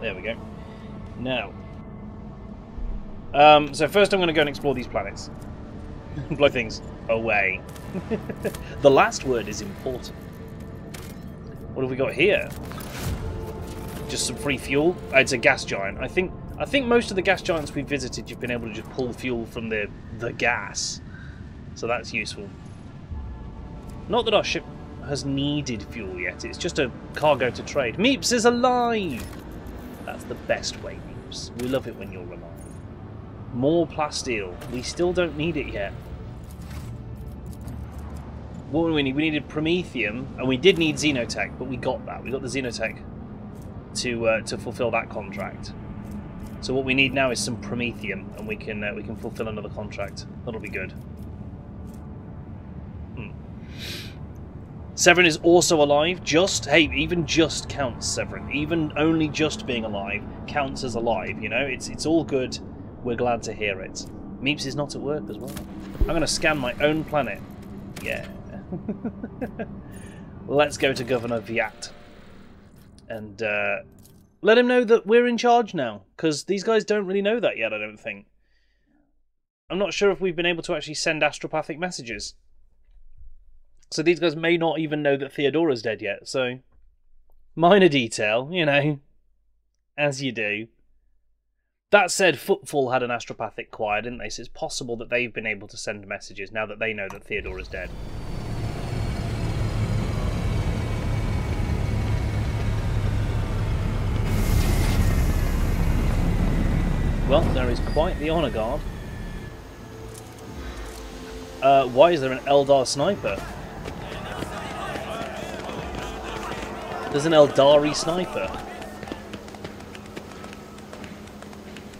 There we go. Now. So first I'm going to go and explore these planets. Blow things away. The last word is important. What have we got here? Just some free fuel. It's a gas giant. I think most of the gas giants we've visited, you've been able to just pull fuel from the gas. So that's useful. Not that our ship has needed fuel yet. It's just a cargo to trade. Meeps is alive! That's the best way, Meeps. We love it when you're alive. More plasteel. We still don't need it yet. What do we need? We needed promethium, and we did need xenotech, but we got that. We got the xenotech to fulfill that contract. So what we need now is some promethium, and we can fulfill another contract. That'll be good. Severin is also alive. Even just counts, Severin. Even only just being alive counts as alive. You know, it's all good. We're glad to hear it. Meeps is not at work as well. I'm going to scan my own planet. Yeah. Let's go to Governor Viat and let him know that we're in charge now, because these guys don't really know that yet, I don't think. I'm not sure if we've been able to actually send astropathic messages. So these guys may not even know that Theodora's dead yet, so minor detail, you know, as you do. That said, Footfall had an astropathic choir, didn't they? So it's possible that they've been able to send messages now that they know that Theodora's dead. Well, there is quite the honour guard. Why is there an Eldar sniper? There's an Eldari sniper.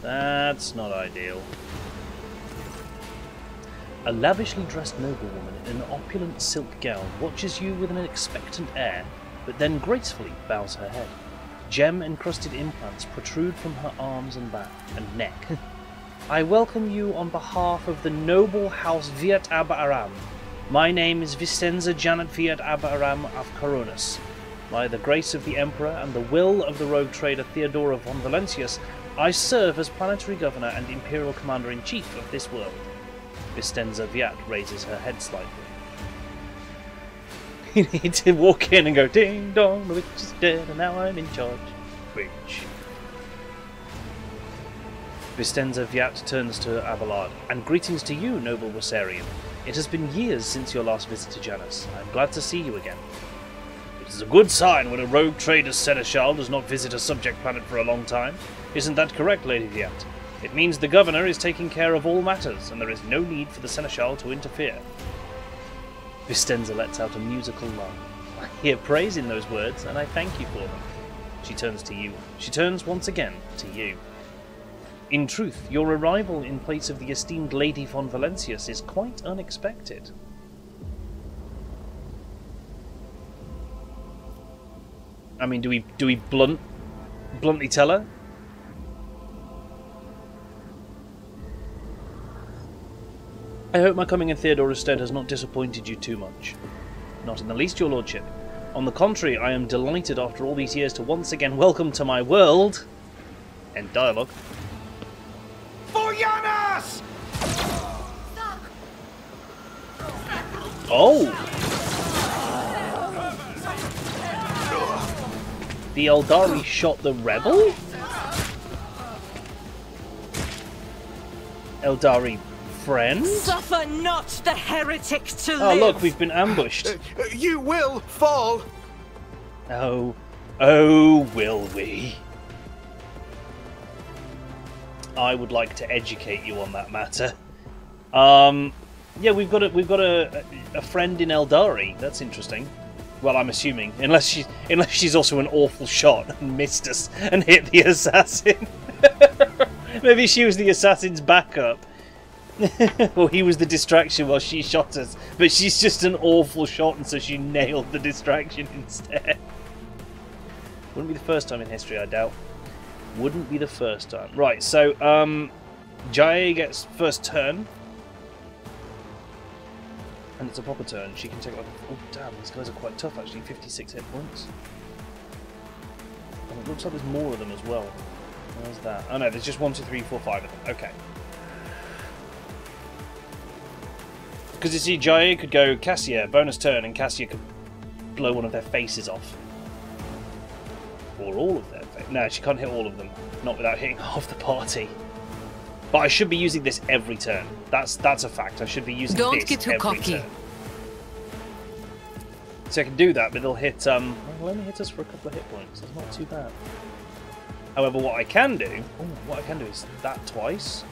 That's not ideal. A lavishly dressed noblewoman in an opulent silk gown watches you with an expectant air, but then gracefully bows her head. Gem-encrusted implants protrude from her arms and back and neck. I welcome you on behalf of the noble house Viat Abba Aram. My name is Vicenza Janet Viat Abba Aram of Coronis. By the grace of the Emperor and the will of the rogue trader Theodora von Valentius, I serve as planetary governor and imperial commander-in-chief of this world. Vicenza Viat raises her head slightly. You need to walk in and go, ding dong, the witch is dead and now I'm in charge. Witch. Vicenza Viat turns to Abelard. And greetings to you, noble Wassarian. It has been years since your last visit to Janus. I'm glad to see you again. It is a good sign when a rogue trader seneschal does not visit a subject planet for a long time. Isn't that correct, Lady Viat? It means the governor is taking care of all matters, and there is no need for the seneschal to interfere. Vicenza lets out a musical laugh. I hear praise in those words, and I thank you for them. She turns to you. She turns once again to you. In truth, your arrival in place of the esteemed Lady von Valentius is quite unexpected. I mean, do we bluntly tell her? I hope my coming in Theodora's stead has not disappointed you too much. Not in the least, your lordship. On the contrary, I am delighted after all these years to once again welcome to my world... End dialogue. For Janus! Oh! The Eldari shot the rebel? Eldari friend? Suffer not the heretic to live! Oh look, we've been ambushed. You will fall! Oh, will we? I would like to educate you on that matter. Yeah, we've got a friend in Eldari. That's interesting. Well, I'm assuming, unless she's also an awful shot and missed us and hit the assassin. Maybe she was the assassin's backup. Or he was the distraction while she shot us. But she's just an awful shot, and so she nailed the distraction instead. Wouldn't be the first time in history, I doubt. Wouldn't be the first time. Right, so, Jaya gets first turn. And it's a proper turn. She can take like... Oh, damn, these guys are quite tough, actually. 56 hit points. Oh, It looks like there's more of them as well. Where's that? Oh no, there's just 1, 2, 3, 4, 5 of them. Okay. Because you see, Jaya could go Cassia, bonus turn, and Cassia could blow one of their faces off. Or all of their faces. No, she can't hit all of them. Not without hitting half the party. But I should be using this every turn. That's a fact. I should be using Don't this get too every cocky. turn. So I can do that, but it'll hit. It'll only hit us for a couple of hit points. It's not too bad. However, what I can do is that twice.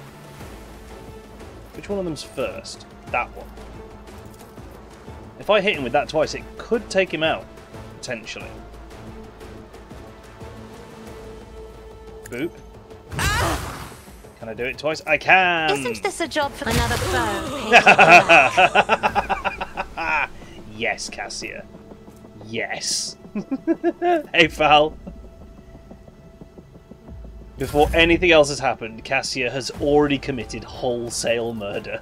Which one of them's first? That one. If I hit him with that twice, it could take him out potentially. Boop. Can I do it twice? I can! Isn't this a job for another foe? Yes, Cassia. Yes. Hey, Val. Before anything else has happened, Cassia has already committed wholesale murder.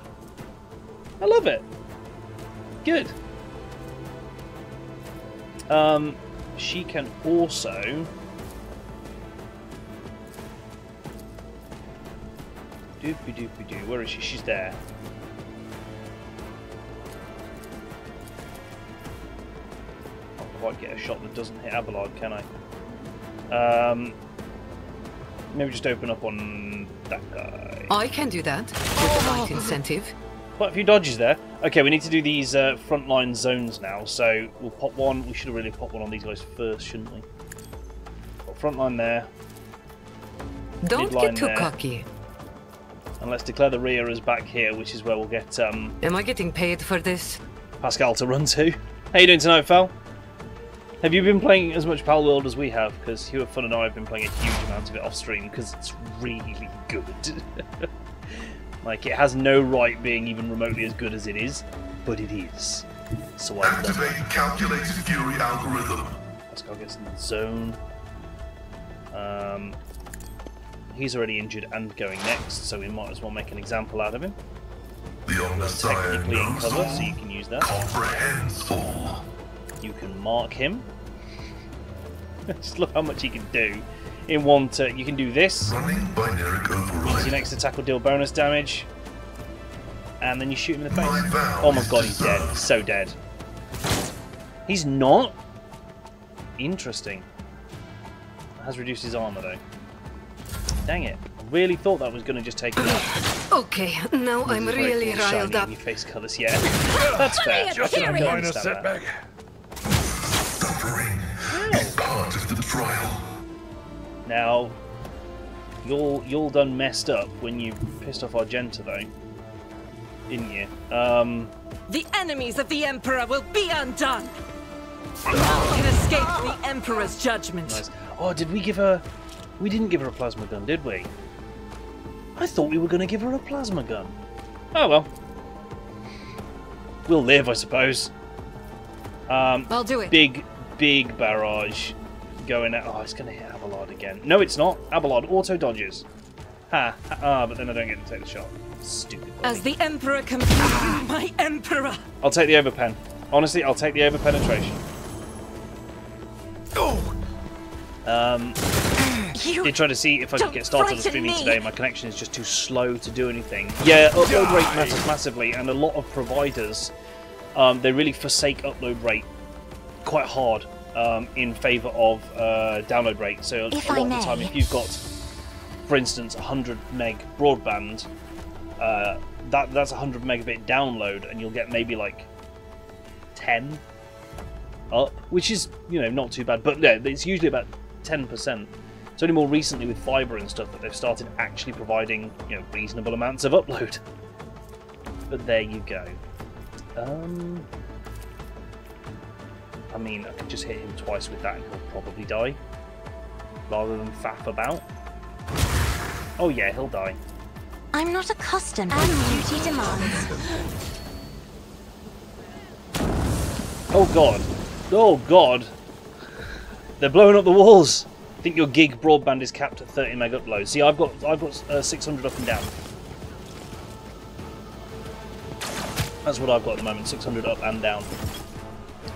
I love it. Good. She can also... Doopy-doopy-doo. Where is she? She's there. Can't quite get a shot that doesn't hit Abelard, can I? Maybe just open up on that guy. I can do that with the right incentive. Quite a few dodges there. Okay, we need to do these frontline zones now, so we'll pop one. We should have really popped one on these guys first, shouldn't we? Got frontline there. Don't Midline get too there. cocky. And let's declare the rear as back here, which is where we'll get Am I getting paid for this? Pascal to run to. How you doing tonight, Fel? Have you been playing as much Pal World as we have? Because Hugh Fun and I have been playing a huge amount of it off stream because it's really good. Like, it has no right being even remotely as good as it is, but it is. So I've done Activate calculated fury algorithm. Pascal gets in the zone. He's already injured and going next, so we might as well make an example out of him. The Omnissiah Technically in knows cover, all, so you can use that. comprehends all. You can mark him. Just look how much he can do in one turn. You can do this. Running binary Use your override. next attack will deal bonus damage. And then you shoot him in the My face. vow Oh my is god, to he's dead. serve. He's so dead. He's not? Interesting. Has reduced his armor though. Dang it. I really thought that was going to just take him out. Okay, now I'm This is very really cool, shiny riled up. in your face colours, yeah. That's fair. Just I can a minor understand that. Suffering is part of the trial. Now, you're done messed up when you pissed off Argenta though, didn't you? The enemies of the Emperor will be undone. None can escape the Emperor's judgment. Nice. Oh, did we give her... We didn't give her a plasma gun, did we? I thought we were going to give her a plasma gun. Oh well. We'll live, I suppose. I'll do it. Big barrage going out. Oh, it's going to hit Abelard again. No, it's not. Abelard auto dodges. Ha. But then I don't get to take the shot. Stupid. As the Emperor my Emperor! I'll take the overpen. Honestly, I'll take the overpenetration. You Did try to see if I could don't get started on frighten streaming me. today. My connection is just too slow to do anything. Yeah, upload rate matters massively, and a lot of providers, they really forsake upload rate quite hard in favour of download rate. So a If lot I of the time, may. if you've got, for instance, 100 meg broadband, that's 100 megabit download, and you'll get maybe like 10 up, which is, you know, not too bad. But yeah, it's usually about 10%. It's only more recently with fibre and stuff that they've started actually providing, you know, reasonable amounts of upload. But there you go. I mean, I could just hit him twice with that and he'll probably die, rather than faff about. Oh yeah, he'll die. I'm not accustomed as duty demands. Oh god. Oh god. They're blowing up the walls. I think your gig broadband is capped at 30 meg upload. See, I've got 600 up and down. That's what I've got at the moment, 600 up and down.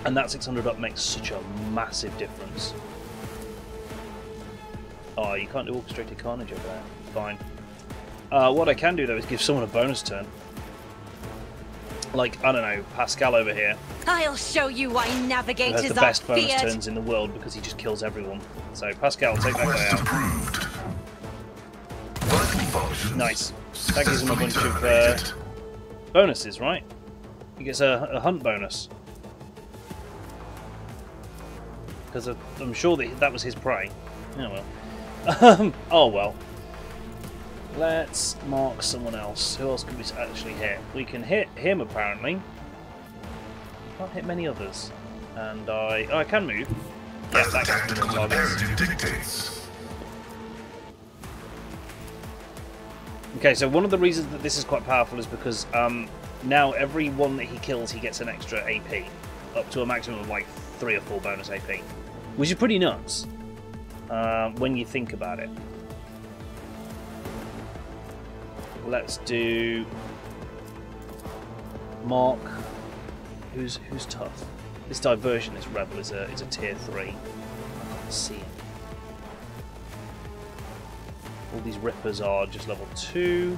And that 600 up makes such a massive difference. Oh, you can't do orchestrated carnage over there. Fine. What I can do though is give someone a bonus turn. Like, I don't know, Pascal over here. I'll show you why Who navigators has the are best bonus feared. turns in the world because he just kills everyone. So Pascal, take that guy Request out. approved. Vital functions. Nice. That gives him a bunch of terminated. bonuses, right? He gets a hunt bonus. Because I'm sure that was his prey. Oh well. Oh well. Let's mark someone else. Who else can we actually hit? We can hit him apparently. Can't hit many others. And I can move. Yes, As that the gets me more tactical targets. imperative dictates. Okay, so one of the reasons that this is quite powerful is because now every one that he kills, he gets an extra AP, up to a maximum of like 3 or 4 bonus AP, which is pretty nuts when you think about it. Let's do Mark. Who's tough? This diversionist rebel is a tier 3. I can't see him. All these rippers are just level 2.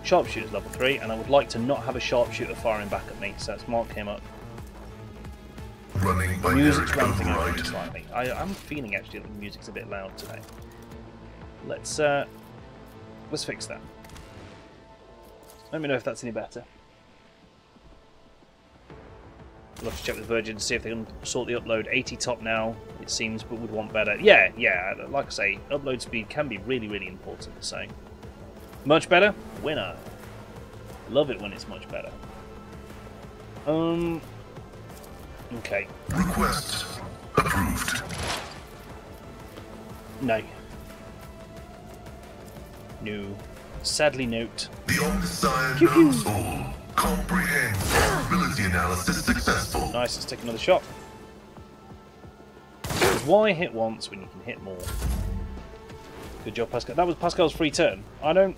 Sharpshooter's level 3, and I would like to not have a sharpshooter firing back at me, so that's Mark came up. Running by Music's Derek ramping up override. slightly. I'm feeling actually that the music's a bit loud today. Let's fix that. Let me know if that's any better. We'll have to check with Virgin to see if they can sort the upload. 80 top now, it seems, but would want better. Yeah, like I say, upload speed can be really, really important, so... Much better? Winner. Love it when it's much better. Okay. Request approved. No. No. Sadly note. The Omniscient knows all. Comprehend. Probability analysis successful. Nice, let's take another shot. Why hit once when you can hit more? Good job, Pascal. That was Pascal's free turn. I don't...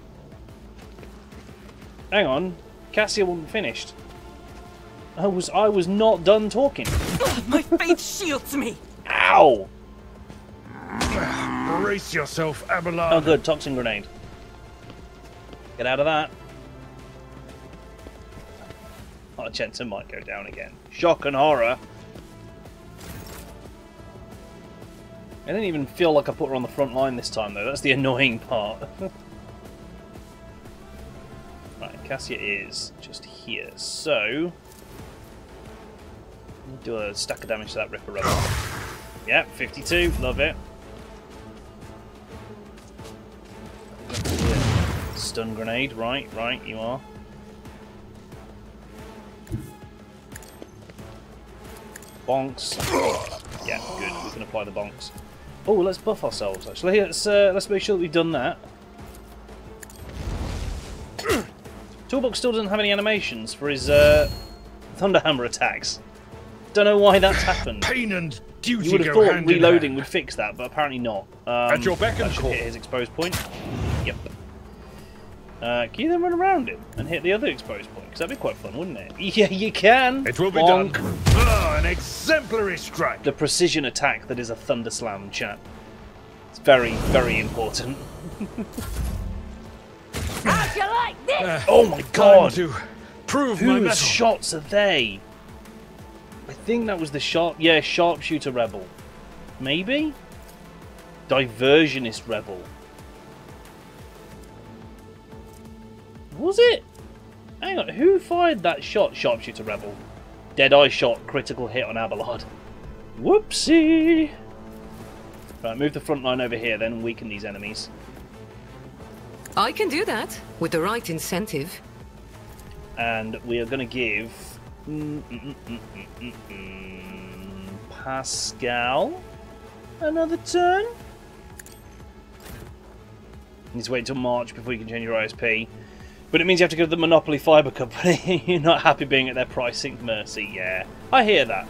Hang on. Cassia wasn't finished. I was not done talking. My faith shields me! Ow! Brace yourself, Abelard. Oh good, toxin grenade. Get out of that. Argenta might go down again. Shock and horror. I didn't even feel like I put her on the front line this time though, that's the annoying part. Right, Cassia is just here, so... do a stack of damage to that Ripper Rebel. Yeah, 52, love it. Stun grenade, right, you are. Bonks. Yeah, good, we can apply the bonks. Oh, let's buff ourselves actually. Let's make sure that we've done that. Toolbox still doesn't have any animations for his Thunderhammer attacks. Don't know why that's happened. Pain and duty You would have go thought hand in reloading hand. would fix that, but apparently not. At your beck and that should call. hit his exposed point. Yep. Can you then run around him and hit the other exposed point? Because that'd be quite fun, wouldn't it? Yeah, you can. It will be Bonk. done. Ah, an exemplary strike. The precision attack that is a Thunder Slam, chat. It's very, very important. How'd you like this? Oh my Time god! to prove my Whose mettle. shots are they? I think that was the sharpshooter rebel. Maybe? Diversionist rebel. Was it? Hang on, who fired that shot? Sharpshooter rebel. Deadeye shot, critical hit on Abelard. Whoopsie! Right, move the front line over here then and weaken these enemies. I can do that with the right incentive. And we are going to give Pascal another turn. Need to wait until March before you can change your ISP. But it means you have to go to the Monopoly Fibre Company. You're not happy being at their pricing mercy. Yeah, I hear that.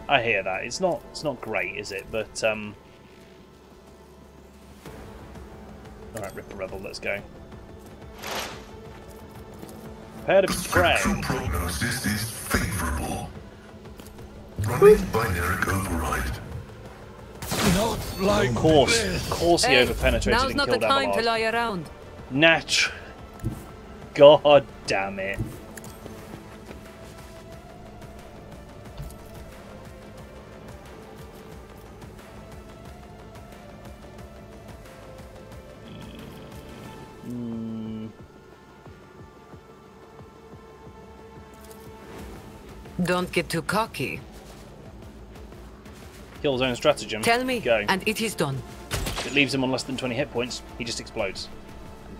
I hear that. It's not great, is it? But all right, Ripper Rebel, let's go. Prepare to The betray. spectral prognosis is favorable. Running binary override. Not like Of course he Hey, overpenetrated now's and not the killed time to Abelard. lie around. God damn it. Don't get too cocky. Kill his own stratagem. Tell me, Go. and it is done. If it leaves him on less than 20 hit points, he just explodes.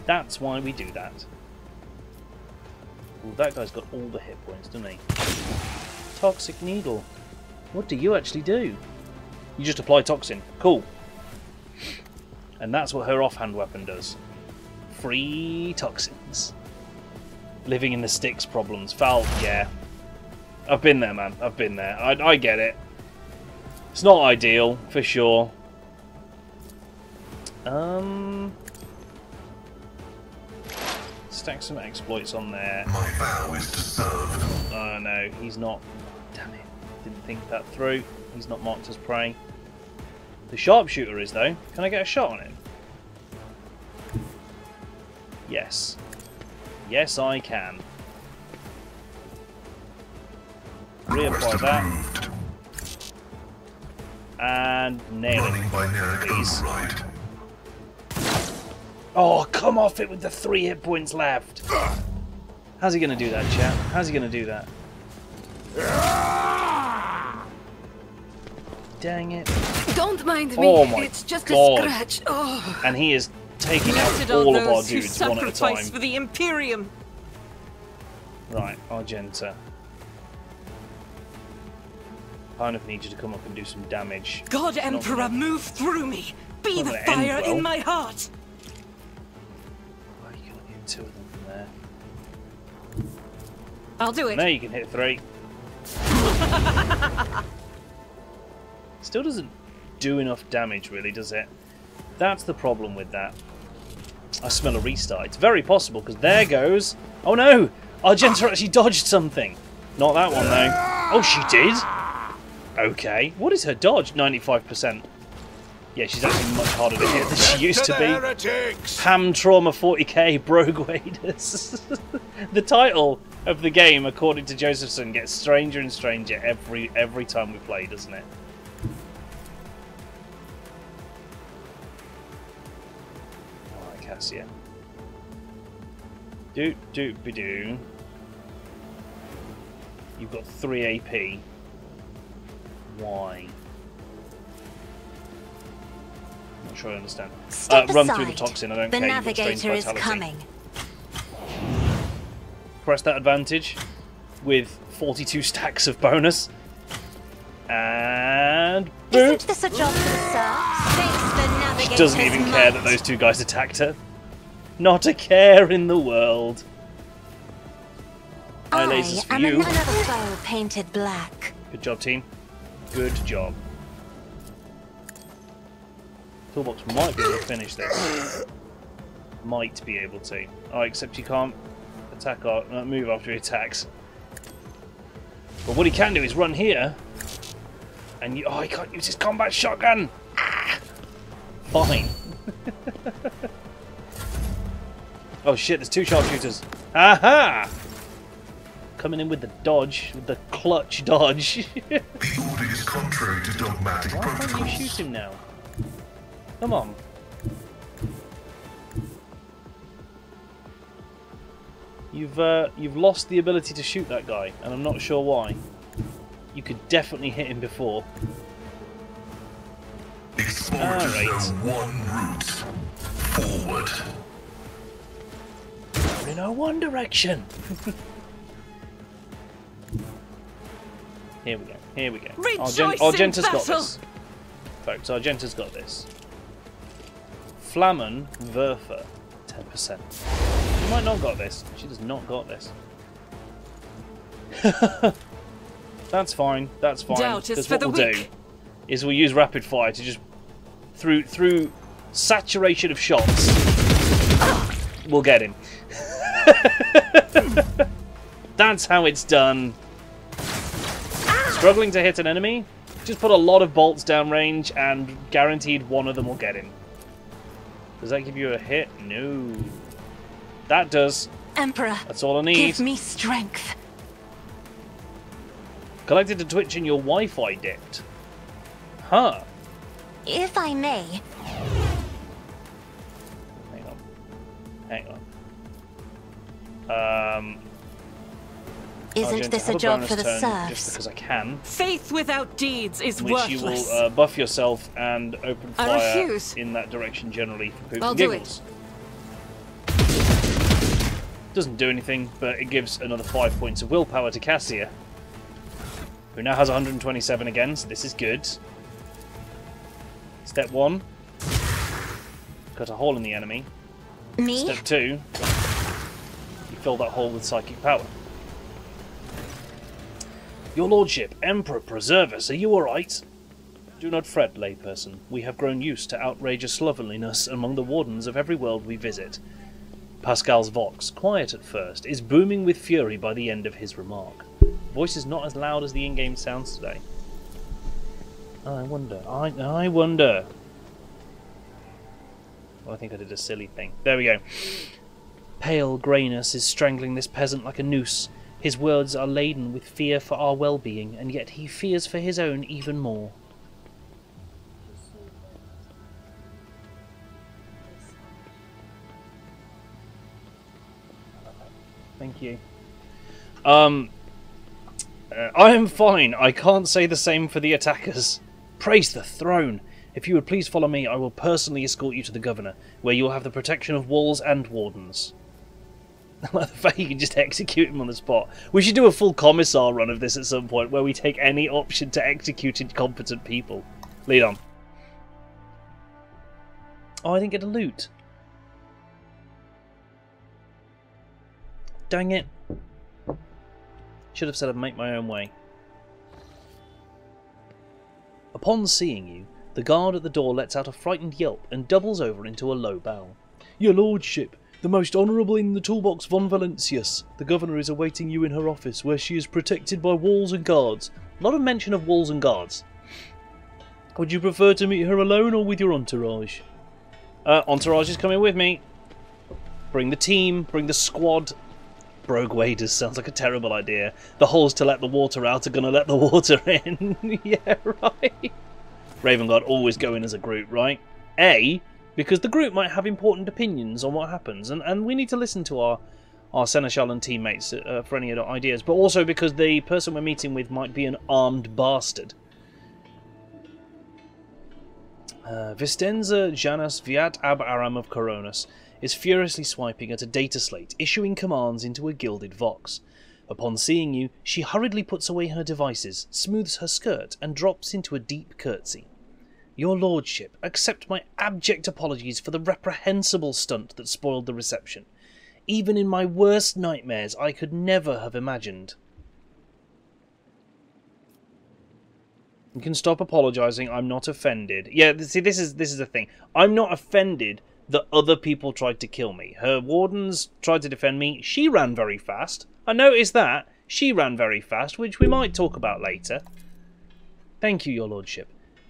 That's why we do that. Ooh, that guy's got all the hit points, doesn't he? Toxic Needle. What do you actually do? You just apply toxin. Cool. And that's what her offhand weapon does. Free toxins. Living in the sticks problems. Foul, yeah. I've been there, man. I've been there. I get it. It's not ideal, for sure. Stack some exploits on there. My vow is to serve. Oh no, he's not. Damn it. Didn't think that through. He's not marked as prey. The sharpshooter is, though. Can I get a shot on him? Yes. Yes, I can. Reapply that. And nail Running it, by Nerek please. override. Oh, come off it with the 3 hit points left. How's he going to do that, chat? How's he going to do that? Dang it. Don't mind me. Oh my it's just God. a scratch. Oh. And he is taking Blessed out are all of our those who dudes one at a sacrifice time. for the Imperium. Right, Argenta. Kind of need you to come up and do some damage. God It's not Emperor, gonna- move through me. Be Not the gonna end fire well. in my heart. Oh, you can hit 2 of them from there. I'll do it. Now you can hit 3. Still doesn't do enough damage, really, does it? That's the problem with that. I smell a restart. It's very possible, because there goes... Oh no! Argenta actually dodged something. Not that one, though. Oh, she did? Okay. What is her dodge? 95%. Yeah, she's actually much harder to hit than she used to be. Heretics! Ham Trauma 40k Brogue Waders. The title of the game, according to Josephson, gets stranger and stranger every time we play, doesn't it? Alright, Cassia. Doot-doot-be-doo. You've got 3 AP. Why? Not sure I understand. Step Run aside. through the toxin, I don't The care. You've got strange navigator is vitality. coming. Press that advantage with 42 stacks of bonus. And boom! Isn't this a job for the serfs? Face the She navigator's doesn't even care that might. those 2 guys attacked her. Not a care in the world. High I lasers for am you. another foe painted black. Good job, team. Good job. Toolbox might be able to finish this. Might be able to. Oh, except you can't attack or move after he attacks. But what he can do is run here, and you. Oh, he can't use his combat shotgun. Ah! Fine. Oh shit! There's 2 sharpshooters. Aha! Coming in with the dodge, with the clutch dodge. The order is contrary to dogmatic Why can't you protocols. shoot him now? Come on. You've lost the ability to shoot that guy, and I'm not sure why. You could definitely hit him before. Explorers Alright. know one route. Forward. We're in a one direction. Here we go. Here we go. Rejoice in Argenta's got battle. this. Folks, Argenta's got this. Flammen Werfer, 10%. She might not got this. She does not got this. That's fine. That's fine. Doubt is Because for what the we'll do weak. is we'll use rapid fire to just through saturation of shots. We'll get him. That's how it's done. Struggling to hit an enemy? Just put a lot of bolts downrange and guaranteed one of them will get in. Does that give you a hit? No. That does. Emperor, That's all I need. give me strength. Collected a twitch in your Wi-Fi dipped. Huh. If I may, Hang on. isn't this a job for the Just serfs? because I can. Faith without deeds is Which worthless. you will buff yourself and open I fire refuse. in that direction generally for poops I'll and do giggles. Doesn't do anything, but it gives another 5 points of willpower to Cassia, who now has 127 again, so this is good. Step 1. Cut a hole in the enemy. Me? Step 2. You fill that hole with psychic power. Your lordship, Emperor, preserve us, are you alright? Do not fret, layperson. We have grown used to outrageous slovenliness among the wardens of every world we visit. Pascal's vox, quiet at first, is booming with fury by the end of his remark. Voice is not as loud as the in-game sounds today. I wonder. I wonder. Well, I think I did a silly thing. There we go. Pale greyness is strangling this peasant like a noose. His words are laden with fear for our well-being, and yet he fears for his own even more. Thank you. I am fine. I can't say the same for the attackers. Praise the throne. If you would please follow me, I will personally escort you to the governor, where you will have the protection of walls and wardens. I like the fact you can just execute him on the spot. We should do a full commissar run of this at some point, where we take any option to execute incompetent people. Lead on. Oh, I didn't get a loot. Dang it. Should have said I'd make my own way. Upon seeing you, the guard at the door lets out a frightened yelp and doubles over into a low bow. Your lordship, the most honourable in the Toolbox von Valentius. The governor is awaiting you in her office, where she is protected by walls and guards. A lot of mention of walls and guards. Would you prefer to meet her alone or with your entourage? Entourage is coming with me. Bring the team, bring the squad. Rogue waders sounds like a terrible idea. The holes to let the water out are going to let the water in. Yeah, right. Raven Guard always go in as a group, right? A, because the group might have important opinions on what happens, and we need to listen to our Seneschal and teammates for any ideas, but also because the person we're meeting with might be an armed bastard. Vistenza Janus Viat Ab Aram of Coronis is furiously swiping at a data slate, issuing commands into a gilded vox. Upon seeing you, she hurriedly puts away her devices, smooths her skirt, and drops into a deep curtsy. Your lordship, accept my abject apologies for the reprehensible stunt that spoiled the reception. Even in my worst nightmares, I could never have imagined. You can stop apologising, I'm not offended. Yeah, see, this is the thing. I'm not offended that other people tried to kill me. Her wardens tried to defend me. She ran very fast. I noticed that. She ran very fast, which we might talk about later. Thank you, your lordship.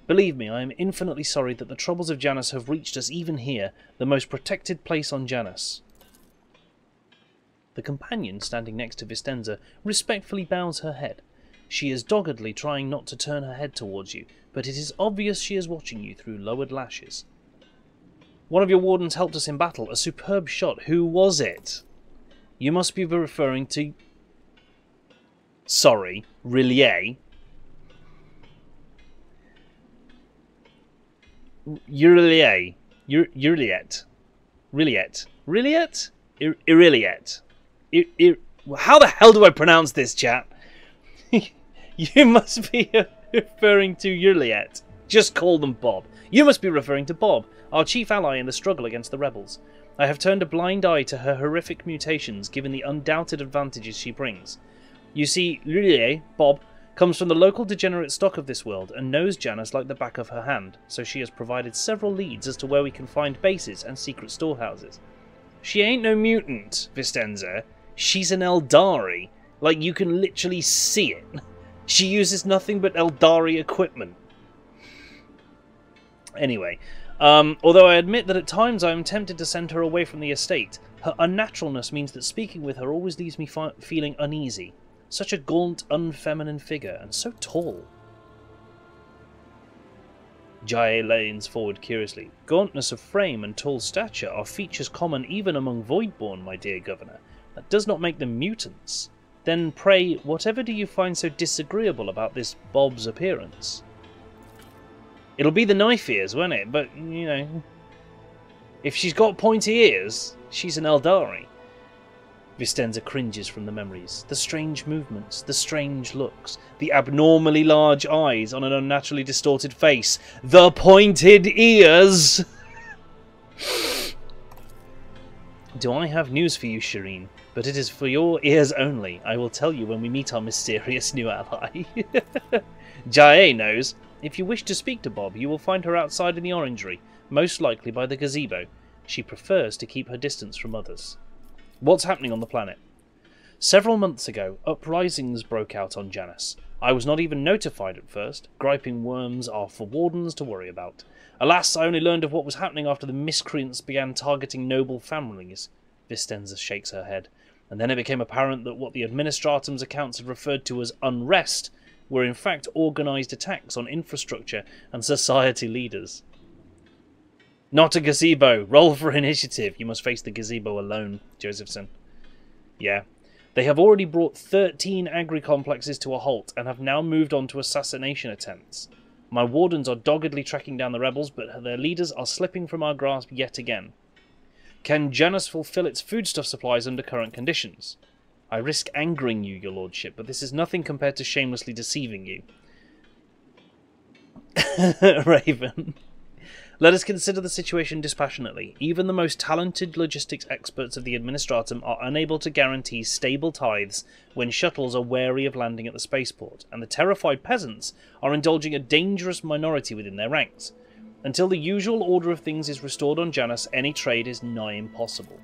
Believe me, I am infinitely sorry that the troubles of Janus have reached us even here, the most protected place on Janus. The companion standing next to Vistenza respectfully bows her head. She is doggedly trying not to turn her head towards you, but it is obvious she is watching you through lowered lashes. One of your wardens helped us in battle, a superb shot. Who was it? You must be referring to... Sorry, Rillier. Rilliet. Rilliet. Rilliet? Irilliet. How the hell do I pronounce this, chat? You must be referring to Uriet. Just call them Bob. You must be referring to Bob, our chief ally in the struggle against the rebels. I have turned a blind eye to her horrific mutations, given the undoubted advantages she brings. You see, Uriet, Bob, comes from the local degenerate stock of this world and knows Janus like the back of her hand, so she has provided several leads as to where we can find bases and secret storehouses. She ain't no mutant, Vistenza. She's an Eldari. Like, you can literally see it. She uses nothing but Eldari equipment. Anyway, although I admit that at times I am tempted to send her away from the estate, her unnaturalness means that speaking with her always leaves me feeling uneasy. Such a gaunt, unfeminine figure, and so tall. Jae leans forward curiously. Gauntness of frame and tall stature are features common even among Voidborn, my dear Governor. That does not make them mutants. Then, pray, whatever do you find so disagreeable about this Bob's appearance? It'll be the knife ears, won't it? But, you know, if she's got pointy ears, she's an Eldari. Vistenza cringes from the memories. The strange movements, the strange looks, the abnormally large eyes on an unnaturally distorted face, the pointed ears! Do I have news for you, Shireen? But it is for your ears only. I will tell you when we meet our mysterious new ally. Jae knows. If you wish to speak to Bob, you will find her outside in the orangery, most likely by the gazebo. She prefers to keep her distance from others. What's happening on the planet? Several months ago, uprisings broke out on Janus. I was not even notified at first. Griping worms are for wardens to worry about. Alas, I only learned of what was happening after the miscreants began targeting noble families. Vistenza shakes her head. And then it became apparent that what the Administratum's accounts had referred to as unrest were in fact organised attacks on infrastructure and society leaders. Not a gazebo. Roll for initiative. You must face the gazebo alone, Josephson. Yeah. They have already brought 13 agri-complexes to a halt and have now moved on to assassination attempts. My wardens are doggedly tracking down the rebels, but their leaders are slipping from our grasp yet again. Can Janus fulfill its foodstuff supplies under current conditions? I risk angering you, your lordship, but this is nothing compared to shamelessly deceiving you. Raven. Let us consider the situation dispassionately. Even the most talented logistics experts of the Administratum are unable to guarantee stable tithes when shuttles are wary of landing at the spaceport, and the terrified peasants are indulging a dangerous minority within their ranks. Until the usual order of things is restored on Janus, any trade is nigh impossible.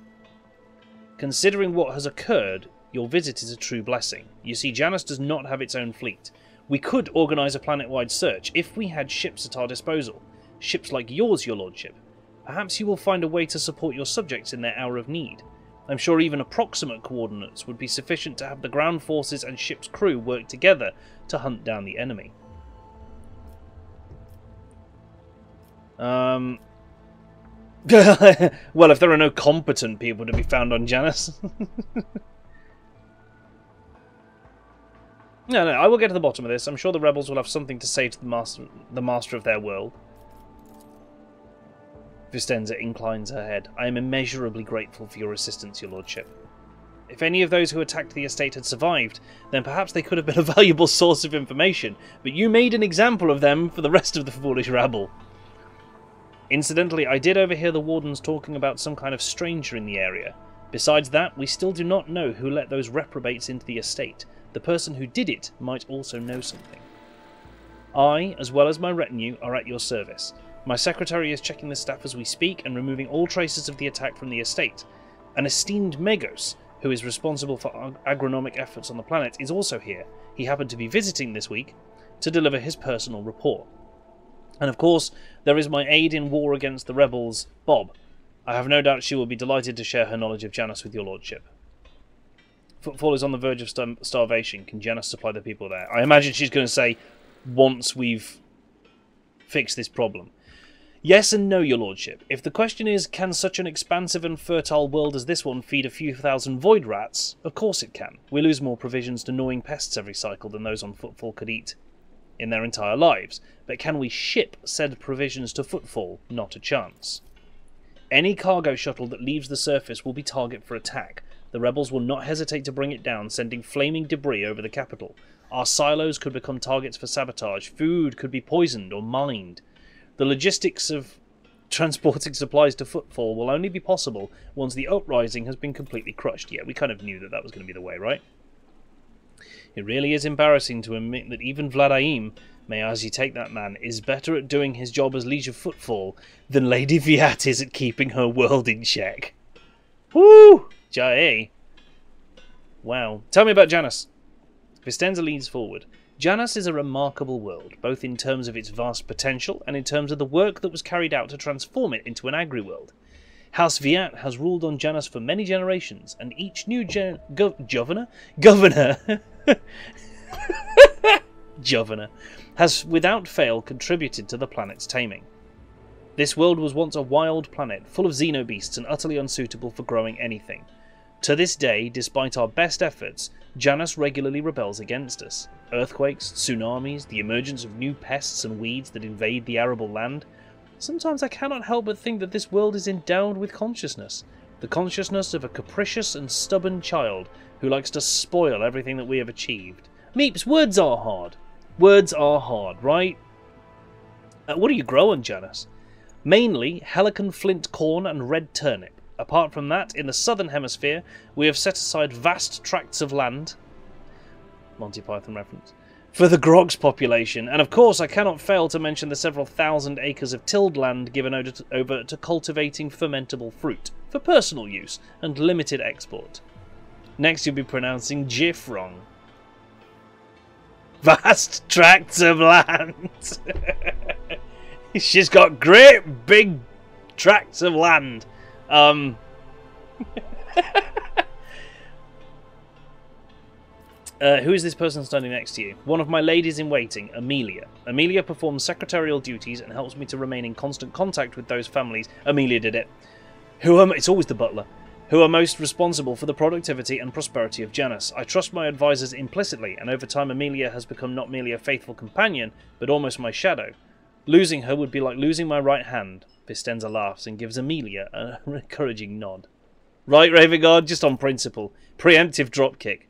Considering what has occurred, your visit is a true blessing. You see, Janus does not have its own fleet. We could organise a planet-wide search if we had ships at our disposal. Ships like yours, your lordship. Perhaps you will find a way to support your subjects in their hour of need. I'm sure even approximate coordinates would be sufficient to have the ground forces and ship's crew work together to hunt down the enemy. Well, if there are no competent people to be found on Janus. No, I will get to the bottom of this. I'm sure the rebels will have something to say to the master of their world. Vistenza inclines her head. I am immeasurably grateful for your assistance, your lordship. If any of those who attacked the estate had survived, then perhaps they could have been a valuable source of information, but you made an example of them for the rest of the foolish rabble. Incidentally, I did overhear the wardens talking about some kind of stranger in the area. Besides that, we still do not know who let those reprobates into the estate. The person who did it might also know something. I, as well as my retinue, are at your service. My secretary is checking the staff as we speak and removing all traces of the attack from the estate. An esteemed Megos, who is responsible for agronomic efforts on the planet, is also here. He happened to be visiting this week to deliver his personal report. And of course, there is my aide in war against the rebels, Bob. I have no doubt she will be delighted to share her knowledge of Janus with your lordship. Footfall is on the verge of starvation. Can Janus supply the people there? I imagine she's going to say, once we've fixed this problem. Yes and no, your lordship. If the question is, can such an expansive and fertile world as this one feed a few thousand void rats? Of course it can. We lose more provisions to gnawing pests every cycle than those on Footfall could eat in their entire lives. But can we ship said provisions to Footfall? Not a chance. Any cargo shuttle that leaves the surface will be target for attack. The rebels will not hesitate to bring it down, sending flaming debris over the capital. Our silos could become targets for sabotage. Food could be poisoned or mined. The logistics of transporting supplies to Footfall will only be possible once the uprising has been completely crushed. Yeah, we kind of knew that that was going to be the way, right? It really is embarrassing to admit that even Vladaim, may as you take that man, is better at doing his job as Liege of Footfall than Lady Viat is at keeping her world in check. Woo! Jae. Wow. Tell me about Janus. Vistenza leans forward. Janus is a remarkable world, both in terms of its vast potential and in terms of the work that was carried out to transform it into an agri-world. House Viat has ruled on Janus for many generations, and each new governor has without fail contributed to the planet's taming. This world was once a wild planet, full of xenobeasts and utterly unsuitable for growing anything. To this day, despite our best efforts, Janus regularly rebels against us. Earthquakes, tsunamis, the emergence of new pests and weeds that invade the arable land. Sometimes I cannot help but think that this world is endowed with consciousness. The consciousness of a capricious and stubborn child who likes to spoil everything that we have achieved. Meeps, words are hard. Words are hard, right? What do you grow on Janus? Mainly Helican flint corn and red turnip. Apart from that, in the southern hemisphere, we have set aside vast tracts of land, Monty Python reference, for the Grogs population, and of course I cannot fail to mention the several thousand acres of tilled land given over to cultivating fermentable fruit, for personal use and limited export. Next you'll be pronouncing GIF wrong. Vast tracts of land! She's got great big tracts of land. Who is this person standing next to you? One of my ladies in waiting, Amelia. Amelia performs secretarial duties and helps me to remain in constant contact with those families. Amelia did it. It's always the butler. Who are most responsible for the productivity and prosperity of Janus. I trust my advisors implicitly, and over time Amelia has become not merely a faithful companion, but almost my shadow. Losing her would be like losing my right hand. Vistenza laughs and gives Amelia an encouraging nod. Right, Ravengard, just on principle. Preemptive dropkick.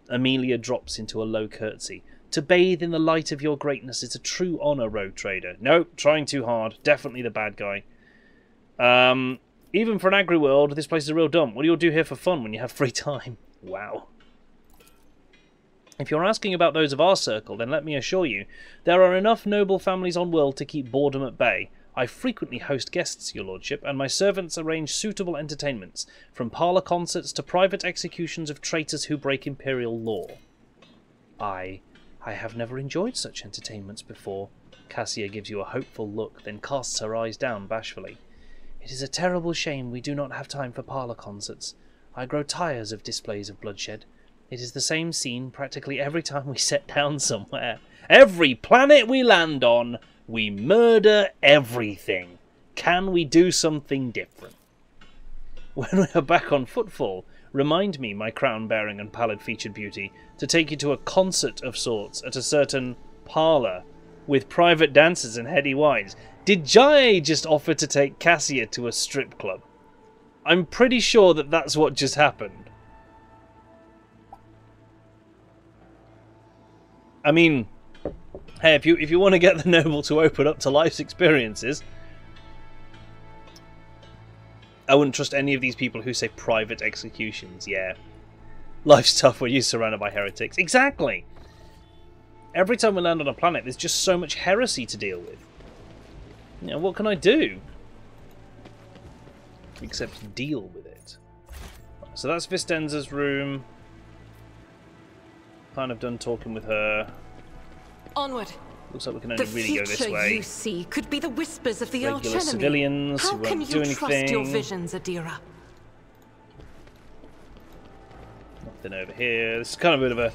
Amelia drops into a low curtsy. To bathe in the light of your greatness is a true honour, rogue trader. No, trying too hard. Definitely the bad guy. Even for an agri-world, this place is a real dump. What do you all do here for fun when you have free time? Wow. If you're asking about those of our circle, then let me assure you, there are enough noble families on world to keep boredom at bay. I frequently host guests, your lordship, and my servants arrange suitable entertainments, from parlour concerts to private executions of traitors who break imperial law. I have never enjoyed such entertainments before. Cassia gives you a hopeful look, then casts her eyes down bashfully. It is a terrible shame we do not have time for parlour concerts. I grow tired of displays of bloodshed. It is the same scene practically every time we set down somewhere. Every planet we land on, we murder everything. Can we do something different? When we are back on footfall, remind me, my crown-bearing and pallid-featured beauty, to take you to a concert of sorts at a certain parlour with private dancers and heady wines. Did Jai just offer to take Cassia to a strip club? I'm pretty sure that that's what just happened. I mean, hey, if you want to get the noble to open up to life's experiences, I wouldn't trust any of these people who say private executions. Yeah, life's tough when you're surrounded by heretics. Exactly. Every time we land on a planet, there's just so much heresy to deal with. You know, what can I do? Except deal with it. So that's Vistenza's room. Kind of done talking with her. Onward. Looks like we can only really go this way. The future you see could be the whispers of the arch Regular enemy. civilians How who can won't you do trust anything. your visions, Adira? Nothing over here. This is kind of a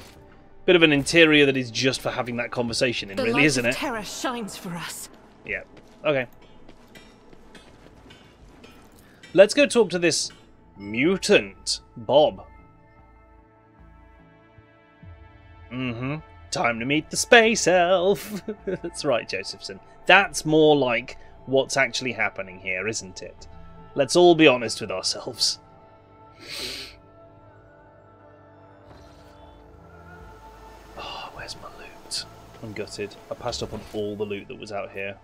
bit of an interior that is just for having that conversation in, The really, light isn't of it? terror shines for us. Yeah. Okay. Let's go talk to this mutant, Bob. Time to meet the space elf. That's right, Josephson. That's more like what's actually happening here, isn't it? Let's all be honest with ourselves. Oh, where's my loot? I'm gutted. I passed up on all the loot that was out here.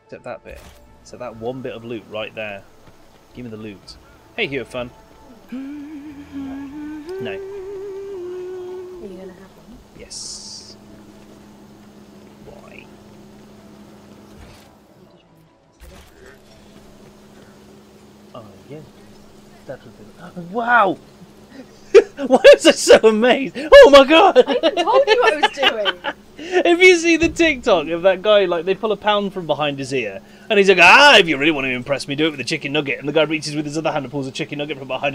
Except that bit. So that one bit of loot right there. Give me the loot. Hey, here, fun. No. Are you gonna have one? Yes. Why? Oh, yeah. That would be... Wow! Why was I so amazed? Oh my god! I even told you what I was doing. If you see the TikTok of that guy, like, they pull a pound from behind his ear, and he's like, if you really want to impress me, do it with a chicken nugget. And the guy reaches with his other hand and pulls a chicken nugget from behind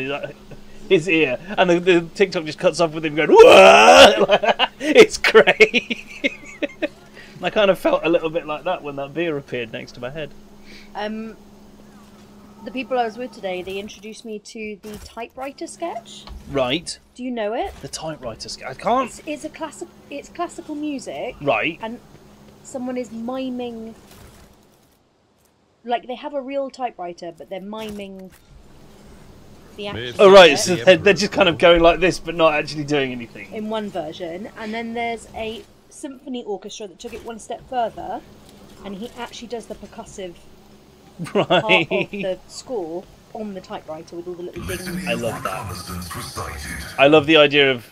his ear, and the TikTok just cuts off with him going, whoa! It's great. I kind of felt a little bit like that when that beer appeared next to my head. The people I was with today, they introduced me to the typewriter sketch. Right. Do you know it? The typewriter sketch. I can't... It's classical music. Right. And someone is miming... Like, they have a real typewriter, but they're miming the action. Oh, right, of so it they're just kind of going like this, but not actually doing anything. in one version. And then there's a symphony orchestra that took it one step further, and he actually does the percussive part of Right. the score on the typewriter with all the little dings. I love that. Reconnaissance recited. I love the idea of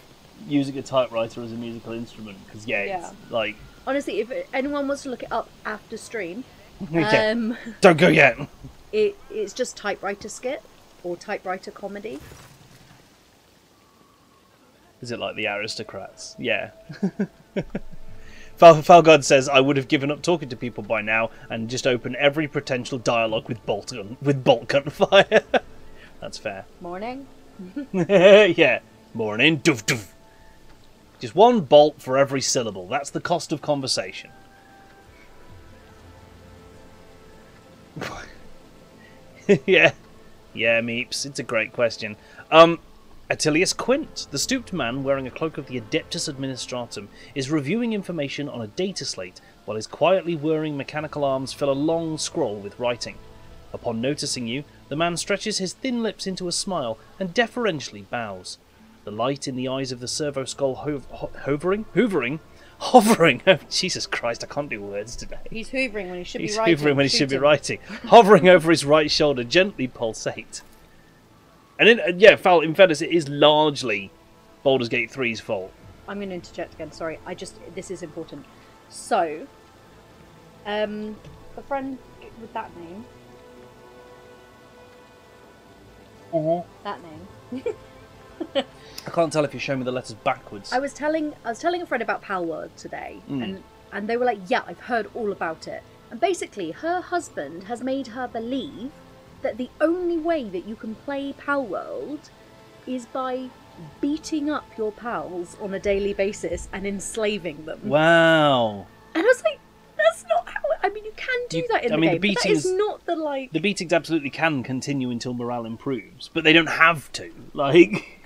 using a typewriter as a musical instrument, because, it's like... Honestly, if anyone wants to look it up after stream, Yeah. Don't go yet. it's just typewriter skit or typewriter comedy. Is it like the aristocrats? Yeah. Falgod says, I would have given up talking to people by now and just open every potential dialogue with bolt gunfire. That's fair. Morning. Yeah. Morning. Doof doof. Just one bolt for every syllable. That's the cost of conversation. Yeah. Yeah, Meeps. It's a great question. Attilius Quint, the stooped man wearing a cloak of the Adeptus Administratum, is reviewing information on a data slate while his quietly whirring mechanical arms fill a long scroll with writing. Upon noticing you, the man stretches his thin lips into a smile and deferentially bows. The light in the eyes of the servo skull hovering. Oh, Jesus Christ, I can't do words today. He's hoovering when he should He's be writing. hoovering when he should be Shoot him. writing. Hovering over his right shoulder, gently pulsate. And in fairness, it is largely Baldur's Gate 3's fault. I'm going to interject again. Sorry, this is important. So, the friend with that name. That name. I can't tell if you show me the letters backwards. I was telling a friend about Palworld today, and they were like, "Yeah, I've heard all about it." And basically, her husband has made her believe that the only way that you can play Palworld is by beating up your pals on a daily basis and enslaving them. Wow. And I was like, that's not how... I mean, you can do that in the game, but that is not the, like... The beatings absolutely can continue until morale improves, but they don't have to. Like...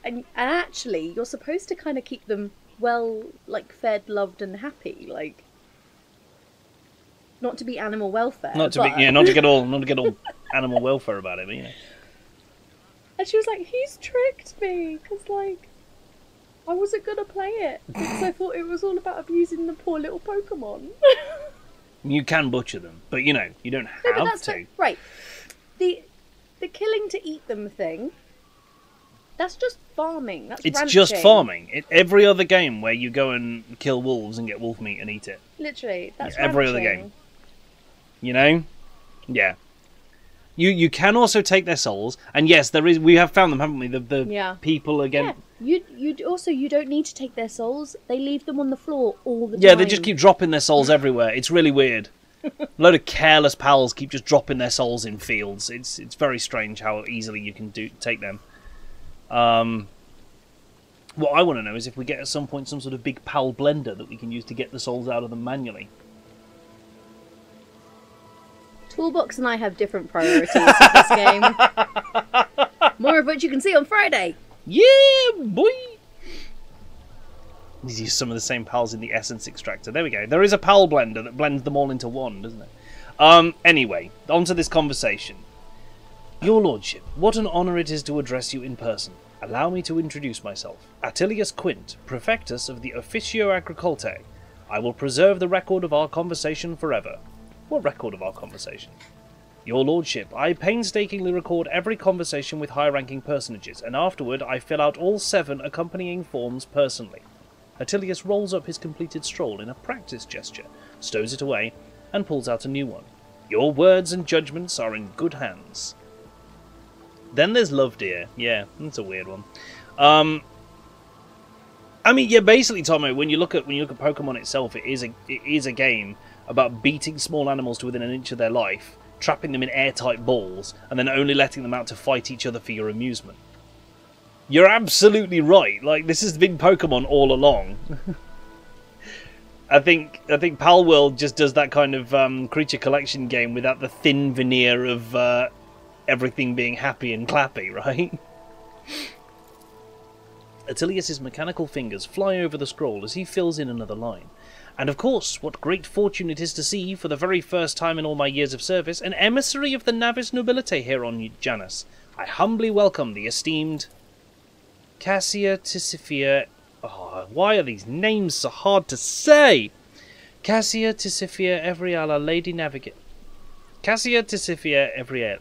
And actually, you're supposed to kind of keep them well, like, fed, loved, and happy. Like, not to be animal welfare. Not to get all animal welfare about it, but And she was like, he's tricked me, because, like, I wasn't going to play it, because I thought it was all about abusing the poor little Pokemon. You can butcher them, but you don't have to. Right. The killing to eat them thing, that's just farming. That's It's ranching. just farming. Every other game where you go and kill wolves and get wolf meat and eat it. Literally, that's every ranching. other game. Yeah. You can also take their souls, and yes, we have found them, haven't we? The people again. Yeah. You don't need to take their souls. They leave them on the floor all the time. Yeah, they just keep dropping their souls everywhere. It's really weird. A load of careless pals keep just dropping their souls in fields. It's very strange how easily you can take them. What I want to know is if we get at some point some sort of big pal blender that we can use to get the souls out of them manually. Toolbox and I have different priorities with this game. More of which you can see on Friday. Yeah, boy! Let's use some of the same pals in the essence extractor. There we go. There is a pal blender that blends them all into one, doesn't it? Anyway, on to this conversation. Your Lordship, what an honour it is to address you in person. Allow me to introduce myself. Attilius Quint, Prefectus of the Officio Agricultae. I will preserve the record of our conversation forever. What record of our conversation? Your Lordship, I painstakingly record every conversation with high-ranking personages, and afterward I fill out all 7 accompanying forms personally. Attilius rolls up his completed stroll in a practice gesture, stows it away, and pulls out a new one. Your words and judgments are in good hands. Then there's Love Dear. Yeah, that's a weird one. I mean, yeah, basically, Tomo, when you look at Pokemon itself, it is a game about beating small animals to within an inch of their life, trapping them in airtight balls, and then only letting them out to fight each other for your amusement. You're absolutely right. Like, this has been Pokemon all along. I think Pal World just does that kind of creature collection game without the thin veneer of everything being happy and clappy, right? Attilius's mechanical fingers fly over the scroll as he fills in another line. And of course, what great fortune it is to see, for the very first time in all my years of service, an emissary of the Navis Nobilite here on Janus. I humbly welcome the esteemed Cassia Tisiphia. Oh, why are these names so hard to say? Cassia Tisiphia Evriala, Lady Navigator. Cassia Tisiphia Evriala.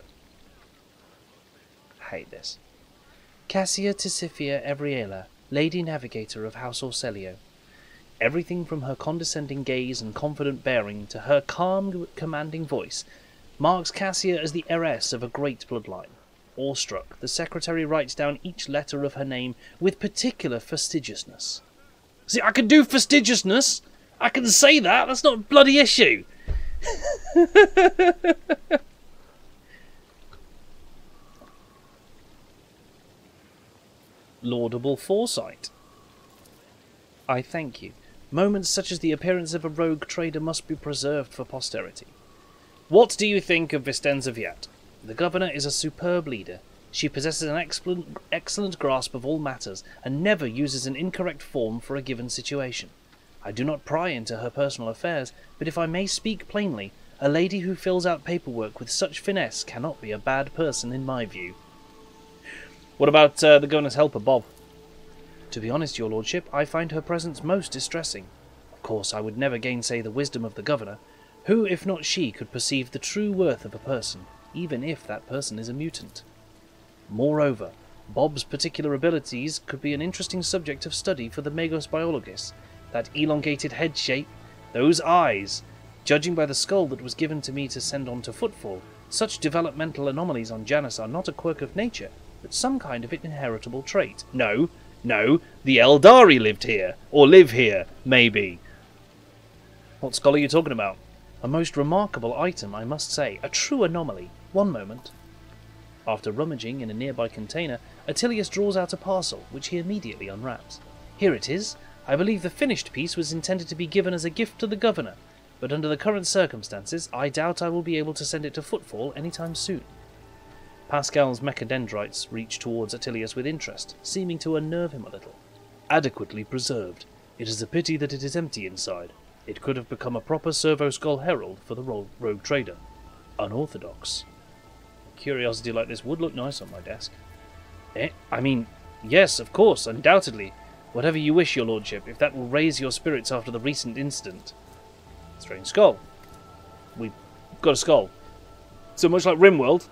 I hate this. Cassia Tisiphia Evriala, Lady Navigator of House Orselio. Everything from her condescending gaze and confident bearing to her calm, commanding voice marks Cassia as the heiress of a great bloodline. Awestruck, the secretary writes down each letter of her name with particular fastidiousness. See, I can do fastidiousness! I can say that! That's not a bloody issue! Laudable foresight. I thank you. Moments such as the appearance of a rogue trader must be preserved for posterity. What do you think of Vistenza Viat? The governor is a superb leader. She possesses an excellent grasp of all matters, and never uses an incorrect form for a given situation. I do not pry into her personal affairs, but if I may speak plainly, a lady who fills out paperwork with such finesse cannot be a bad person in my view. What about the governor's helper, Bob? To be honest, your lordship, I find her presence most distressing. Of course, I would never gainsay the wisdom of the governor. Who, if not she, could perceive the true worth of a person, even if that person is a mutant? Moreover, Bob's particular abilities could be an interesting subject of study for the Magos biologist. That elongated head shape, those eyes. Judging by the skull that was given to me to send on to Footfall, such developmental anomalies on Janus are not a quirk of nature, but some kind of inheritable trait. No, the Eldari lived here, or live here, maybe. What skull are you talking about? A most remarkable item, I must say. A true anomaly. One moment. After rummaging in a nearby container, Attilius draws out a parcel, which he immediately unwraps. Here it is. I believe the finished piece was intended to be given as a gift to the governor, but under the current circumstances, I doubt I will be able to send it to Footfall anytime soon. Pascal's mechadendrites reach towards Attilius with interest, seeming to unnerve him a little. Adequately preserved. It is a pity that it is empty inside. It could have become a proper servo-skull herald for the rogue trader. Unorthodox. A curiosity like this would look nice on my desk. I mean, yes, of course, undoubtedly. Whatever you wish, your lordship, if that will raise your spirits after the recent incident. Strange skull. We've got a skull. So much like RimWorld,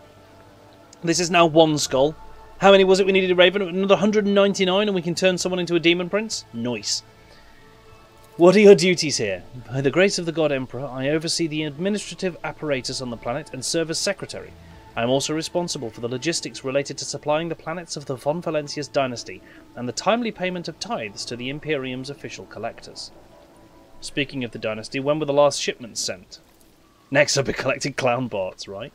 this is now one skull. How many was it we needed, Raven? Another 199 and we can turn someone into a demon prince? Nice. What are your duties here? By the grace of the God Emperor, I oversee the administrative apparatus on the planet and serve as secretary. I am also responsible for the logistics related to supplying the planets of the Von Valencius dynasty and the timely payment of tithes to the Imperium's official collectors. Speaking of the dynasty, when were the last shipments sent? Next I'll be collecting clown parts, right?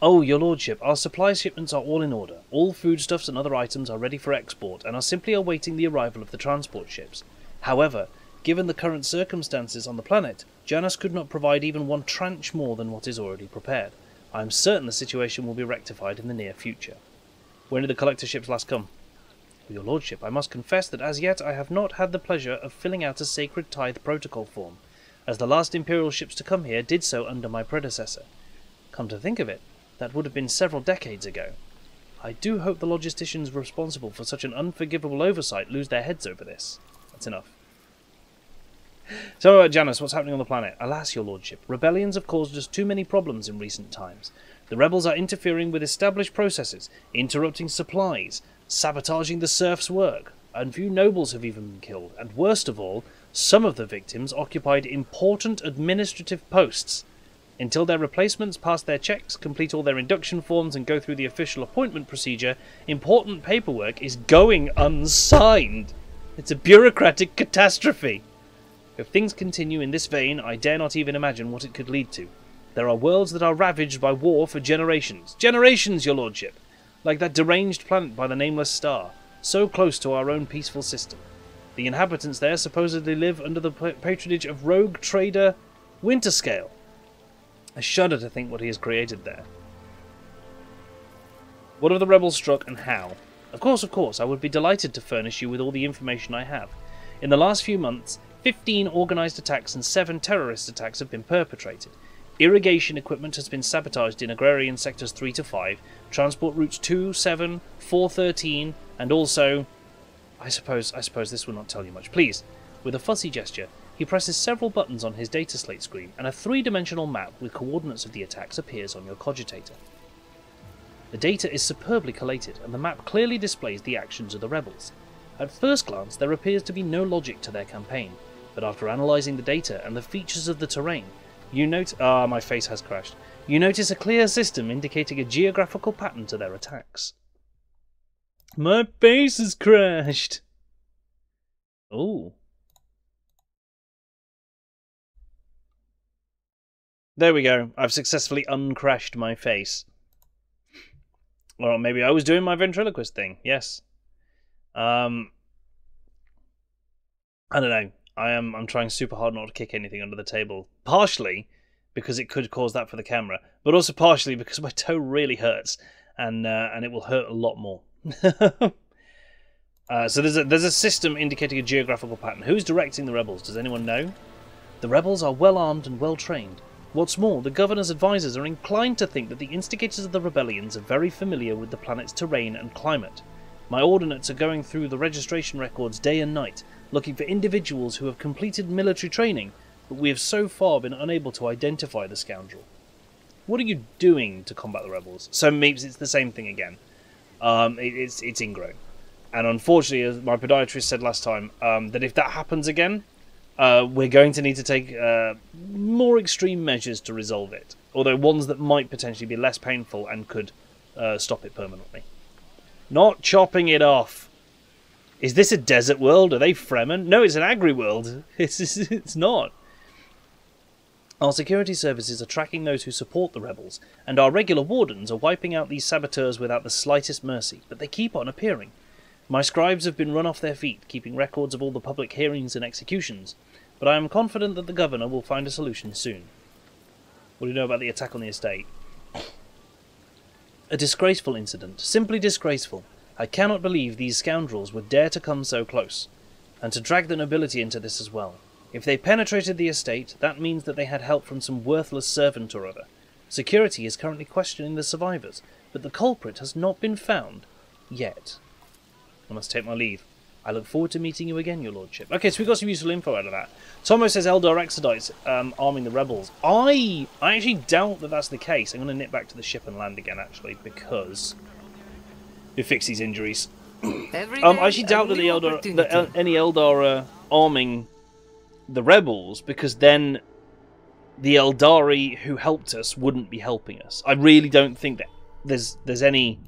Oh, your lordship, our supply shipments are all in order. All foodstuffs and other items are ready for export and are simply awaiting the arrival of the transport ships. However, given the current circumstances on the planet, Janus could not provide even one tranche more than what is already prepared. I am certain the situation will be rectified in the near future. When did the collector ships last come? Your lordship, I must confess that as yet I have not had the pleasure of filling out a sacred tithe protocol form, as the last Imperial ships to come here did so under my predecessor. Come to think of it, that would have been several decades ago. I do hope the logisticians responsible for such an unforgivable oversight lose their heads over this. That's enough. So about Janus, what's happening on the planet? Alas, your lordship, rebellions have caused us too many problems in recent times. The rebels are interfering with established processes, interrupting supplies, sabotaging the serfs' work. A few nobles have even been killed, and worst of all, some of the victims occupied important administrative posts. Until their replacements pass their checks, complete all their induction forms, and go through the official appointment procedure, important paperwork is going unsigned. It's a bureaucratic catastrophe. If things continue in this vein, I dare not even imagine what it could lead to. There are worlds that are ravaged by war for generations. Generations, your lordship! Like that deranged planet by the nameless star, so close to our own peaceful system. The inhabitants there supposedly live under the patronage of rogue trader Winterscale. I shudder to think what he has created there. What have the rebels struck and how? Of course, I would be delighted to furnish you with all the information I have. In the last few months, 15 organised attacks and 7 terrorist attacks have been perpetrated. Irrigation equipment has been sabotaged in agrarian sectors 3 to 5, transport routes 2, 7, 4, 13, and also... I suppose this will not tell you much. Please, with a fussy gesture, he presses several buttons on his data slate screen, and a 3-dimensional map with coordinates of the attacks appears on your cogitator. The data is superbly collated, and the map clearly displays the actions of the rebels. At first glance, there appears to be no logic to their campaign, but after analysing the data and the features of the terrain, you note... my face has crashed. You notice a clear system indicating a geographical pattern to their attacks. My face has crashed! Ooh. There we go. I've successfully uncrashed my face. Or maybe I was doing my ventriloquist thing. Yes. I don't know. I'm trying super hard not to kick anything under the table. Partially because it could cause that for the camera, but also partially because my toe really hurts, and it will hurt a lot more. So there's a system indicating a geographical pattern. Who's directing the rebels? Does anyone know? The rebels are well armed and well trained. What's more, the governor's advisors are inclined to think that the instigators of the rebellions are very familiar with the planet's terrain and climate. My ordinates are going through the registration records day and night, looking for individuals who have completed military training, but we have so far been unable to identify the scoundrel. What are you doing to combat the rebels? So Meeps, it's the same thing again. It's ingrown. And unfortunately, as my podiatrist said last time, that if that happens again, we're going to need to take more extreme measures to resolve it. Although ones that might potentially be less painful and could stop it permanently. Not chopping it off. Is this a desert world? Are they Fremen? No, it's an agri-world. It's not. Our security services are tracking those who support the rebels, and our regular wardens are wiping out these saboteurs without the slightest mercy, but they keep on appearing. My scribes have been run off their feet, keeping records of all the public hearings and executions, but I am confident that the governor will find a solution soon. What do you know about the attack on the estate? A disgraceful incident, simply disgraceful. I cannot believe these scoundrels would dare to come so close, and to drag the nobility into this as well. If they penetrated the estate, that means that they had help from some worthless servant or other. Security is currently questioning the survivors, but the culprit has not been found yet. I must take my leave. I look forward to meeting you again, your lordship. Okay, so we got some useful info out of that. Tomo says Eldar Exodites arming the rebels. I actually doubt that that's the case. I'm going to nip back to the ship and land again, actually, because we fix these injuries. I actually doubt that any Eldar are arming the rebels, because then the Eldari who helped us wouldn't be helping us. I really don't think that there's any...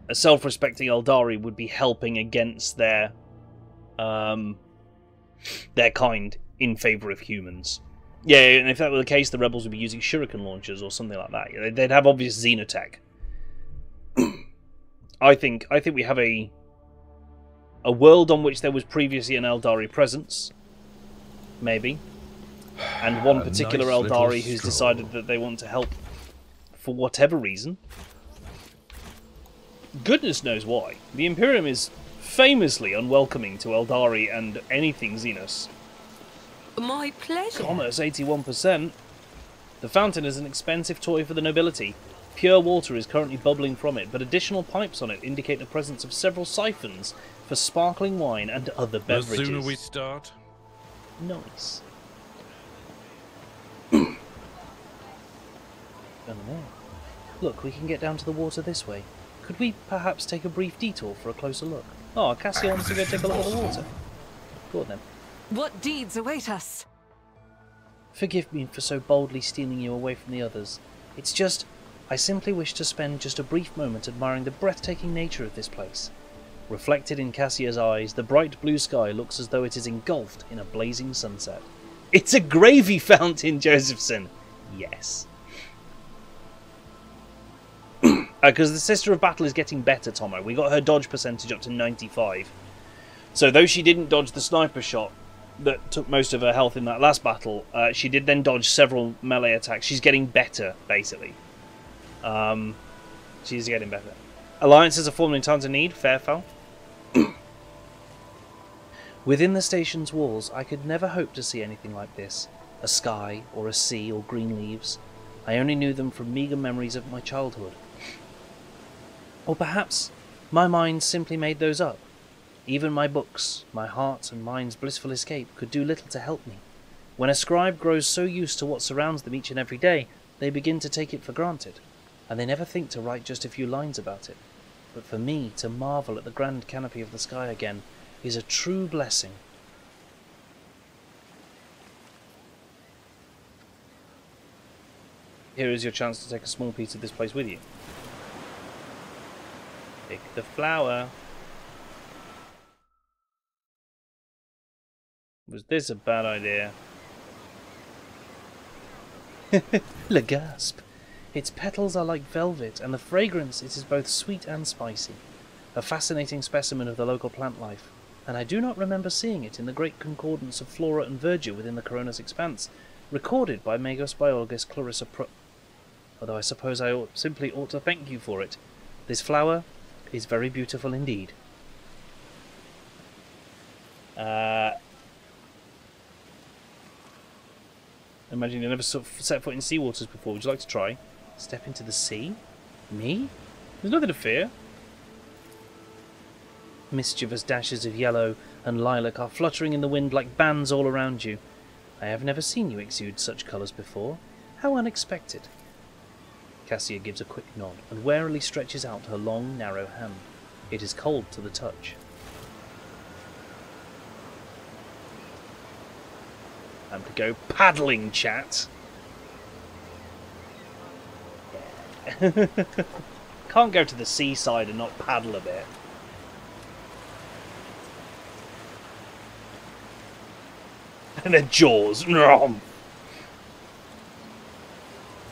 A self-respecting Eldari would be helping against their kind in favour of humans. Yeah, and if that were the case, the rebels would be using shuriken launchers or something like that. They'd have obvious xenotech. I think we have a world on which there was previously an Eldari presence, maybe, and one particular nice Eldari who's decided that they want to help for whatever reason. Goodness knows why. The Imperium is famously unwelcoming to Eldari and anything Xenos. My pleasure. Commerce 81%. The fountain is an expensive toy for the nobility. Pure water is currently bubbling from it, but additional pipes on it indicate the presence of several siphons for sparkling wine and other beverages. The sooner we start. Nice. Look, we can get down to the water this way. Could we perhaps take a brief detour for a closer look? Oh, Cassie wants to go take a look at the water. Go on then. What deeds await us? Forgive me for so boldly stealing you away from the others. It's just, I simply wish to spend just a brief moment admiring the breathtaking nature of this place. Reflected in Cassia's eyes, the bright blue sky looks as though it is engulfed in a blazing sunset. It's a gravy fountain, Josephson! Yes. Because the Sister of Battle is getting better, Tomo. We got her dodge percentage up to 95. So though she didn't dodge the sniper shot that took most of her health in that last battle, she did then dodge several melee attacks. She's getting better, basically. She's getting better. Alliances are formed in times of need. Fair foul. Within the station's walls, I could never hope to see anything like this. A sky, or a sea, or green leaves. I only knew them from meagre memories of my childhood. Or perhaps my mind simply made those up. Even my books, my heart and mind's blissful escape, could do little to help me. When a scribe grows so used to what surrounds them each and every day, they begin to take it for granted, and they never think to write just a few lines about it. But for me, to marvel at the grand canopy of the sky again is a true blessing. Here is your chance to take a small piece of this place with you. Pick the flower. Was this a bad idea? Le gasp. Its petals are like velvet, and the fragrance it is both sweet and spicy. A fascinating specimen of the local plant life, and I do not remember seeing it in the great concordance of flora and verdure within the Corona's expanse, recorded by Magos biologist Clarissa although I suppose I simply ought to thank you for it. This flower is very beautiful indeed. Imagine you never set foot in sea waters before. Would you like to try? Step into the sea? Me? There's nothing to fear. Mischievous dashes of yellow and lilac are fluttering in the wind like bands all around you. I have never seen you exude such colours before. How unexpected. Cassia gives a quick nod and warily stretches out her long, narrow hand. It is cold to the touch. Time to go paddling, chat. Yeah. Can't go to the seaside and not paddle a bit. And their jaws.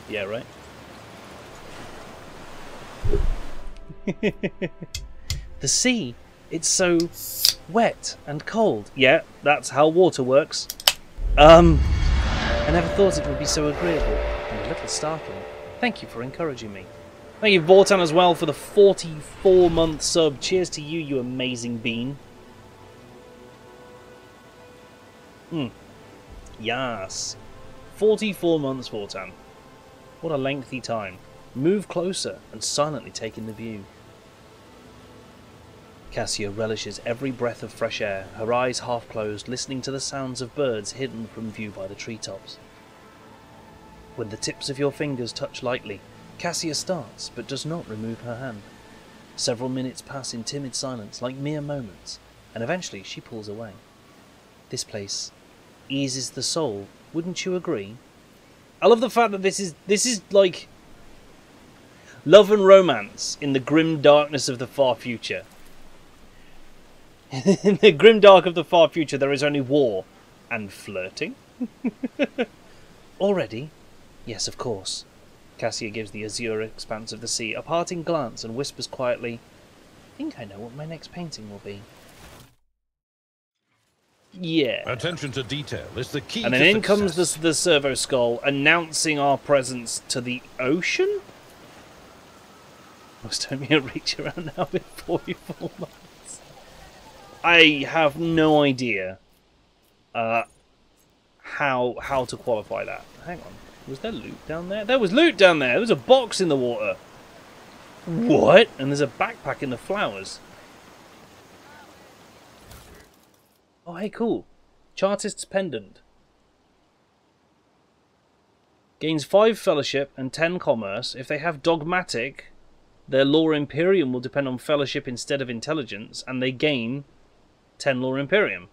Yeah, right. The sea, it's so wet and cold. Yeah, that's how water works. I never thought it would be so agreeable and a little startling. Thank you for encouraging me. Thank you, Vortan, as well, for the 44-month sub. Cheers to you, you amazing bean. Yes. 44 months, Vortan. What a lengthy time. Move closer and silently take in the view. Cassia relishes every breath of fresh air, her eyes half closed, listening to the sounds of birds hidden from view by the treetops. When the tips of your fingers touch lightly, Cassia starts, but does not remove her hand. Several minutes pass in timid silence, like mere moments, and eventually she pulls away. This place eases the soul, wouldn't you agree? I love the fact that this is like love and romance in the grim darkness of the far future. In the grim dark of the far future, there is only war and flirting. Already? Yes, of course. Cassia gives the azure expanse of the sea a parting glance and whispers quietly, I think I know what my next painting will be. Yeah. Attention to detail is the key. And then in comes the servo skull, announcing our presence to the ocean? Must only reach around now in 44 months. I have no idea how to qualify that. Hang on. Was there loot down there? There was loot down there. There was a box in the water. What? And there's a backpack in the flowers. Oh, hey, cool. Chartist's Pendant. Gains 5 Fellowship and 10 Commerce. If they have Dogmatic, their Lore Imperium will depend on Fellowship instead of Intelligence, and they gain 10 Lore Imperium.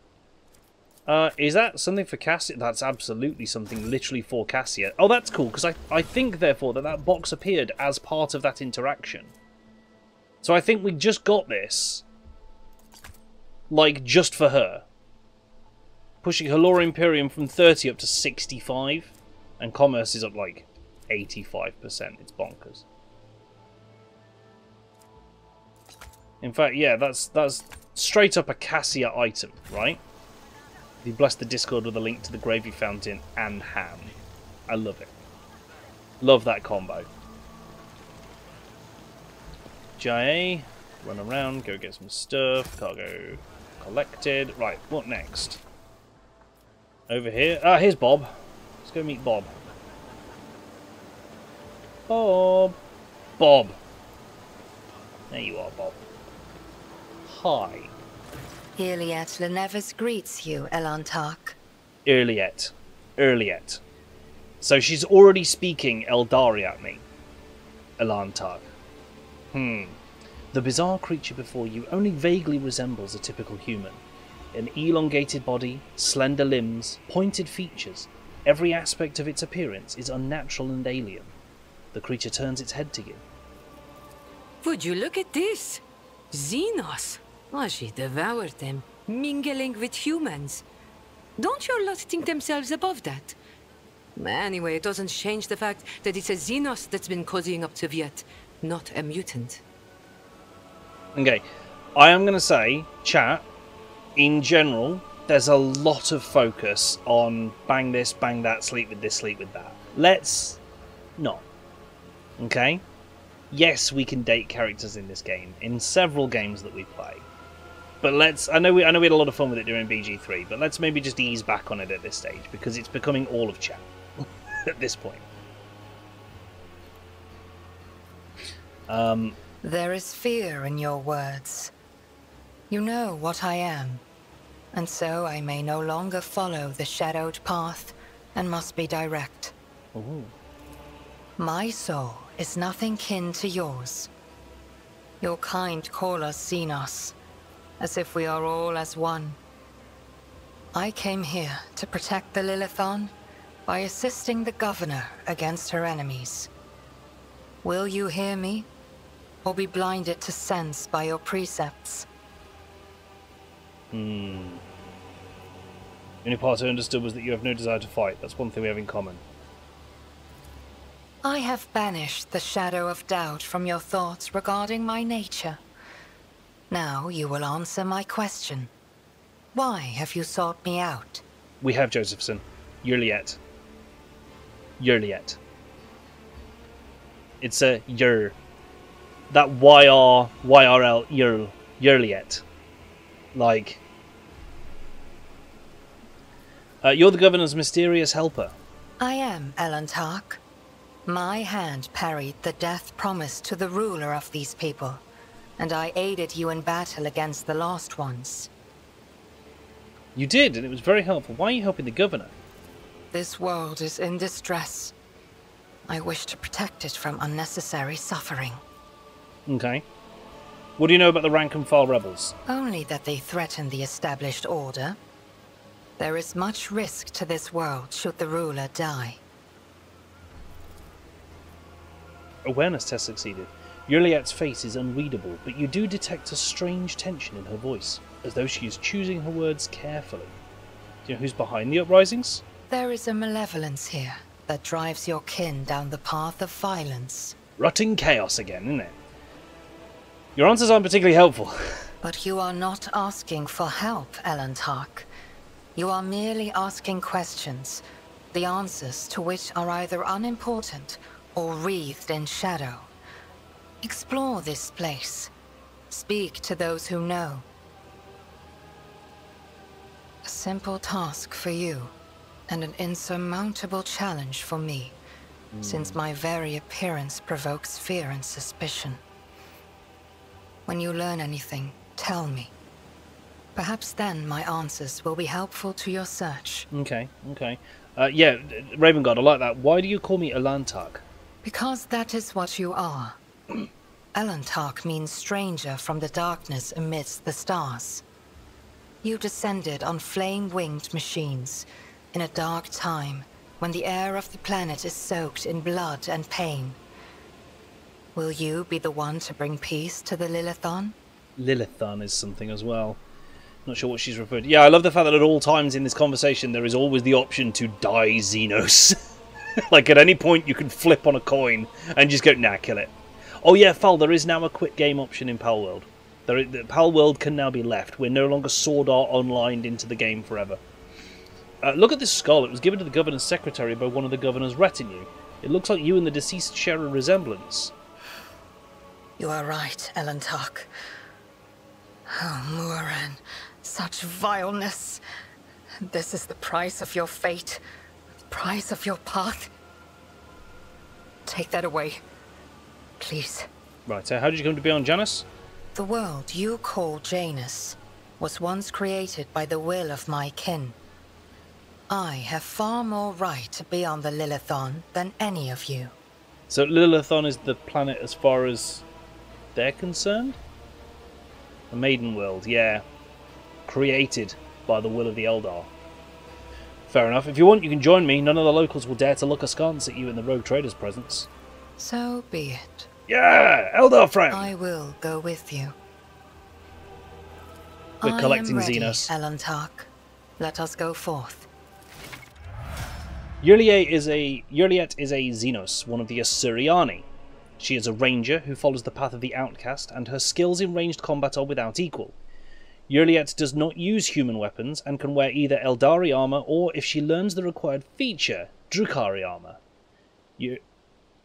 Is that something for Cassia? That's absolutely something literally for Cassia. Oh, that's cool, because I think, therefore, that box appeared as part of that interaction. So I think we just got this, like, just for her. Pushing her Law Imperium from 30 up to 65, and Commerce is up, like, 85%. It's bonkers. In fact, yeah, that's straight up a Cassia item, right? You bless the Discord with a link to the Gravy Fountain and ham. I love it. Love that combo. JA, run around, go get some stuff, cargo collected. Right, what next? Over here. Ah, here's Bob. Let's go meet Bob. Bob. Bob. There you are, Bob. Hi. Iliet Lenevus greets you, Elantark. Earliet. So she's already speaking Eldari at me. Elantark. The bizarre creature before you only vaguely resembles a typical human. An elongated body, slender limbs, pointed features. Every aspect of its appearance is unnatural and alien. The creature turns its head to you. Would you look at this? Xenos. Oh, she devoured them, mingling with humans. Don't your lot think themselves above that? Anyway, it doesn't change the fact that it's a Xenos that's been cozying up to Viet, not a mutant. Okay, I am going to say, chat, in general, there's a lot of focus on bang this, bang that, sleep with this, sleep with that. Let's not. Okay? Yes, we can date characters in this game, in several games that we play. But let's, I know we had a lot of fun with it during BG3, but let's maybe just ease back on it at this stage, because it's becoming all of chat at this point. There is fear in your words. You know what I am, and so I may no longer follow the shadowed path and must be direct. Ooh. My soul is nothing kin to yours. Your kind call us Xenos, as if we are all as one. I came here to protect the Lilithon by assisting the governor against her enemies. Will you hear me, or be blinded to sense by your precepts? The only part I understood was that you have no desire to fight. That's one thing we have in common. I have banished the shadow of doubt from your thoughts regarding my nature. Now you will answer my question. Why have you sought me out? We have, Josephson. Yurliet. Yurliet. It's a yur. That YRL, yurl. Yurliet. Like... you're the governor's mysterious helper. I am, Elantark. My hand parried the death promised to the ruler of these people, and I aided you in battle against the Lost Ones. You did, and it was very helpful. Why are you helping the governor? This world is in distress. I wish to protect it from unnecessary suffering. Okay. What do you know about the rank and file rebels? Only that they threaten the established order. There is much risk to this world should the ruler die. Awareness test succeeded. Yurliet's face is unreadable, but you do detect a strange tension in her voice, as though she is choosing her words carefully. Do you know who's behind the uprisings? There is a malevolence here that drives your kin down the path of violence. Rutting chaos again, isn't it? Your answers aren't particularly helpful. But you are not asking for help, Elantark. You are merely asking questions, the answers to which are either unimportant or wreathed in shadow. Explore this place. Speak to those who know. A simple task for you, and an insurmountable challenge for me, since my very appearance provokes fear and suspicion. When you learn anything, tell me. Perhaps then my answers will be helpful to your search. Okay. Yeah, Raven God, I like that. Why do you call me Elantark? Because that is what you are. Elantark means stranger from the darkness amidst the stars. You descended on flame-winged machines in a dark time when the air of the planet is soaked in blood and pain. Will you be the one to bring peace to the Lilithon? Lilithon is something as well. Not sure what she's referred to. Yeah, I love the fact that at all times in this conversation there is always the option to die Xenos. Like at any point you can flip on a coin and just go, nah, kill it. Oh yeah, Fal, there is now a quit game option in Palworld. The Palworld can now be left. We're no longer Sword Art Onlined into the game forever. Look at this skull. It was given to the governor's secretary by one of the governor's retinue. It looks like you and the deceased share a resemblance. You are right, Elantark. Oh, Muran, such vileness. This is the price of your fate, the price of your path. Take that away, please. Right, so how did you come to be on Janus? The world you call Janus was once created by the will of my kin. I have far more right to be on the Lilithon than any of you. So Lilithon is the planet as far as they're concerned? A maiden world, yeah. Created by the will of the Eldar. Fair enough. If you want, you can join me. None of the locals will dare to look askance at you in the rogue trader's presence. So be it. Yeah! Eldar friend! I will go with you. We're collecting Xenos. Elantark. Let us go forth. Yurliet is a Xenos, one of the Assyriani. She is a ranger who follows the path of the outcast, and her skills in ranged combat are without equal. Yurliet does not use human weapons and can wear either Eldari armor or, if she learns the required feature, Drukhari armor.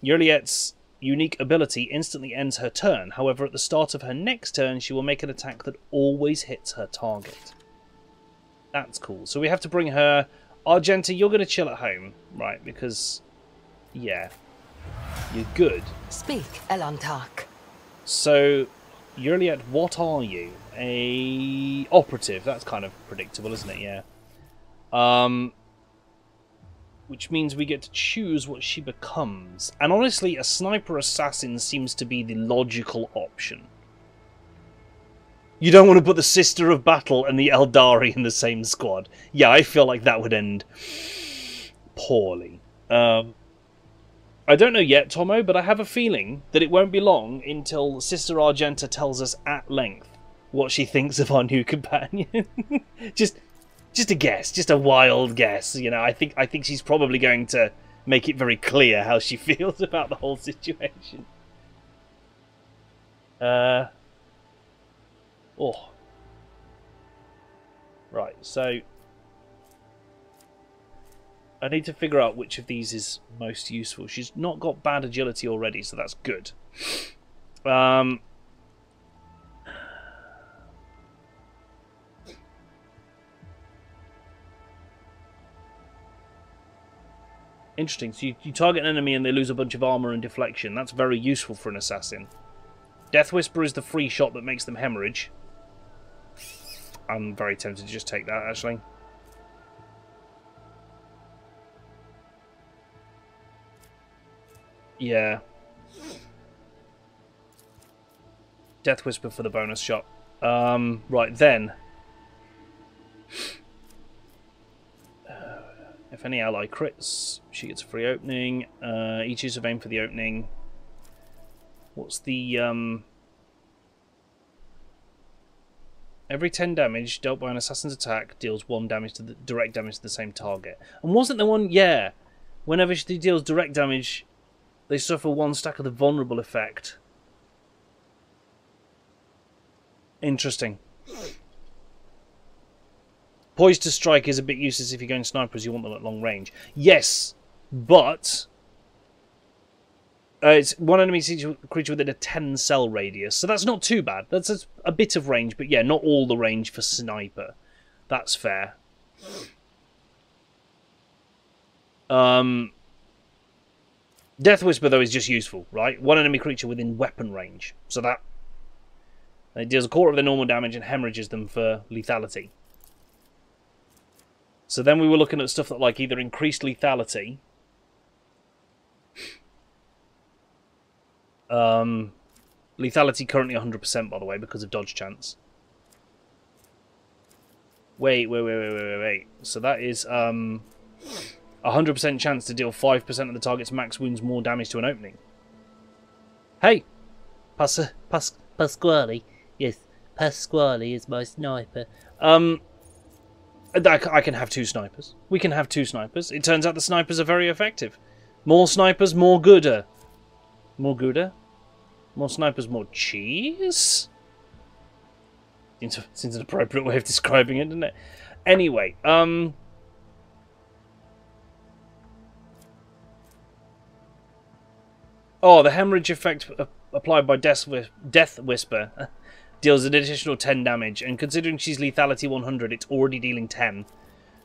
Yurliet's unique ability instantly ends her turn. However, at the start of her next turn, she will make an attack that always hits her target. That's cool. So we have to bring her... Argenta, you're going to chill at home, right? Because, yeah, you're good. Speak, Elantark. So, Yurliet, what are you? A operative. That's kind of predictable, isn't it? Yeah. Which means we get to choose what she becomes. And honestly, a sniper assassin seems to be the logical option. You don't want to put the Sister of Battle and the Eldari in the same squad. Yeah, I feel like that would end poorly. I don't know yet, Tomo, but I have a feeling that it won't be long until Sister Argenta tells us at length what she thinks of our new companion. just a guess, just a wild guess. You know, I think she's probably going to make it very clear how she feels about the whole situation. Oh. Right, so I need to figure out which of these is most useful. She's not got bad agility already, so that's good. Interesting. So you target an enemy and they lose a bunch of armor and deflection. That's very useful for an assassin. Death Whisper is the free shot that makes them hemorrhage. I'm very tempted to just take that, actually. Yeah. Death Whisper for the bonus shot. Right, then. If any ally crits, she gets a free opening. Each use of aim for the opening. What's the... Every 10 damage dealt by an assassin's attack deals 1 damage to the direct damage to the same target. And wasn't there one... Yeah. Whenever she deals direct damage, they suffer 1 stack of the vulnerable effect. Interesting. Poised to strike is a bit useless if you're going snipers, you want them at long range. Yes, but... it's one enemy creature within a 10 cell radius, so that's not too bad. That's a bit of range, but yeah, not all the range for sniper. That's fair. Death Whisper, though, is just useful, right? One enemy creature within weapon range. So that... It deals a quarter of their normal damage and hemorrhages them for lethality. So then we were looking at stuff that, like, either increased lethality... lethality currently 100%, by the way, because of dodge chance. Wait. So that is 100% chance to deal 5% of the target's max wounds more damage to an opening. Hey! Pasquale. Yes, Pasquale is my sniper. I can have 2 snipers. We can have 2 snipers. It turns out the snipers are very effective. More snipers, more gooder. More gooder? More snipers, more cheese? Seems an appropriate way of describing it, doesn't it? Anyway, oh, the hemorrhage effect applied by Death Whisper deals an additional 10 damage, and considering she's lethality 100, it's already dealing 10.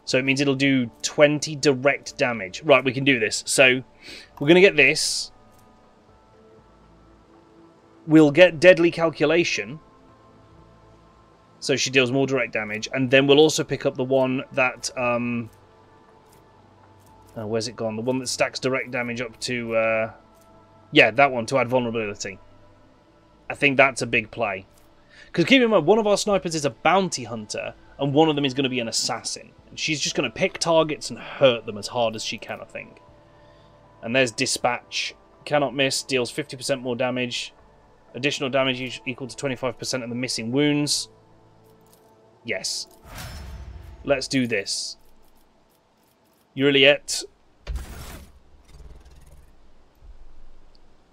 So it means it'll do 20 direct damage. Right, we can do this. So we're going to get this. We'll get Deadly Calculation. So she deals more direct damage. And then we'll also pick up the one that... where's it gone? The one that stacks direct damage up to... yeah, that one, to add vulnerability. I think that's a big play. Because keep in mind, one of our snipers is a bounty hunter, and one of them is going to be an assassin. And she's just going to pick targets and hurt them as hard as she can, I think. And there's Dispatch. Cannot miss, deals 50% more damage. Additional damage equal to 25% of the missing wounds. Yes. Let's do this. Juliet.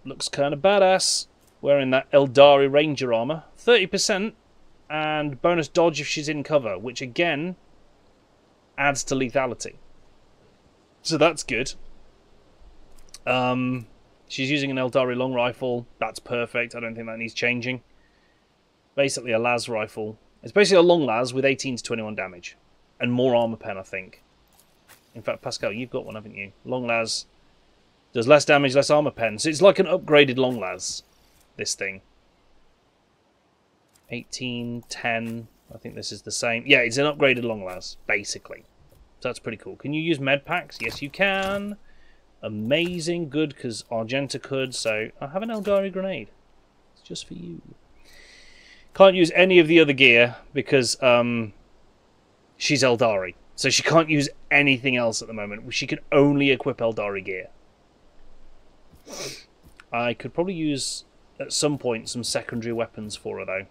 Looks kind of badass. Wearing that Eldari Ranger armor. 30% and bonus dodge if she's in cover, which again adds to lethality. So that's good. She's using an Eldari long rifle. That's perfect. I don't think that needs changing. Basically a las rifle. It's basically a long las with 18 to 21 damage. And more armor pen, I think. In fact, Pascal, you've got one, haven't you? Long las does less damage, less armor pen. So it's like an upgraded long las, this thing. 18, 10. I think this is the same. Yeah, it's an upgraded long las, basically. So that's pretty cool. Can you use med packs? Yes, you can. Amazing. Good, because Argenta could. So I have an Eldari grenade. It's just for you. Can't use any of the other gear because she's Eldari. So she can't use anything else at the moment. She can only equip Eldari gear. I could probably use, at some point, some secondary weapons for her, though.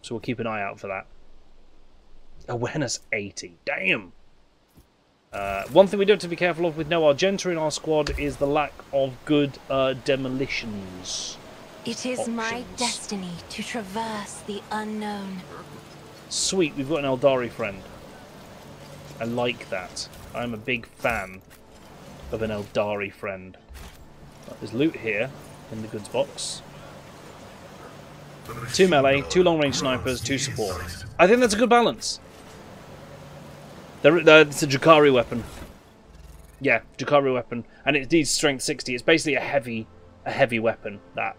So we'll keep an eye out for that. Awareness 80. Damn! One thing we do have to be careful of with no Argenta in our squad is the lack of good demolitions. It is my destiny to traverse the unknown. Sweet, we've got an Eldari friend. I like that. I'm a big fan of an Eldari friend. Right, there's loot here in the goods box. 2 melee, 2 long-range snipers, 2 support. I think that's a good balance. It's a Jakari weapon. Yeah, Jakari weapon. And it needs strength 60. It's basically a heavy weapon, that.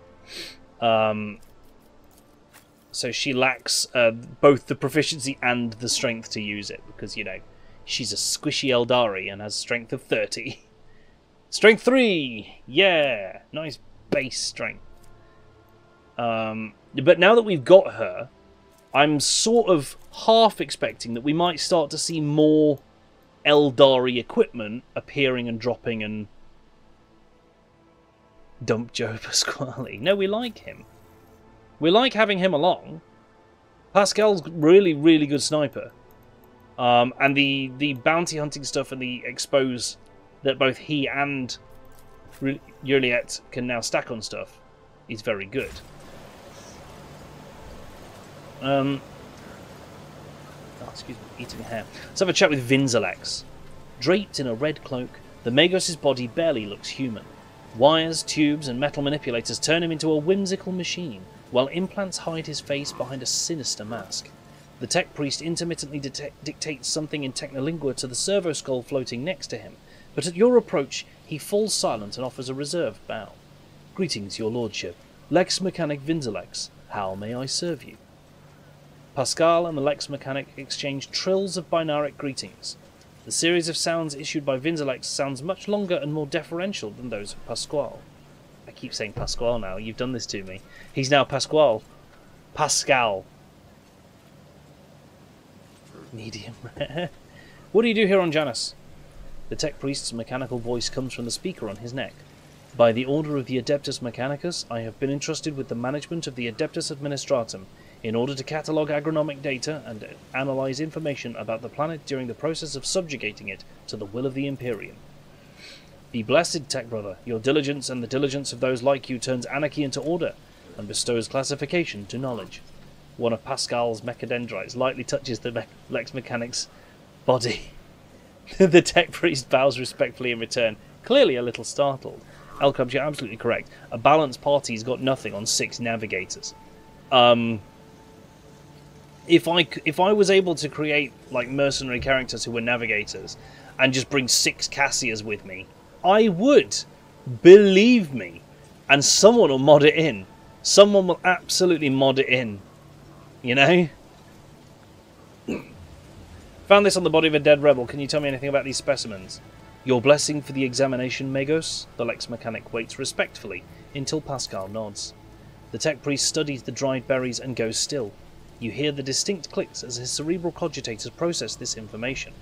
So she lacks both the proficiency and the strength to use it. Because, you know, she's a squishy Eldari and has strength of 30. Strength 3! Yeah! Nice base strength. But now that we've got her, I'm sort of half expecting that we might start to see more Eldari equipment appearing and dropping and dump Joe Pasquale. No, we like him. We like having him along. Pascal's really, really good sniper. And the bounty hunting stuff and the expose that both he and Juliet can now stack on stuff is very good. Oh, excuse me, eating a hair. Let's have a chat with Vinzelex. Draped in a red cloak, the Magos' body barely looks human. Wires, tubes, and metal manipulators turn him into a whimsical machine, while implants hide his face behind a sinister mask. The tech priest intermittently dictates something in Technolingua to the servo skull floating next to him, but at your approach, he falls silent and offers a reserved bow. Greetings, your lordship. Lex Mechanic Vinzelex. How may I serve you? Pascal and the Lex Mechanic exchange trills of binaric greetings. The series of sounds issued by Vinzelex sounds much longer and more deferential than those of Pasquale. I keep saying Pasquale now, you've done this to me. He's now Pasquale. Pascal. Medium rare. What do you do here on Janus? The tech priest's mechanical voice comes from the speaker on his neck. By the order of the Adeptus Mechanicus, I have been entrusted with the management of the Adeptus Administratum in order to catalogue agronomic data and analyse information about the planet during the process of subjugating it to the will of the Imperium. Be blessed, Tech Brother. Your diligence and the diligence of those like you turns anarchy into order and bestows classification to knowledge. One of Pascal's mechadendrites lightly touches the Lex Mechanic's body. The tech priest bows respectfully in return, clearly a little startled. Elcubs, you're absolutely correct. A balanced party's got nothing on 6 navigators. If I was able to create like mercenary characters who were navigators and just bring 6 Cassias with me, I would. Believe me. And someone will mod it in. Someone will absolutely mod it in. You know? Found this on the body of a dead rebel. Can you tell me anything about these specimens? Your blessing for the examination, Magos? The Lex Mechanic waits respectfully until Pascal nods. The tech priest studies the dried berries and goes still. You hear the distinct clicks as his cerebral cogitators process this information.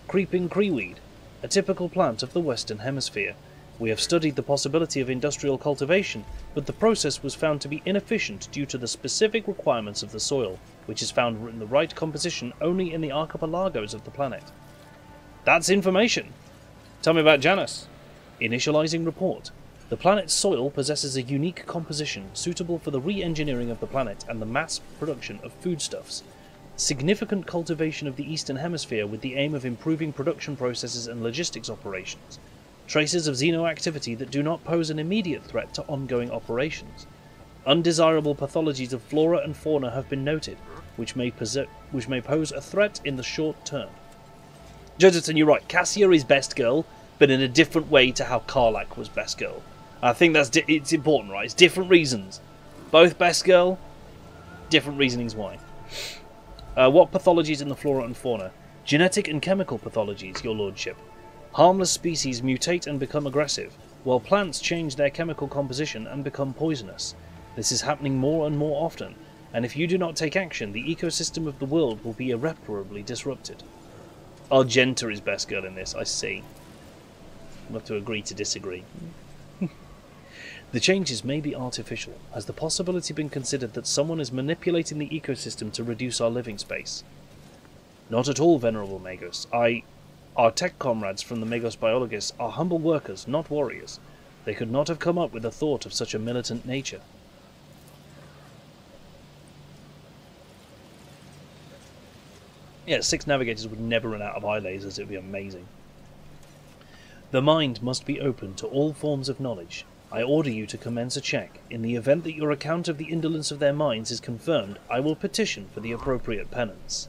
Creeping creeweed, a typical plant of the Western Hemisphere. We have studied the possibility of industrial cultivation, but the process was found to be inefficient due to the specific requirements of the soil, which is found in the right composition only in the archipelagos of the planet. That's information. Tell me about Janus. Initializing report. The planet's soil possesses a unique composition suitable for the re-engineering of the planet and the mass production of foodstuffs. Significant cultivation of the Eastern Hemisphere with the aim of improving production processes and logistics operations. Traces of xenoactivity that do not pose an immediate threat to ongoing operations. Undesirable pathologies of flora and fauna have been noted, which may pose a threat in the short term. Judgerton, you're right. Cassia is best girl, but in a different way to how Karlach was best girl. I think it's important, right? It's different reasons. Both best girl, different reasonings why. What pathologies in the flora and fauna? Genetic and chemical pathologies, your lordship. Harmless species mutate and become aggressive, while plants change their chemical composition and become poisonous. This is happening more and more often, and if you do not take action, the ecosystem of the world will be irreparably disrupted. Argenta is best girl in this, I see. We'll have to agree to disagree. The changes may be artificial. Has the possibility been considered that someone is manipulating the ecosystem to reduce our living space? Not at all, Venerable Magos. Our tech comrades from the Magos Biologists are humble workers, not warriors. They could not have come up with a thought of such a militant nature. Yeah, 6 navigators would never run out of eye lasers. It would be amazing. The mind must be open to all forms of knowledge. I order you to commence a check. In the event that your account of the indolence of their minds is confirmed, I will petition for the appropriate penance.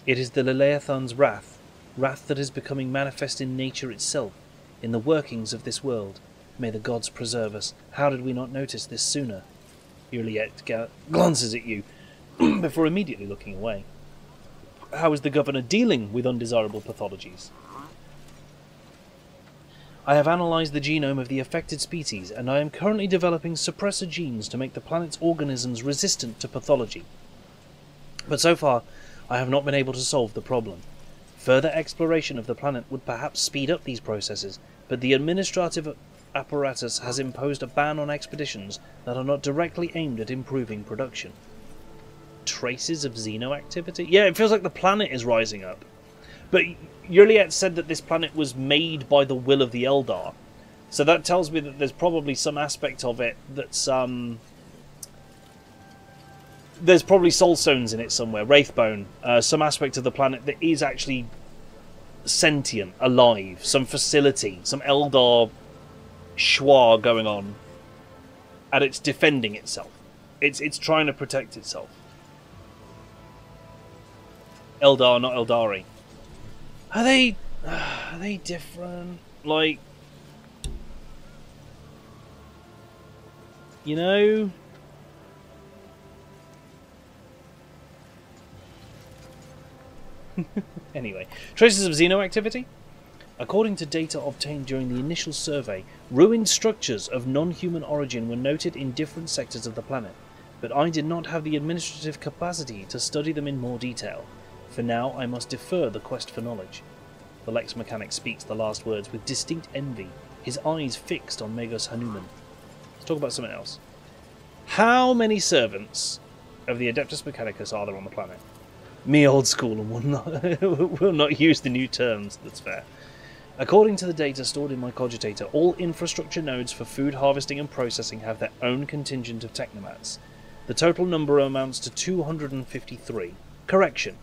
It is the Leleathan's wrath that is becoming manifest in nature itself, in the workings of this world. May the gods preserve us. How did we not notice this sooner? Juliet glances at you, before immediately looking away. How is the governor dealing with undesirable pathologies? I have analysed the genome of the affected species, and I am currently developing suppressor genes to make the planet's organisms resistant to pathology. But so far, I have not been able to solve the problem. Further exploration of the planet would perhaps speed up these processes, but the administrative apparatus has imposed a ban on expeditions that are not directly aimed at improving production. Traces of xenoactivity? Yeah, it feels like the planet is rising up. But Juliet said that this planet was made by the will of the Eldar. So that tells me that there's probably some aspect of it that's, there's probably soul stones in it somewhere, Wraithbone, some aspect of the planet that is actually sentient, alive, some facility, some Eldar schwa going on, and it's defending itself. It's trying to protect itself. Eldar, not Eldari. Are they different? Like, you know? Anyway, traces of xenoactivity? According to data obtained during the initial survey, ruined structures of non-human origin were noted in different sectors of the planet. but I did not have the administrative capacity to study them in more detail. For now, I must defer the quest for knowledge. The Lex mechanic speaks the last words with distinct envy, his eyes fixed on Megos Hanuman. Let's talk about something else. How many servants of the Adeptus Mechanicus are there on the planet? Me old school and will not use the new terms, that's fair. According to the data stored in my cogitator, all infrastructure nodes for food harvesting and processing have their own contingent of technomats. The total number amounts to 253. Correction.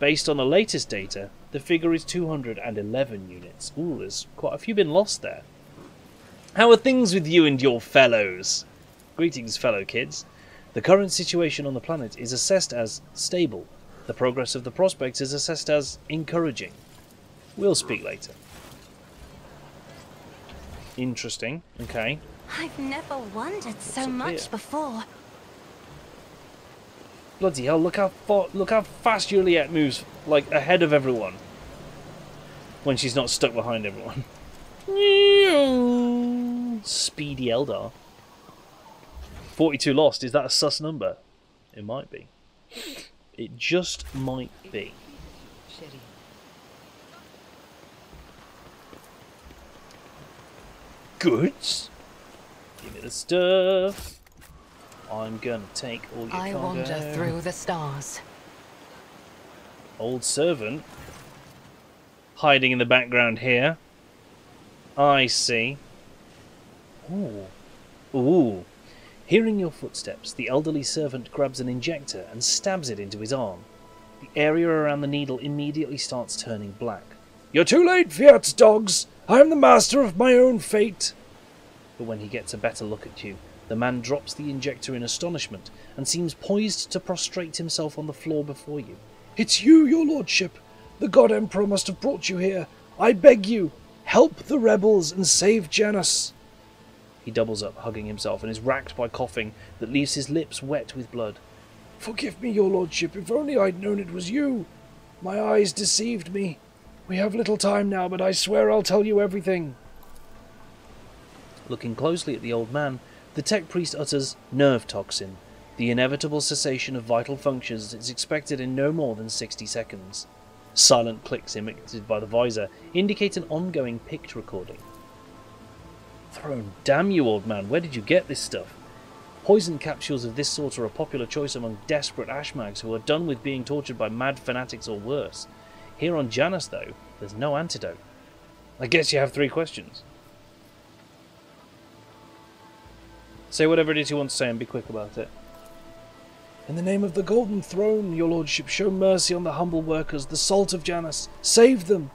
Based on the latest data, the figure is 211 units. Ooh, there's quite a few been lost there. How are things with you and your fellows? Greetings, fellow kids. The current situation on the planet is assessed as stable. The progress of the prospects is assessed as encouraging. We'll speak later. Interesting. Okay. I've never wondered so much before. Bloody hell! Look how fast Juliet moves, like ahead of everyone. When she's not stuck behind everyone. Speedy Eldar. 42 lost. Is that a sus number? It might be. It just might be. Goods. Give me the stuff. I'm gonna take all your cargo. I wander through the stars. Old servant. Hiding in the background here. I see. Ooh. Ooh. Hearing your footsteps, the elderly servant grabs an injector and stabs it into his arm. The area around the needle immediately starts turning black. You're too late, Fiat dogs! I am the master of my own fate! But when he gets a better look at you, the man drops the injector in astonishment and seems poised to prostrate himself on the floor before you. It's you, your lordship! The God Emperor must have brought you here. I beg you, help the rebels and save Janus! He doubles up, hugging himself, and is racked by coughing that leaves his lips wet with blood. Forgive me, your lordship, if only I'd known it was you. My eyes deceived me. We have little time now, but I swear I'll tell you everything. Looking closely at the old man, the tech priest utters nerve toxin. The inevitable cessation of vital functions is expected in no more than 60 seconds. Silent clicks emitted by the visor indicate an ongoing picked recording. Throne, damn you, old man, where did you get this stuff? Poison capsules of this sort are a popular choice among desperate ashmags who are done with being tortured by mad fanatics or worse. Here on Janus, though, there's no antidote. I guess you have 3 questions. Say whatever it is you want to say and be quick about it. In the name of the Golden Throne, your lordship, show mercy on the humble workers, the salt of Janus. Save them!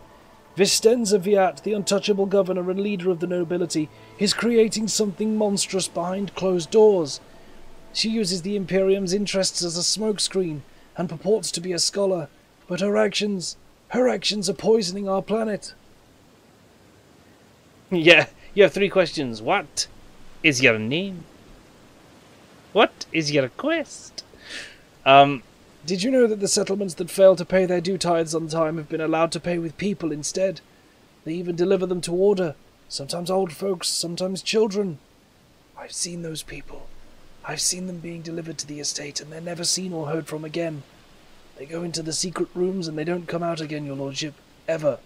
Vistenza Viat, the untouchable governor and leader of the nobility, is creating something monstrous behind closed doors. She uses the Imperium's interests as a smokescreen and purports to be a scholar, but her actions are poisoning our planet. Yeah, you have 3 questions. What is your name? What is your quest? Did you know that the settlements that fail to pay their due tithes on time have been allowed to pay with people instead? They even deliver them to order. Sometimes old folks, sometimes children. I've seen those people. I've seen them being delivered to the estate, and they're never seen or heard from again. They go into the secret rooms and they don't come out again, your lordship. Ever.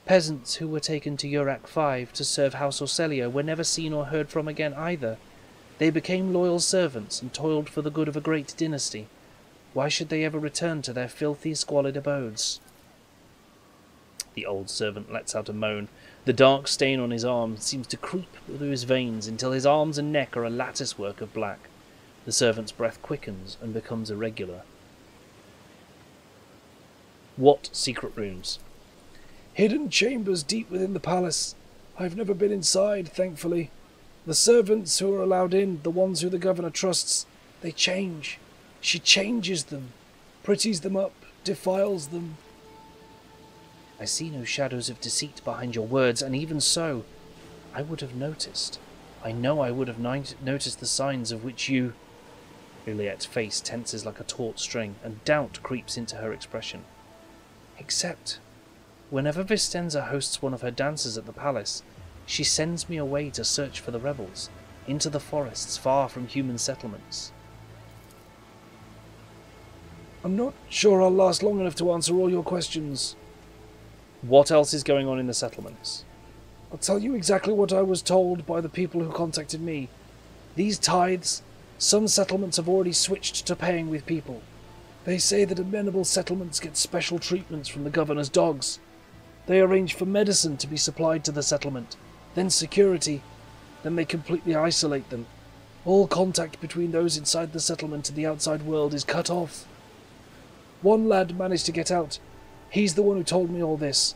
Peasants who were taken to Urak 5 to serve House Orselia were never seen or heard from again either. They became loyal servants and toiled for the good of a great dynasty. Why should they ever return to their filthy, squalid abodes? The old servant lets out a moan. The dark stain on his arm seems to creep through his veins until his arms and neck are a latticework of black. The servant's breath quickens and becomes irregular. What secret rooms? Hidden chambers deep within the palace. I've never been inside, thankfully. The servants who are allowed in, the ones who the governor trusts, they change. She changes them, pretties them up, defiles them. I see no shadows of deceit behind your words, and even so, I would have noticed. I know I would have noticed the signs of which you... Juliet's face tenses like a taut string, and doubt creeps into her expression. Except, whenever Vistenza hosts one of her dances at the palace, she sends me away to search for the rebels. into the forests far from human settlements. I'm not sure I'll last long enough to answer all your questions. What else is going on in the settlements? I'll tell you exactly what I was told by the people who contacted me. These tithes, some settlements have already switched to paying with people. They say that amenable settlements get special treatments from the governor's dogs. They arrange for medicine to be supplied to the settlement, then security, then they completely isolate them. All contact between those inside the settlement and the outside world is cut off. One lad managed to get out. He's the one who told me all this.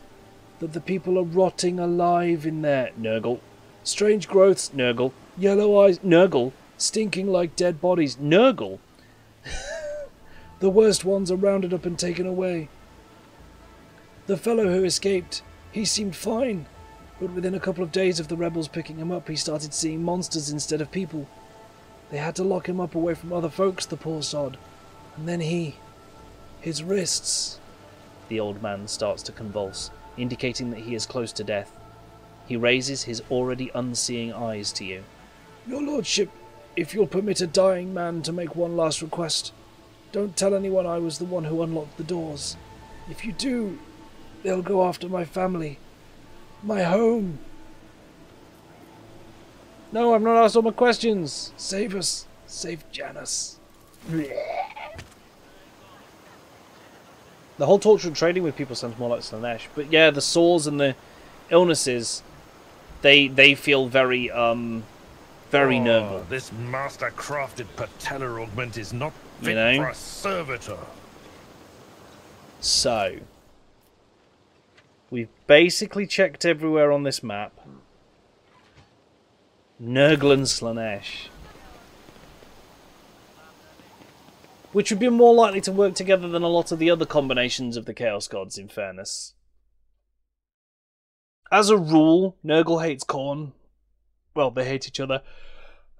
That the people are rotting alive in there. Nurgle. Strange growths. Nurgle. Yellow eyes. Nurgle. Stinking like dead bodies. Nurgle. The worst ones are rounded up and taken away. The fellow who escaped, he seemed fine. But within a couple of days of the rebels picking him up, he started seeing monsters instead of people. They had to lock him up away from other folks, the poor sod. And then his wrists. The old man starts to convulse, indicating that he is close to death. He raises his already unseeing eyes to you. Your lordship, if you'll permit a dying man to make one last request, don't tell anyone I was the one who unlocked the doors. If you do, they'll go after my family. My home. No, I've not asked all my questions. Save us. Save Janus. The whole torture and trading with people sounds more like Slanesh. But yeah, the sores and the illnesses, they feel very, very Nurgle. This master-crafted patellar augment is not fit You know? for a servitor. So, we've basically checked everywhere on this map. Nurgle and Slanesh. Which would be more likely to work together than a lot of the other combinations of the Chaos Gods, in fairness. As a rule, Nurgle hates Khorne. Well, they hate each other.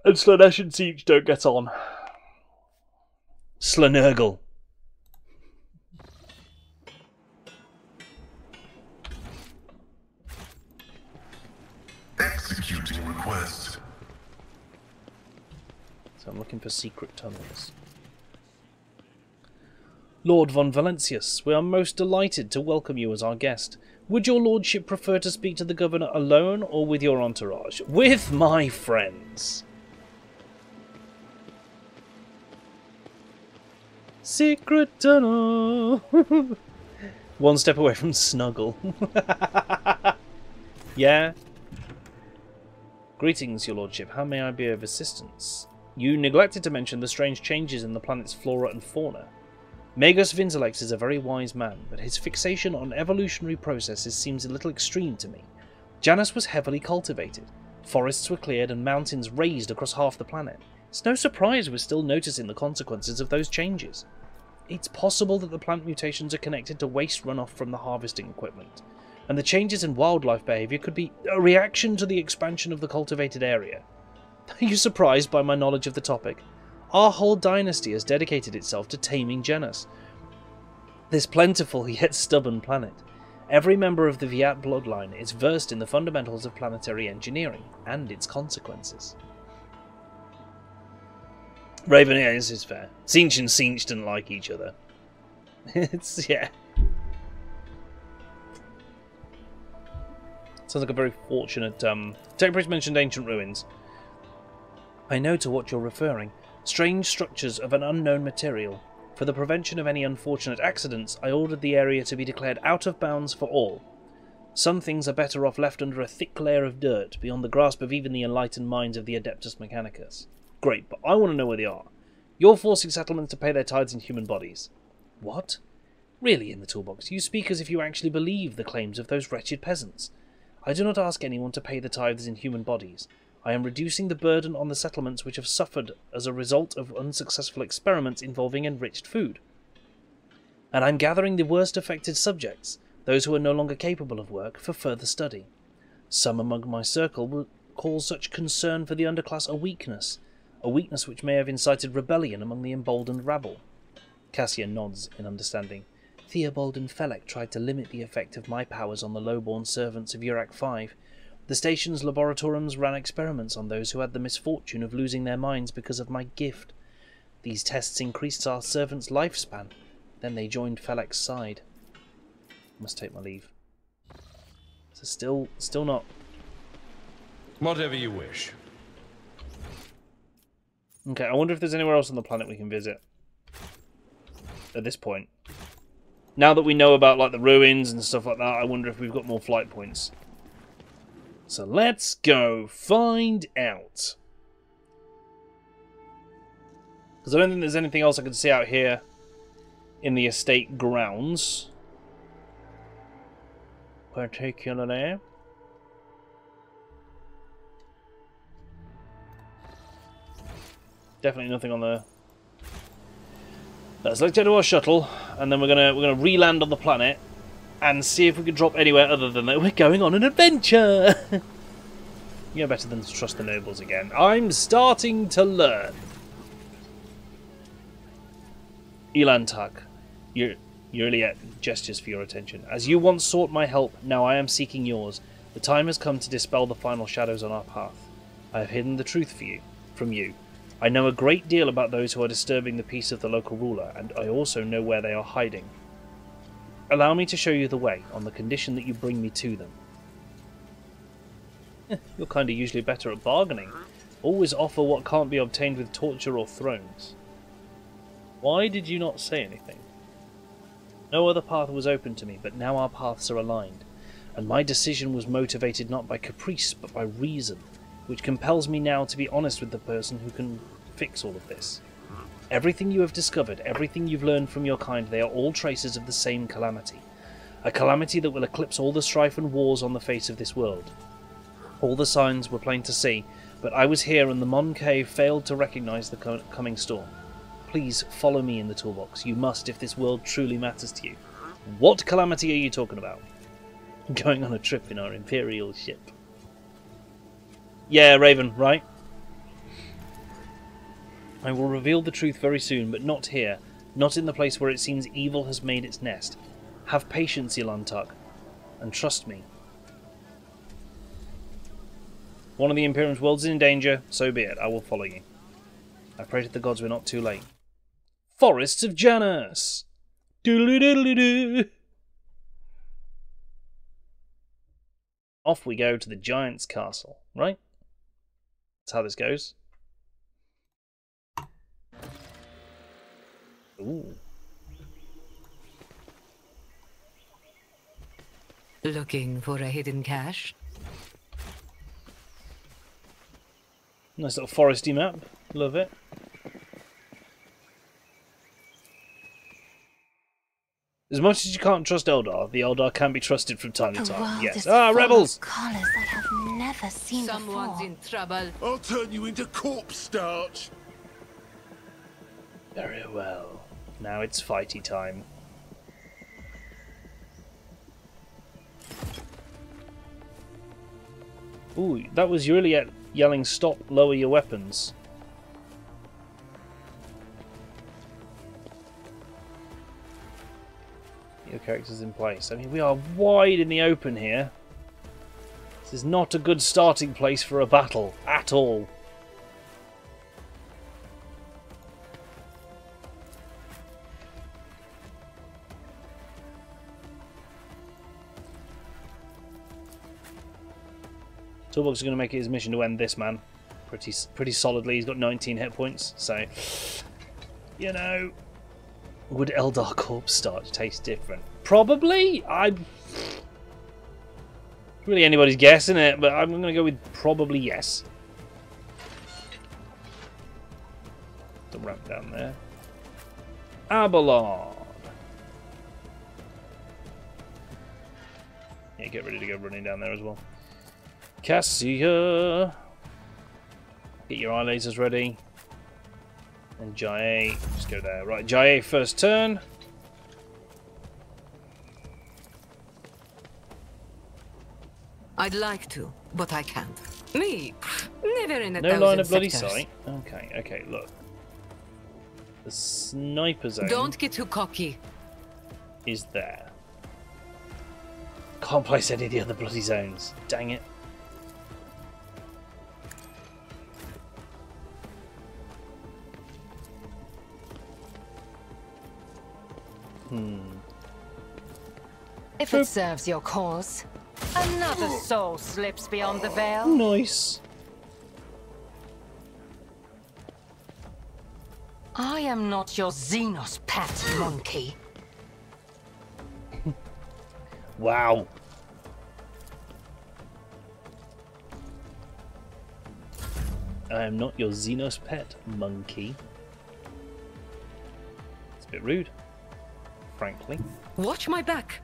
And Slanesh and Siege don't get on. Slanurgle. Executing request. So I'm looking for secret tunnels. Lord von Valentius, we are most delighted to welcome you as our guest. Would your lordship prefer to speak to the governor alone or with your entourage? With my friends. Secret tunnel. One step away from Snuggle. Yeah? Greetings, your lordship. How may I be of assistance? You neglected to mention the strange changes in the planet's flora and fauna. Magos Vinzelex is a very wise man, but his fixation on evolutionary processes seems a little extreme to me. Janus was heavily cultivated. Forests were cleared and mountains raised across half the planet. It's no surprise we're still noticing the consequences of those changes. It's possible that the plant mutations are connected to waste runoff from the harvesting equipment, and the changes in wildlife behaviour could be a reaction to the expansion of the cultivated area. Are you surprised by my knowledge of the topic? Our whole dynasty has dedicated itself to taming Janus, this plentiful yet stubborn planet. Every member of the Viat bloodline is versed in the fundamentals of planetary engineering and its consequences. Raven, yeah, this is fair. Sinch and Sinch didn't like each other. Yeah. Sounds like a very fortunate... Techbridge mentioned ancient ruins. I know to what you're referring. Strange structures of an unknown material. For the prevention of any unfortunate accidents, I ordered the area to be declared out of bounds for all. Some things are better off left under a thick layer of dirt, beyond the grasp of even the enlightened minds of the Adeptus Mechanicus. Great, but I want to know where they are. You're forcing settlements to pay their tithes in human bodies. What? Really, in the Toolbox, you speak as if you actually believe the claims of those wretched peasants. I do not ask anyone to pay the tithes in human bodies. I am reducing the burden on the settlements which have suffered as a result of unsuccessful experiments involving enriched food. And I'm gathering the worst affected subjects, those who are no longer capable of work, for further study. Some among my circle will call such concern for the underclass a weakness which may have incited rebellion among the emboldened rabble. Cassia nods in understanding. Theobald and Felek tried to limit the effect of my powers on the lowborn servants of Urak V, The station's laboratoriums ran experiments on those who had the misfortune of losing their minds because of my gift. These tests increased our servant's lifespan. Then they joined Felek's side. I must take my leave. So still not. Whatever you wish. Okay, I wonder if there's anywhere else on the planet we can visit. At this point. Now that we know about like the ruins and stuff like that, I wonder if we've got more flight points. So let's go find out. Because I don't think there's anything else I can see out here in the estate grounds. Particularly. Definitely nothing on there. Let's get to our shuttle, and then we're gonna re-land on the planet and see if we can drop anywhere other than that. We're going on an adventure. You're better than to trust the nobles again. I'm starting to learn. Elantak, Yurliet gestures for your attention. As you once sought my help, now I am seeking yours. The time has come to dispel the final shadows on our path. I have hidden the truth from you. I know a great deal about those who are disturbing the peace of the local ruler, and I also know where they are hiding. Allow me to show you the way, on the condition that you bring me to them. You're kind of usually better at bargaining. Always offer what can't be obtained with torture or thrones. Why did you not say anything? No other path was open to me, but now our paths are aligned, and my decision was motivated not by caprice, but by reason, which compels me now to be honest with the person who can fix all of this. Everything you have discovered, everything you've learned from your kind, they are all traces of the same calamity. A calamity that will eclipse all the strife and wars on the face of this world. All the signs were plain to see, but I was here and the Mon Cave failed to recognise the coming storm. Please follow me in the toolbox. You must if this world truly matters to you. What calamity are you talking about? Going on a trip in our Imperial ship. Yeah, Raven, right? I will reveal the truth very soon, but not here. Not in the place where it seems evil has made its nest. Have patience, Elantak, and trust me. One of the Imperium's worlds is in danger, so be it. I will follow you. I pray to the gods we're not too late. Forests of Janus! Doodly-doodly-doo! Off we go to the Giant's Castle, right? That's how this goes. Ooh. Looking for a hidden cache? Nice little foresty map. Love it. As much as you can't trust Eldar, the Eldar can be trusted from time to time. Yes. Ah, rebels! Colors I have never seen Someone's before. in trouble. I'll turn you into corpse starch. Very well. Now it's fighty time. Ooh, that was really yelling, "Stop! Lower your weapons." Your character's in place. I mean, we are wide in the open here. This is not a good starting place for a battle at all. Toolbox is going to make it his mission to end this man pretty solidly. He's got 19 hit points, so you know. Would Eldar corpse starch taste different? Probably. Really anybody's guess, isn't it? But I'm going to go with probably yes. The ramp down there. Abelard. Yeah, get ready to go running down there as well. Cassia. Get your eye lasers ready. And Jai, just go there. Right, Jai, first turn. I'd like to, but I can't. Me, never in a No thousand line of bloody sectors. sight. Okay, look. The sniper zone Don't get too cocky. is there. Can't place any of the other bloody zones. Dang it. If it serves your cause, another soul slips beyond the veil. Nice. I am not your Xenos pet, monkey. Wow. I am not your Xenos pet, monkey. It's a bit rude, frankly. Watch my back.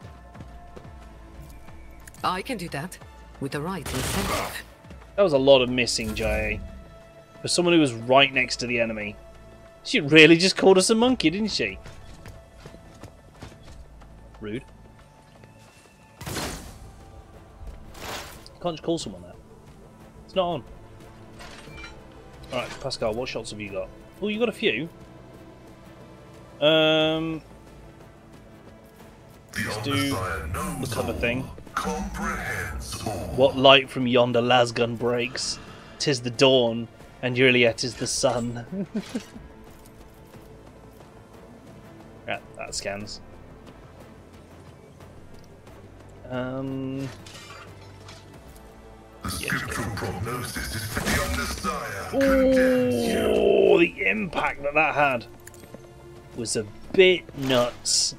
I can do that with the right incentive. That was a lot of missing, Jay. For someone who was right next to the enemy. She really just called us a monkey, didn't she? Rude. Can't just call someone that. It's not on. Alright, Pascal, what shots have you got? Oh, you got a few. Let's do the cover thing. What light from yonder lasgun breaks? 'Tis the dawn, and Juliet is the sun. Yeah, that scans. The spiritual prognosis is beyond desire. Oh, the impact that had was a bit nuts.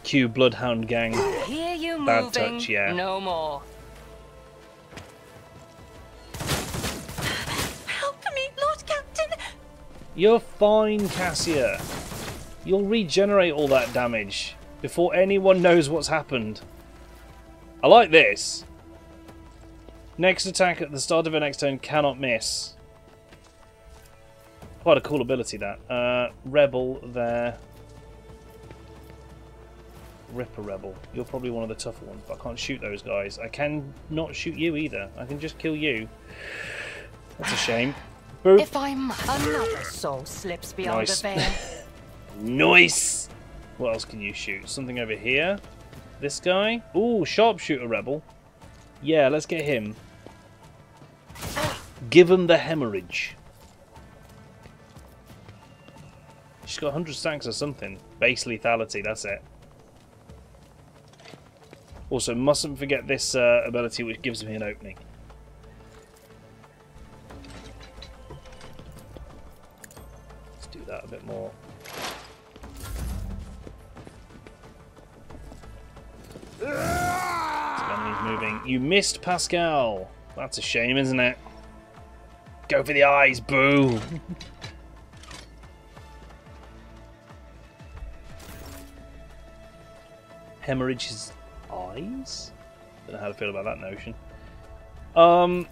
Q Bloodhound Gang. Hear you Bad moving, touch, yeah. no more. Help me, Lord Captain! You're fine, Cassia. You'll regenerate all that damage before anyone knows what's happened. I like this. Next attack at the start of the next turn cannot miss. Quite a cool ability, that. Rebel there. Ripper Rebel. You're probably one of the tougher ones, but I can't shoot those guys. I can not shoot you either. I can just kill you. That's a shame. Boop. If I'm another soul slips beyond Nice. the veil. Nice! What else can you shoot? Something over here? This guy? Ooh, Sharpshooter Rebel. Yeah, let's get him. Give him the hemorrhage. She's got 100 stacks or something. Base lethality, that's it. Also, mustn't forget this ability which gives me an opening. Let's do that a bit more. Enemy's moving. You missed, Pascal. That's a shame, isn't it? Go for the eyes, boo! Hemorrhage his eyes? Don't know how to feel about that notion. I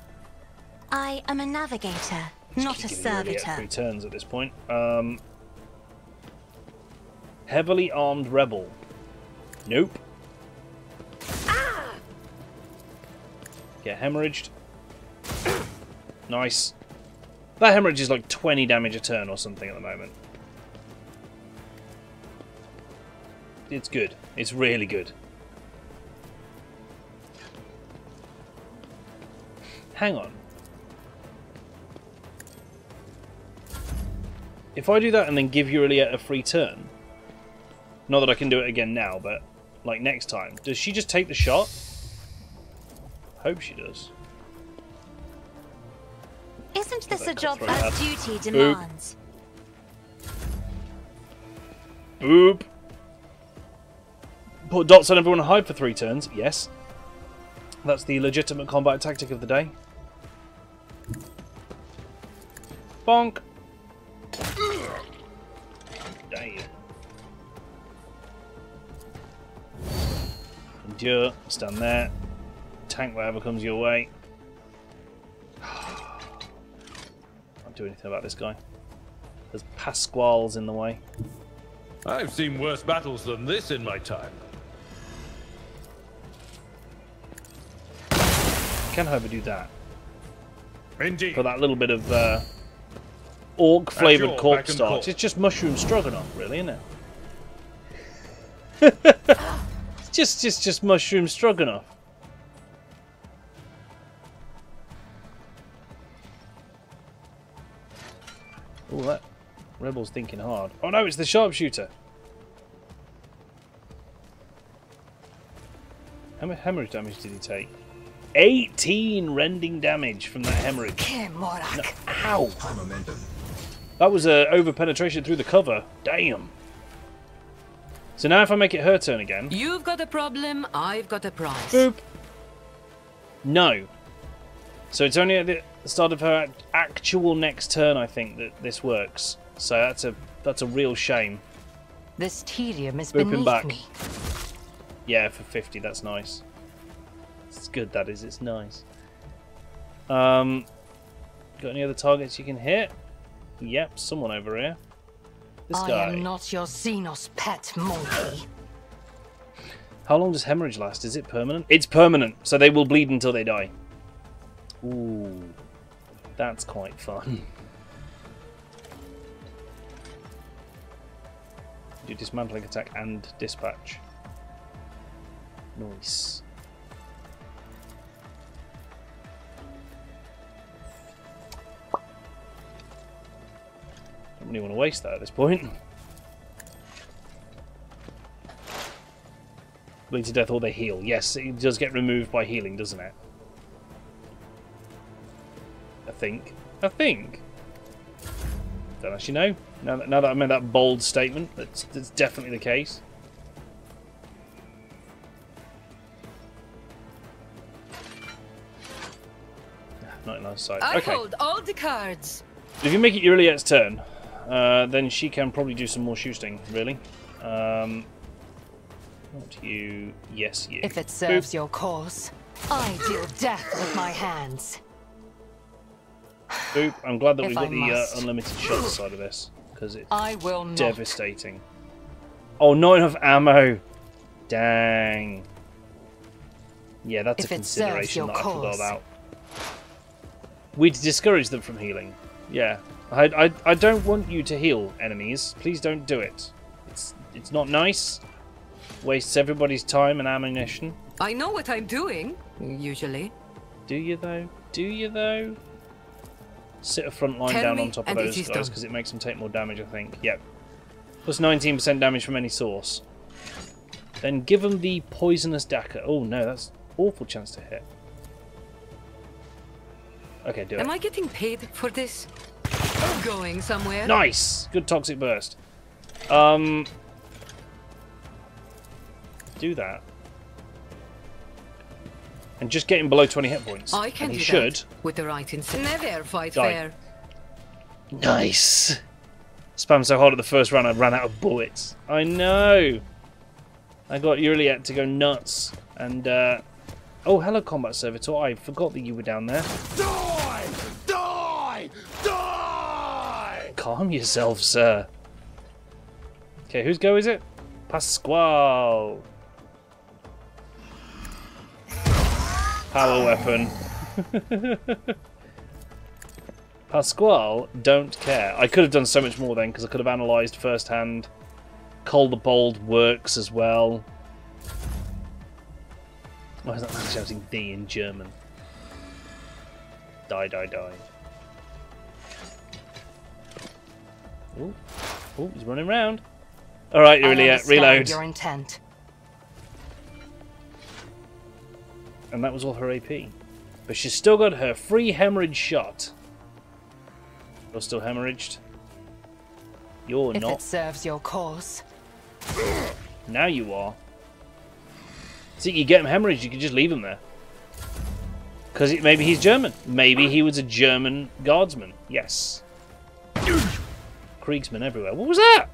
am a navigator, not a servitor. 3 turns at this point. Heavily armed rebel. Nope. Get hemorrhaged. Nice. That hemorrhage is like 20 damage a turn or something at the moment. It's good. It's really good. Hang on. If I do that and then give Juliet a free turn, not that I can do it again now, but like next time, does she just take the shot? Hope she does. Isn't this a job throw that that. duty demands? Boop. Put dots on everyone and hide for 3 turns. Yes. That's the legitimate combat tactic of the day. Bonk. Damn. Endure. Stand there. Tank whatever comes your way. Can't do anything about this guy. There's Pasquale's in the way. I've seen worse battles than this in my time. Can however do that. Indeed. For that little bit of orc flavoured At your cork beck and starch. call. It's just mushroom stroganoff, really, isn't it? It's just mushroom stroganoff. Oh, that rebel's thinking hard. Oh no, it's the sharpshooter. How much hemorrhage damage did he take? 18 rending damage from that hemorrhage. No, ow! That was over penetration through the cover. Damn. So now if I make it her turn again. You've got a problem, I've got a prize. Boop. No. So it's only at the start of her actual next turn, I think, that this works. So that's a real shame. This tedium is Boop him beneath back. me. Yeah, for 50, that's nice. It's good, that is. It's nice. Got any other targets you can hit? Yep, someone over here. This guy. I am not your Xenos pet monkey. How long does hemorrhage last? Is it permanent? It's permanent, so they will bleed until they die. Ooh, that's quite fun. Do dismantling attack and dispatch. Nice. Don't really want to waste that at this point. Bleed to death or they heal. Yes, it does get removed by healing, doesn't it? I think. Don't actually know. Now that I made that bold statement, that's definitely the case. Not in our sight. I Okay. hold all the cards. If you make it Uriel's turn, then she can probably do some more shooting, really. Not you. Yes, you. If it serves Boop. your cause, I deal death with my hands. Boop. I'm glad that If we've got I the must. unlimited shot side of this, because it's I will not. devastating. Oh, not enough ammo. Dang. Yeah, that's If a it serves consideration your that I forgot cause. about. We'd discourage them from healing. Yeah. I don't want you to heal enemies. Please don't do it. It's not nice. Wastes everybody's time and ammunition. I know what I'm doing, usually. Do you though? Do you though? Sit a front line Tell down me on top of and it those is guys done. because it makes them take more damage, I think. Yep. Plus 19% damage from any source. Then give them the poisonous dagger. Oh no, that's awful chance to hit. Okay, do it. Am I getting paid for this? I'm going somewhere. Nice! Good toxic burst. Do that. And just get him below 20 hit points. I can and do he should. that with the right incentive. Never fight Die. fair. Nice! Spammed so hard at the first round I ran out of bullets. I know! I got Uriel to go nuts. And, oh, hello, Combat Servitor. I forgot that you were down there. Die! Die! Die! Calm yourself, sir. Okay, whose go is it? Pasquale. Power weapon. Pasquale, don't care. I could have done so much more then, because I could have analysed firsthand. Call the Bold works as well. Why is that man shouting D in German? Die, die, die. Ooh. Ooh, he's running round. Alright, I Uriel, understand reload. your intent. And that was all her AP. But she's still got her free hemorrhage shot. You're still hemorrhaged. You're If not. it serves your cause. Now you are. See, you get him hemorrhaged, you can just leave him there. Because maybe he's German. Maybe he was a German guardsman. Yes. Kriegsmen everywhere. What was that?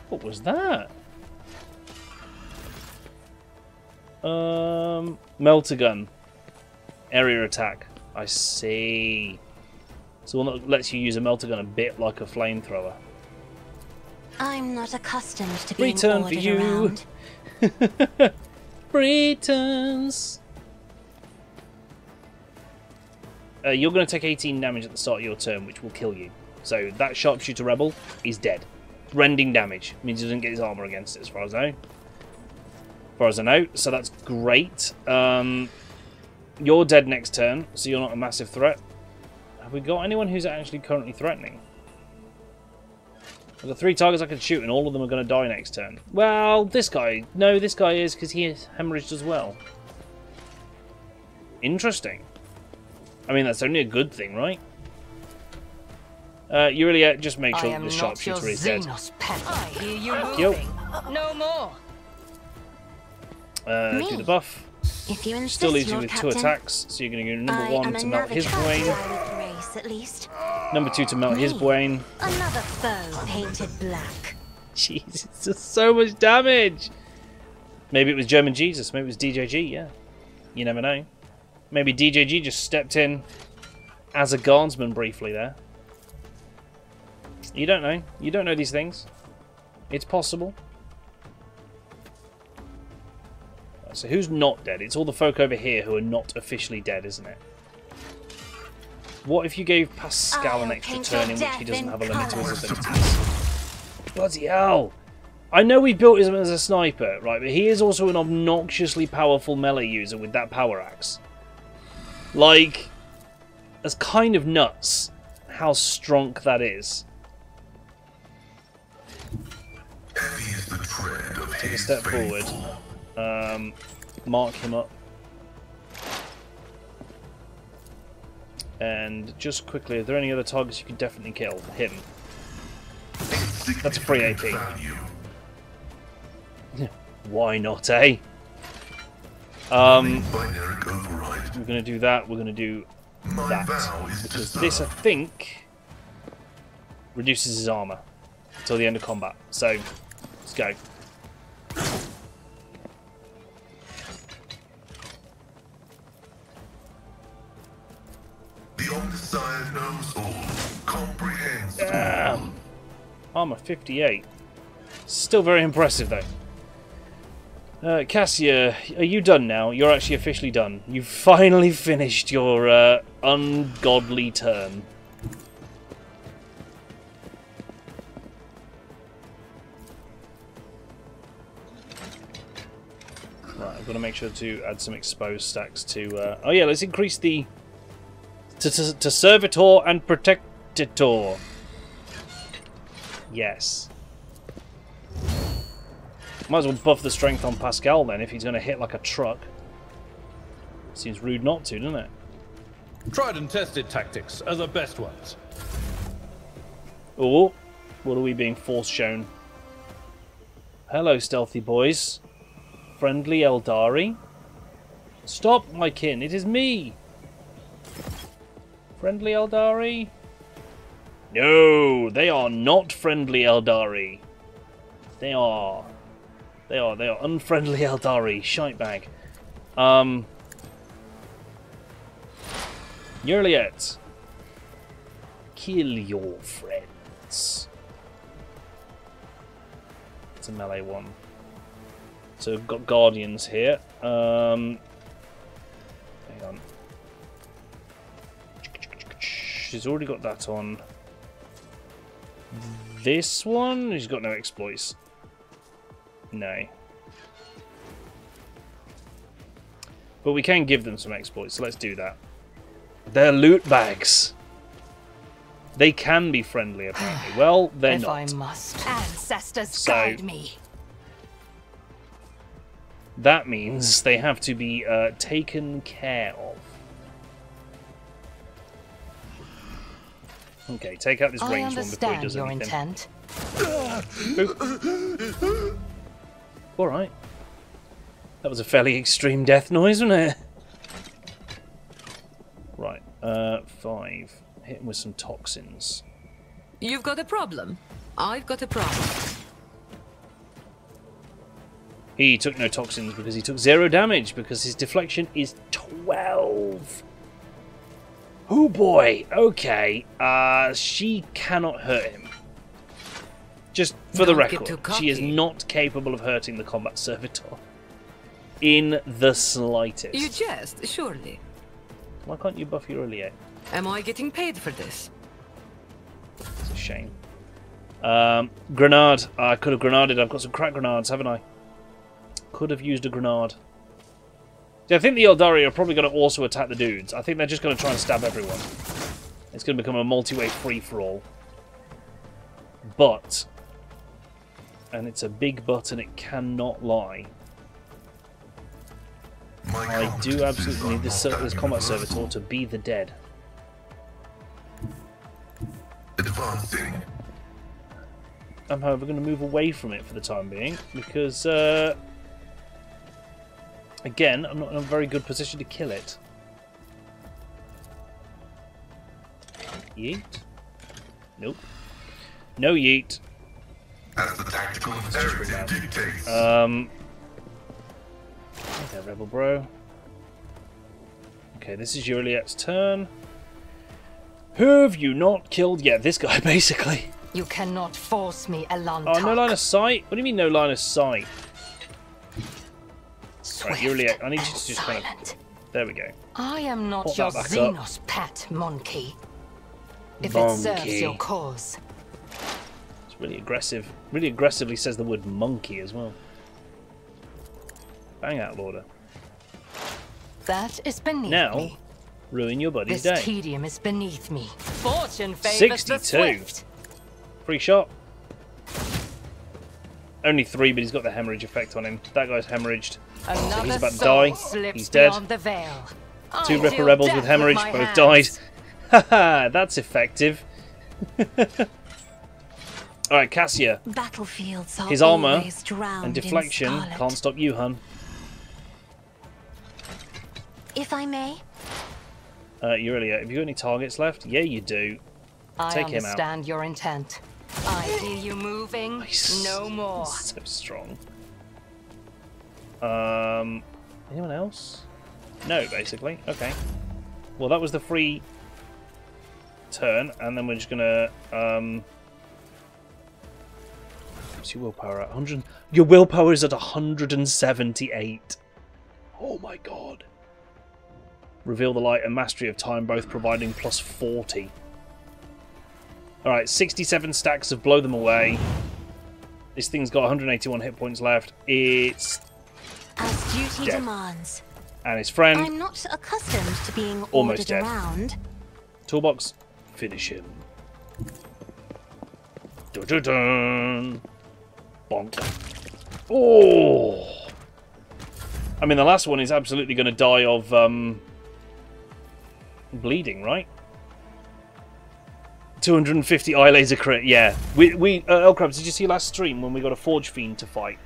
What was that? Melter gun. Area attack. I see. So one that lets you use a melter gun a bit like a flamethrower. I'm not accustomed to Free being turn for ordered you. around. Free turns. You're going to take 18 damage at the start of your turn, which will kill you. So that sharpshooter rebel is dead. Rending damage means he doesn't get his armor against it, as far as I know. As far as I know, so that's great. You're dead next turn, so you're not a massive threat. Have we got anyone who's actually currently threatening? I've got 3 targets I can shoot, and all of them are going to die next turn. Well, this guy. No, this guy is, because he is hemorrhaged as well. Interesting. I mean, that's only a good thing, right? You really just make sure that the sharpshooter is dead. I hear you Thank you. moving. No more. Do the buff. If you insist, Still leaves you Lord with Captain. 2 attacks, so you're going to go number I 1 am to melt another his child brain. with grace, at least. Number 2 to melt his Me. brain. Another foe painted black. Jeez, it's just so much damage. Maybe it was German Jesus. Maybe it was DJG, yeah. You never know. Maybe DJG just stepped in as a guardsman briefly there. You don't know. You don't know these things. It's possible. So who's not dead? It's all the folk over here who are not officially dead, isn't it? What if you gave Pascal an extra turn in which he doesn't have a limit to his abilities? Bloody hell! I know we built him as a sniper, right, but he is also an obnoxiously powerful melee user with that power axe. Like, that's kind of nuts how strong that is. Heavy is the tread of Take a his step forward. faithful. Mark him up. And just quickly, are there any other targets you can definitely kill? Him. That's a free AP. Value. Why not, eh? Binary override. We're going to do that. We're going to do My that. vow is Because to this, I serve. think, reduces his armor until the end of combat. So, let's go. The Omniscient knows all, comprehends all. Damn. Armor 58. Still very impressive, though. Cassia, are you done now? You're actually officially done. You've finally finished your ungodly turn. Right, I've got to make sure to add some exposed stacks to... oh yeah, let's increase the... To Servitor and Protector. Yes. Might as well buff the strength on Pascal then if he's going to hit like a truck. Seems rude not to, doesn't it? Tried and tested tactics are the best ones. Oh, what are we being force shown? Hello, stealthy boys. Friendly Eldari? Stop, my kin, it is me! Friendly Eldari? No, they are not friendly Eldari. They are unfriendly Eldari. Shitebag. Yurliet. Kill your friends. It's a melee one. So we've got Guardians here. Hang on. She's already got that on. This one? She's got no exploits. No. But we can give them some exploits, so let's do that. They're loot bags. They can be friendly, apparently. Well, they're not. If I must. Ancestors So- guide me. That means they have to be taken care of. Okay, take out this I ranged one before he understand does your anything. intent. Alright. That was a fairly extreme death noise, wasn't it? Right, 5. Hit him with some toxins. You've got a problem. I've got a problem. He took no toxins because he took 0 damage because his deflection is 12. Oh boy, okay. She cannot hurt him. Just for the Don't get record, too she is cocky. not capable of hurting the combat servitor. In the slightest. You jest, surely. Why can't you buff your Iliad? Am I getting paid for this? It's a shame. Grenade. I could have grenaded. I've got some crack grenades, haven't I? Could have used a grenade. See, I think the Eldari are probably going to also attack the dudes. I think they're just going to try and stab everyone. It's going to become a multi-way free-for-all. But, and it's a big but and it cannot lie, I do absolutely need this combat servitor to be the dead. Advancing. I'm however going to move away from it for the time being because, again, I'm not in a very good position to kill it. Yeet? Nope. No yeet. As the tactical imperative dictates. Okay, Rebel Bro. Okay, this is Juliet's turn. Who have you not killed yet? This guy, basically. You cannot force me, Owlcat. Oh, no line of sight? What do you mean no line of sight? Right, Juliet, I need you to just kind of... There we go. I am not Pop your that back Xenos pet, monkey. If it serves your cause. It's really aggressive. Really aggressively says the word monkey as well. Bang out, Lorda. That is beneath Now, me. ruin your buddy's This day. tedium is beneath me. Fortune favors the 62. swift. Free shot. Only 3, but he's got the hemorrhage effect on him. That guy's hemorrhaged. So he's about to die. He's dead. The veil. 2 Ripper Rebels with hemorrhage, both died. Haha, that's effective. Alright, Cassia. Battlefields are His armor always drowned and deflection in scarlet. can't stop you, hun. If I may, Aurelia, have you got any targets left? Yeah, you do. Take him out. I understand your intent. I hear you moving. Nice. No more. So strong. Anyone else? No, basically. Okay. Well, that was the free turn, and then we're just gonna what's your willpower at? 100. Your willpower is at 178. Oh my god. Reveal the light and mastery of time, both providing plus 40. Alright, 67 stacks of blow them away. This thing's got 181 hit points left. It's as duty dead. demands. And his friend, I'm not accustomed to being almost ordered dead. around. Toolbox, finish him. Dun dun dun. Bonk. Oh! I mean, the last one is absolutely going to die of bleeding, right? 250 eye laser crit, yeah. Elcrabs, did you see last stream when we got a Forge Fiend to fight?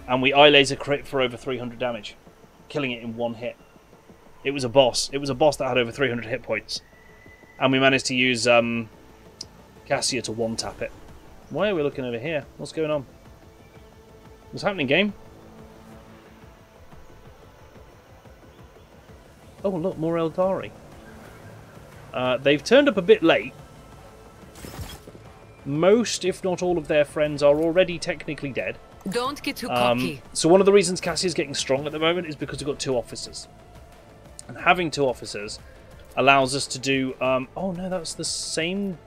And we eye laser crit for over 300 damage. Killing it in one hit. It was a boss. It was a boss that had over 300 hit points. And we managed to use Cassia to one-tap it. Why are we looking over here? What's going on? What's happening, game? Oh, look, more Eldari. They've turned up a bit late. Most, if not all, of their friends are already technically dead. Don't get too cocky. So one of the reasons Cassia's getting strong at the moment is because we've got 2 officers. And having 2 officers allows us to do... oh no, that's the same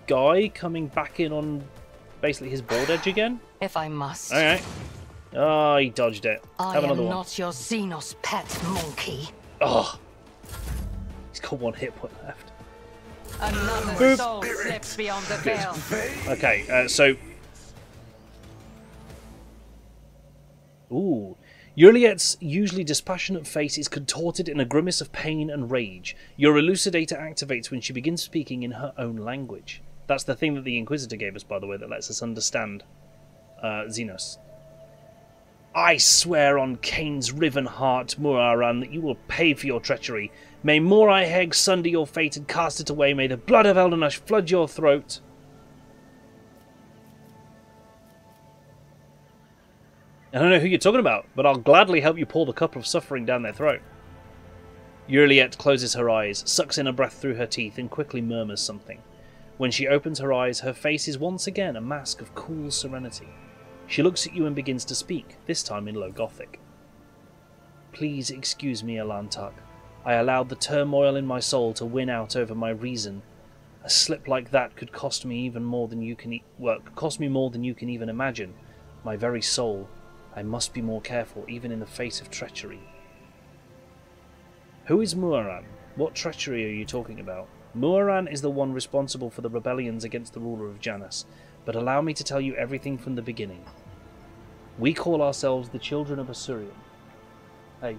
guy coming back in on basically his board edge again? If I must. Alright. Oh, he dodged it. I Have am another one. not your Xenos pet, monkey. Oh. He's got 1 hit point left. Another Boop. soul slips beyond the veil. Okay, so... Ooh. Juliet's usually dispassionate face is contorted in a grimace of pain and rage. Your elucidator activates when she begins speaking in her own language. That's the thing that the Inquisitor gave us, by the way, that lets us understand Xenos. I swear on Cain's riven heart, Muaran, that you will pay for your treachery. May Morai Heg sunder your fate and cast it away. May the blood of Eldenush flood your throat. I don't know who you're talking about, but I'll gladly help you pour the cup of suffering down their throat. Juliet closes her eyes, sucks in a breath through her teeth, and quickly murmurs something. When she opens her eyes, her face is once again a mask of cool serenity. She looks at you and begins to speak, this time in Low Gothic. Please excuse me, Owlcat. I allowed the turmoil in my soul to win out over my reason. A slip like that could cost me even more than you can cost me more than you can even imagine. My very soul. I must be more careful, even in the face of treachery. Who is Muaran? What treachery are you talking about? Muaran is the one responsible for the rebellions against the ruler of Janus, but allow me to tell you everything from the beginning. We call ourselves the children of Assyrian. Hey.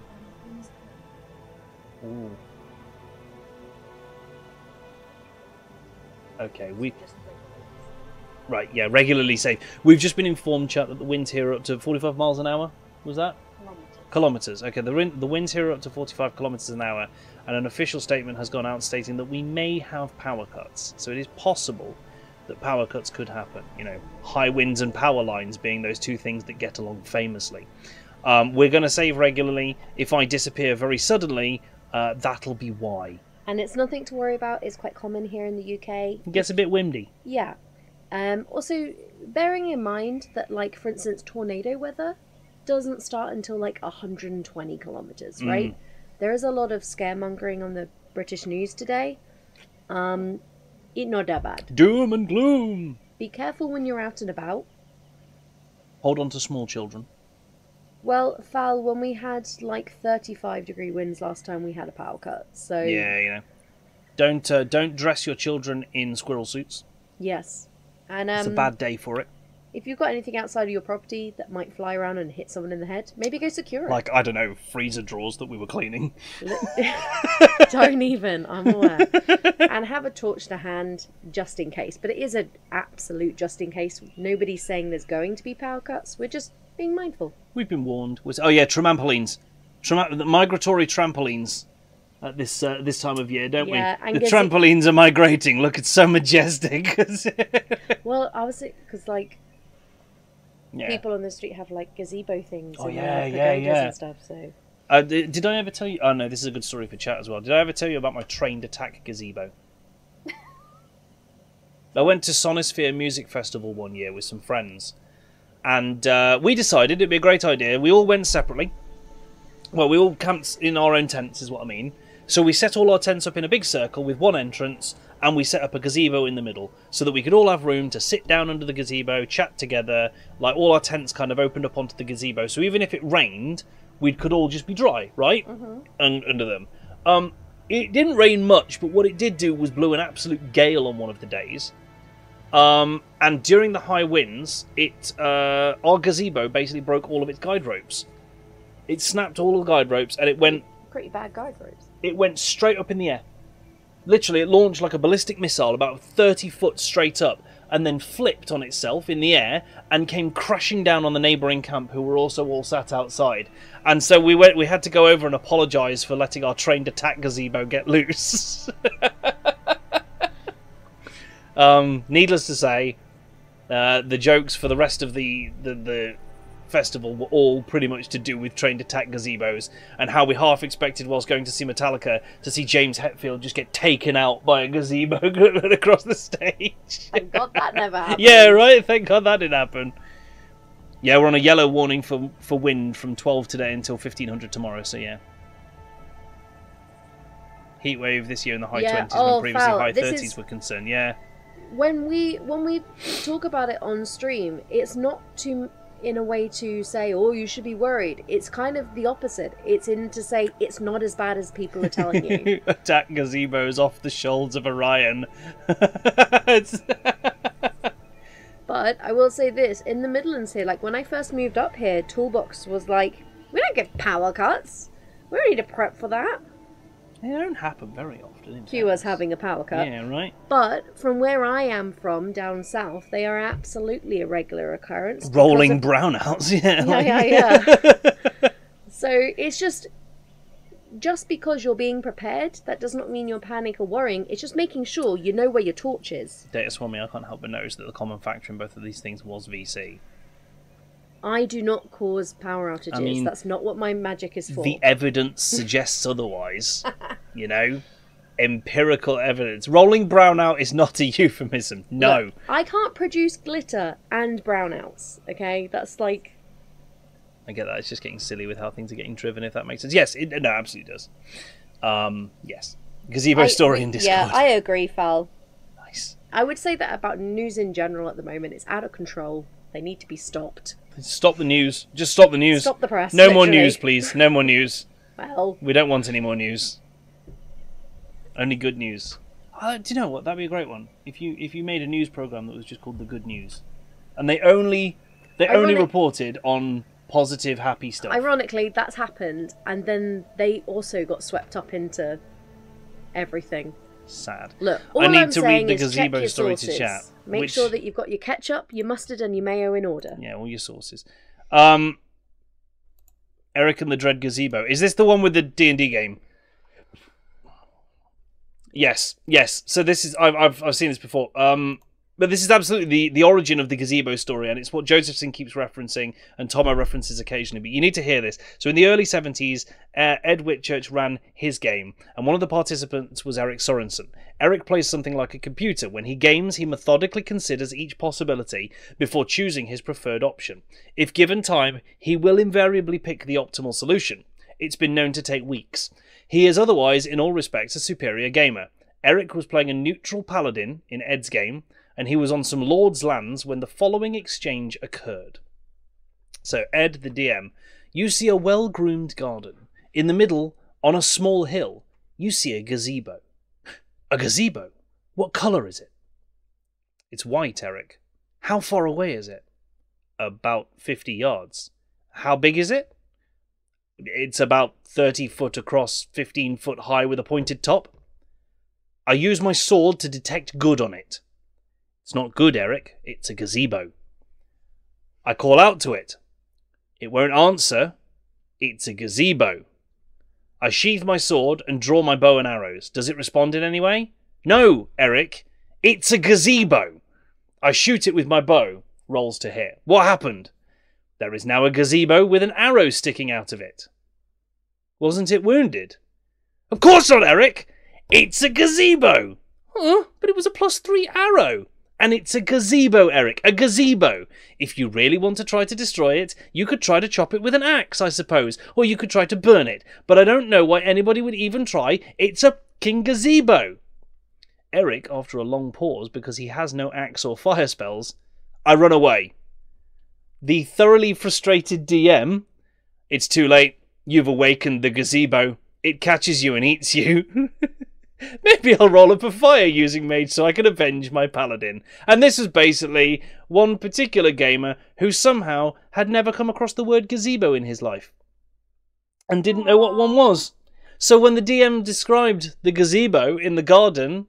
Ooh. Okay, Right, yeah, regularly safe. We've just been informed, chat, that the winds here are up to 45 miles an hour. Was that? Kilometres. Okay, the winds here are up to 45 kilometres an hour, and an official statement has gone out stating that we may have power cuts. So it is possible that power cuts could happen. You know, high winds and power lines being those two things that get along famously. We're going to save regularly. If I disappear very suddenly, that'll be why. And it's nothing to worry about. It's quite common here in the UK. It gets a bit windy. Yeah. Also, bearing in mind that, like, for instance, tornado weather doesn't start until, like, 120 kilometres, right? There is a lot of scaremongering on the British news today. It's not that bad. Doom and gloom! Be careful when you're out and about. Hold on to small children. Well, Fal, when we had, like, 35-degree winds last time, we had a power cut, so... Yeah, you know. Don't dress your children in squirrel suits. Yes. And it's a bad day for it. If you've got anything outside of your property that might fly around and hit someone in the head, maybe go secure it. Like, I don't know, freezer drawers that we were cleaning. Don't even, I'm aware. And have a torch to hand just in case. But it is an absolute just in case. Nobody's saying there's going to be power cuts. We're just being mindful. We've been warned. Oh yeah, trampolines. Migratory trampolines. At this time of year, don't we? And the trampolines are migrating. Look, it's so majestic. Well, I was because like people on the street have like gazebo things. Oh and yeah. And stuff. So did I ever tell you? Oh no, this is a good story for chat as well. Did I ever tell you about my trained attack gazebo? I went to Sonisphere Music Festival one year with some friends, and we decided it'd be a great idea. We all went separately. Well, we all camped in our own tents, is what I mean. So we set all our tents up in a big circle with one entrance, and we set up a gazebo in the middle, so that we could all have room to sit down under the gazebo, chat together, like all our tents kind of opened up onto the gazebo, so even if it rained, we could all just be dry, right? And under them. It didn't rain much, but what it did do was blew an absolute gale on one of the days. And during the high winds, our gazebo basically broke all of its guide ropes. It snapped all the guide ropes, and it went... Pretty bad guide ropes. It went straight up in the air. Literally, it launched like a ballistic missile about 30 foot straight up, and then flipped on itself in the air, and came crashing down on the neighbouring camp, who were also all sat outside. And so we had to go over and apologise for letting our trained attack gazebo get loose. Needless to say, the jokes for the rest of the festival were all pretty much to do with trained attack gazebos, and how we half expected whilst going to see Metallica to see James Hetfield just get taken out by a gazebo across the stage. Thank God that never happened. Yeah, right? Thank God that didn't happen. Yeah, we're on a yellow warning for wind from 12 today until 1500 tomorrow, so yeah. Heatwave this year in the high 20s when previously high 30s were concerned, yeah. When we talk about it on stream, it's not to... in a way to say, oh, you should be worried. It's kind of the opposite. It's in to say it's not as bad as people are telling you. Attack gazebos off the shoals of Orion. But I will say this, in the Midlands here, like when I first moved up here, Toolbox was like, we don't get power cuts. We don't need to prep for that. They don't happen very often. Cue us having a power cut. Yeah, right. But from where I am from, down south, they are absolutely a regular occurrence. Rolling brownouts, yeah. Yeah. So it's just because you're being prepared, that does not mean you're panic or worrying. It's just making sure you know where your torch is. Data Swami, I can't help but notice that the common factor in both of these things was VC. I do not cause power outages. I mean, that's not what my magic is for. The evidence suggests otherwise. You know? Empirical evidence. Rolling brownout is not a euphemism. No. Look, I can't produce glitter and brownouts, okay? That's like... I get that. It's just getting silly with how things are getting driven, if that makes sense. Yes, it absolutely does. Yes. Gazebo story in Discord. Yeah, I agree, Fal. Nice. I would say that about news in general at the moment. It's out of control. They need to be stopped. Stop the news. Just stop the news. Stop the press. No more news, please. No more news. Well... We don't want any more news. Only good news. Do you know what? That'd be a great one. If you made a news program that was just called The Good News, and they only reported on positive, happy stuff. Ironically, that's happened, and then they also got swept up into everything. Sad. Look, I need I'm to read the saying is check gazebo your story sources. to chat. Make sure that you've got your ketchup, your mustard, and your mayo in order. Yeah, all your sources. Eric and the Dread Gazebo. Is this the one with the D&D game? Yes. So this is I've seen this before. But this is absolutely the origin of the gazebo story, and it's what Josephson keeps referencing, and Tomo references occasionally. But you need to hear this. So in the early 70s, Ed Whitchurch ran his game, and one of the participants was Eric Sorensen. Eric plays something like a computer. When he games, he methodically considers each possibility before choosing his preferred option. If given time, he will invariably pick the optimal solution. It's been known to take weeks. He is otherwise, in all respects, a superior gamer. Eric was playing a neutral paladin in Ed's game, and he was on some lord's lands when the following exchange occurred. So, Ed, the DM, you see a well-groomed garden. In the middle, on a small hill, you see a gazebo. A gazebo? What colour is it? It's white, Eric. How far away is it? About 50 yards. How big is it? It's about 30 foot across, 15 foot high with a pointed top. I use my sword to detect good on it. It's not good, Eric. It's a gazebo. I call out to it. It won't answer. It's a gazebo. I sheath my sword and draw my bow and arrows. Does it respond in any way? No, Eric. It's a gazebo. I shoot it with my bow. Rolls to hit. What happened? There is now a gazebo with an arrow sticking out of it. Wasn't it wounded? Of course not, Eric. It's a gazebo. Huh? But it was a +3 arrow. And it's a gazebo, Eric. A gazebo. If you really want to try to destroy it, you could try to chop it with an axe, I suppose. Or you could try to burn it. But I don't know why anybody would even try. It's a king gazebo. Eric, after a long pause, because he has no axe or fire spells, I run away. The thoroughly frustrated DM, it's too late. You've awakened the gazebo. It catches you and eats you. Maybe I'll roll up a fire using mage so I can avenge my paladin. And this was basically one particular gamer who somehow had never come across the word gazebo in his life. And didn't know what one was. So when the DM described the gazebo in the garden,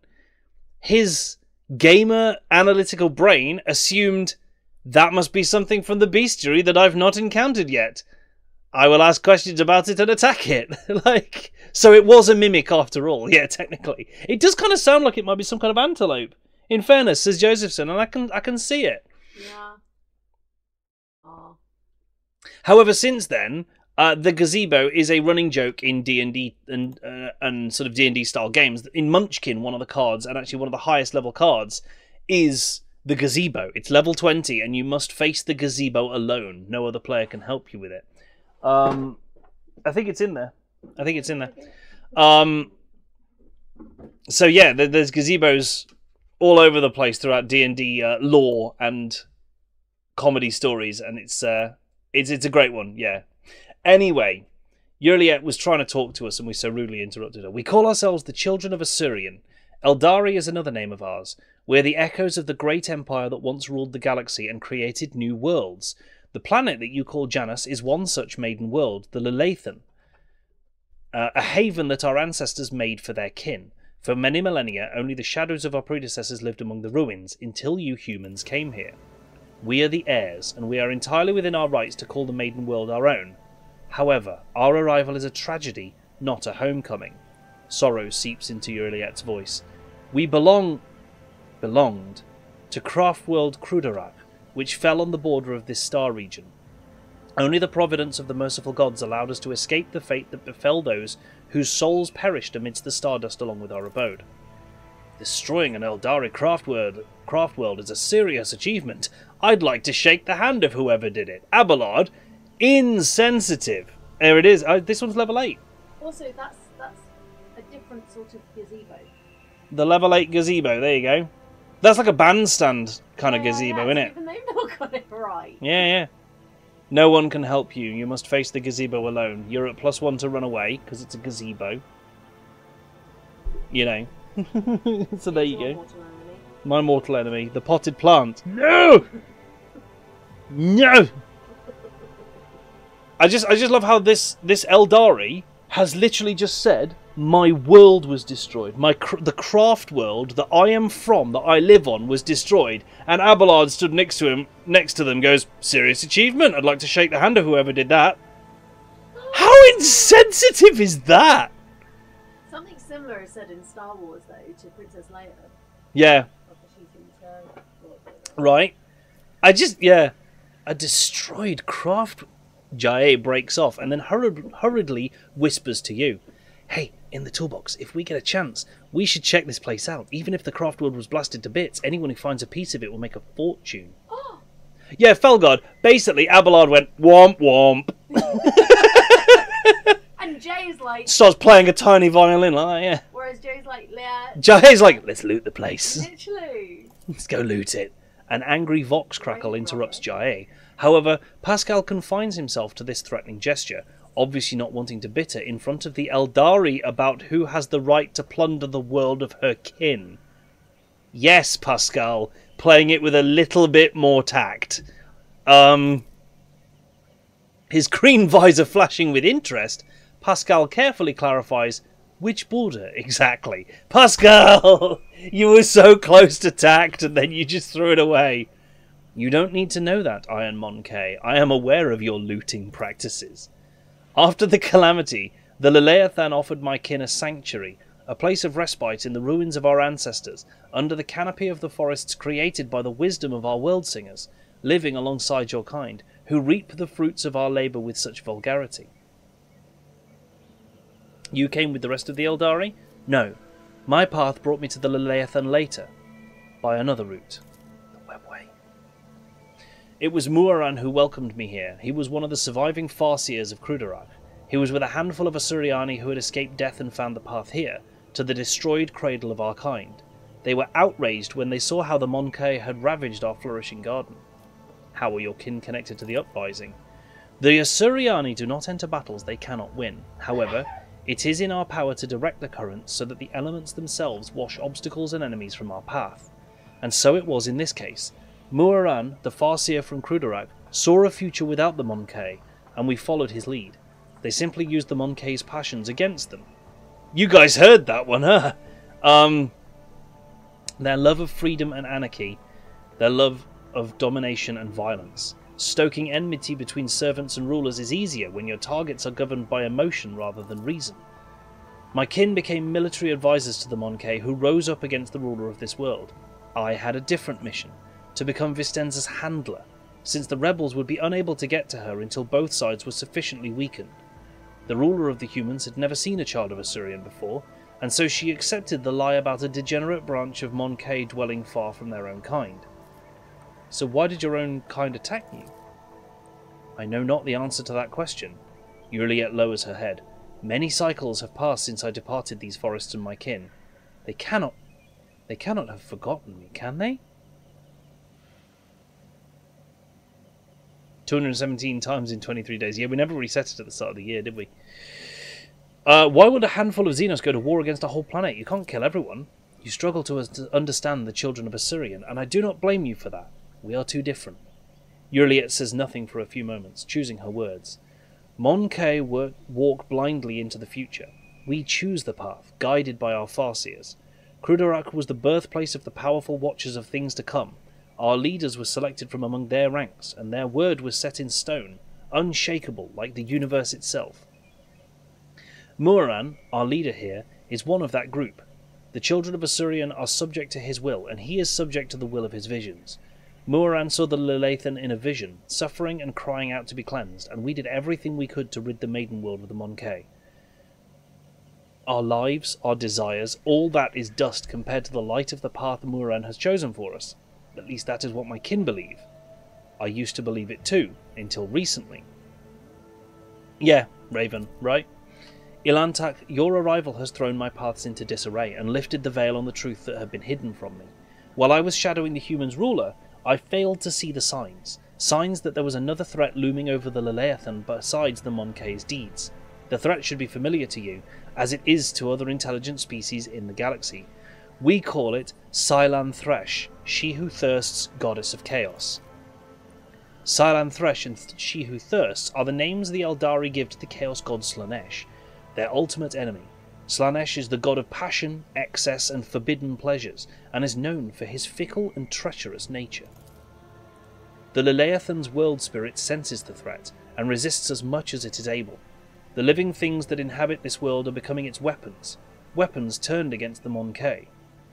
his gamer analytical brain assumed that must be something from the bestiary that I've not encountered yet. I will ask questions about it and attack it. So it was a mimic after all. Yeah, technically. It does kind of sound like it might be some kind of antelope. In fairness, says Josephson, and I can see it. Yeah. Oh. However, since then, the gazebo is a running joke in D&D and sort of D&D style games. In Munchkin, one of the cards, and actually one of the highest level cards, is the gazebo. It's level 20, and you must face the gazebo alone. No other player can help you with it. I think it's in there. So yeah, there's gazebos all over the place throughout D&D lore and comedy stories, and it's a great one. Yeah. Anyway, Yurliet was trying to talk to us, and we so rudely interrupted her. We call ourselves the Children of Assyrian. Eldari is another name of ours. We're the echoes of the great empire that once ruled the galaxy and created new worlds. The planet that you call Janus is one such maiden world, the Lelathan, a haven that our ancestors made for their kin. For many millennia, only the shadows of our predecessors lived among the ruins, until you humans came here. We are the heirs, and we are entirely within our rights to call the maiden world our own. However, our arrival is a tragedy, not a homecoming. Sorrow seeps into Yurliet's voice. We belonged to Craftworld Krudarak, which fell on the border of this star region. Only the providence of the merciful gods allowed us to escape the fate that befell those whose souls perished amidst the stardust along with our abode. Destroying an Eldari craftworld is a serious achievement. I'd like to shake the hand of whoever did it. Abelard, insensitive. There it is. This one's level 8. Also, that's a different sort of gazebo. The level 8 gazebo, there you go. That's like a bandstand kind of gazebo, isn't it? Even they've not got it right. Yeah. No one can help you. You must face the gazebo alone. You're at +1 to run away, because it's a gazebo. You know. So there you go. My mortal enemy, the potted plant. No! No! I just love how this Eldari has literally just said, my world was destroyed. The craft world that I am from, that I live on, was destroyed. And Abelard stood next to them, goes, serious achievement. I'd like to shake the hand of whoever did that. How insensitive is that? Something similar is said in Star Wars, though, to Princess Leia. Yeah. Right. A destroyed craft. Jae breaks off and then hurriedly whispers to you, hey, in the toolbox, if we get a chance, we should check this place out. Even if the craft world was blasted to bits, anyone who finds a piece of it will make a fortune. Oh. Yeah, Felgard. Basically, Abelard went, womp womp. And Jay's like... starts playing a tiny violin like that, yeah. Whereas Jay's like, yeah... Jae's like, let's loot the place. Literally. Let's go loot it. An angry vox crackle interrupts Jae. However, Pascal confines himself to this threatening gesture, obviously not wanting to bitter in front of the Eldari about who has the right to plunder the world of her kin. Yes, Pascal, playing it with a little bit more tact. His green visor flashing with interest, Pascal carefully clarifies, which border exactly? Pascal! You were so close to tact and then you just threw it away. You don't need to know that, Iron Monkey. I am aware of your looting practices. After the calamity, the Leleathan offered my kin a sanctuary, a place of respite in the ruins of our ancestors, under the canopy of the forests created by the wisdom of our world singers, living alongside your kind, who reap the fruits of our labour with such vulgarity. You came with the rest of the Eldari? No. My path brought me to the Leleathan later, by another route. The Webway. It was Muaran who welcomed me here. He was one of the surviving Farseers of Krudarak. He was with a handful of Asuryani who had escaped death and found the path here, to the destroyed cradle of our kind. They were outraged when they saw how the Monkey had ravaged our flourishing garden. How were your kin connected to the uprising? The Asuryani do not enter battles they cannot win. However, it is in our power to direct the currents so that the elements themselves wash obstacles and enemies from our path. And so it was in this case. Muaran, the Farseer from Krudarak, saw a future without the Monkey, and we followed his lead. They simply used the Monkey's passions against them. You guys heard that one, huh? Their love of freedom and anarchy, their love of domination and violence. Stoking enmity between servants and rulers is easier when your targets are governed by emotion rather than reason. My kin became military advisors to the Monkey, who rose up against the ruler of this world. I had a different mission, to become Vistenza's handler, since the rebels would be unable to get to her until both sides were sufficiently weakened. The ruler of the humans had never seen a child of Asurian before, and so she accepted the lie about a degenerate branch of Monkey dwelling far from their own kind. So why did your own kind attack you? I know not the answer to that question. Juliet lowers her head. Many cycles have passed since I departed these forests and my kin. They cannot have forgotten me, can they? 217 times in 23 days. Yeah, we never reset it at the start of the year, did we? Why would a handful of Xenos go to war against a whole planet? You can't kill everyone. You struggle to understand the children of Asurian, and I do not blame you for that. We are too different. Juliet says nothing for a few moments, choosing her words. Monkey walk blindly into the future. We choose the path, guided by our Farseers. Krudarak was the birthplace of the powerful watchers of things to come. Our leaders were selected from among their ranks, and their word was set in stone, unshakable like the universe itself. Muaran, our leader here, is one of that group. The children of Asurian are subject to his will, and he is subject to the will of his visions. Muaran saw the Leleathan in a vision, suffering and crying out to be cleansed, and we did everything we could to rid the maiden world of the Monkey. Our lives, our desires, all that is dust compared to the light of the path Muaran has chosen for us. At least that is what my kin believe. I used to believe it too, until recently. Yeah, Raven, right? Ilantak, your arrival has thrown my paths into disarray and lifted the veil on the truth that had been hidden from me. While I was shadowing the humans' ruler, I failed to see the signs. Signs that there was another threat looming over the Leleathan besides the Monkey's deeds. The threat should be familiar to you, as it is to other intelligent species in the galaxy. We call it Scylan Thresh, she who thirsts, goddess of chaos. Scylan Thresh and she who thirsts are the names the Eldari give to the chaos god Slaanesh, their ultimate enemy. Slaanesh is the god of passion, excess, and forbidden pleasures, and is known for his fickle and treacherous nature. The Leleathan's world spirit senses the threat, and resists as much as it is able. The living things that inhabit this world are becoming its weapons, weapons turned against the Monkey.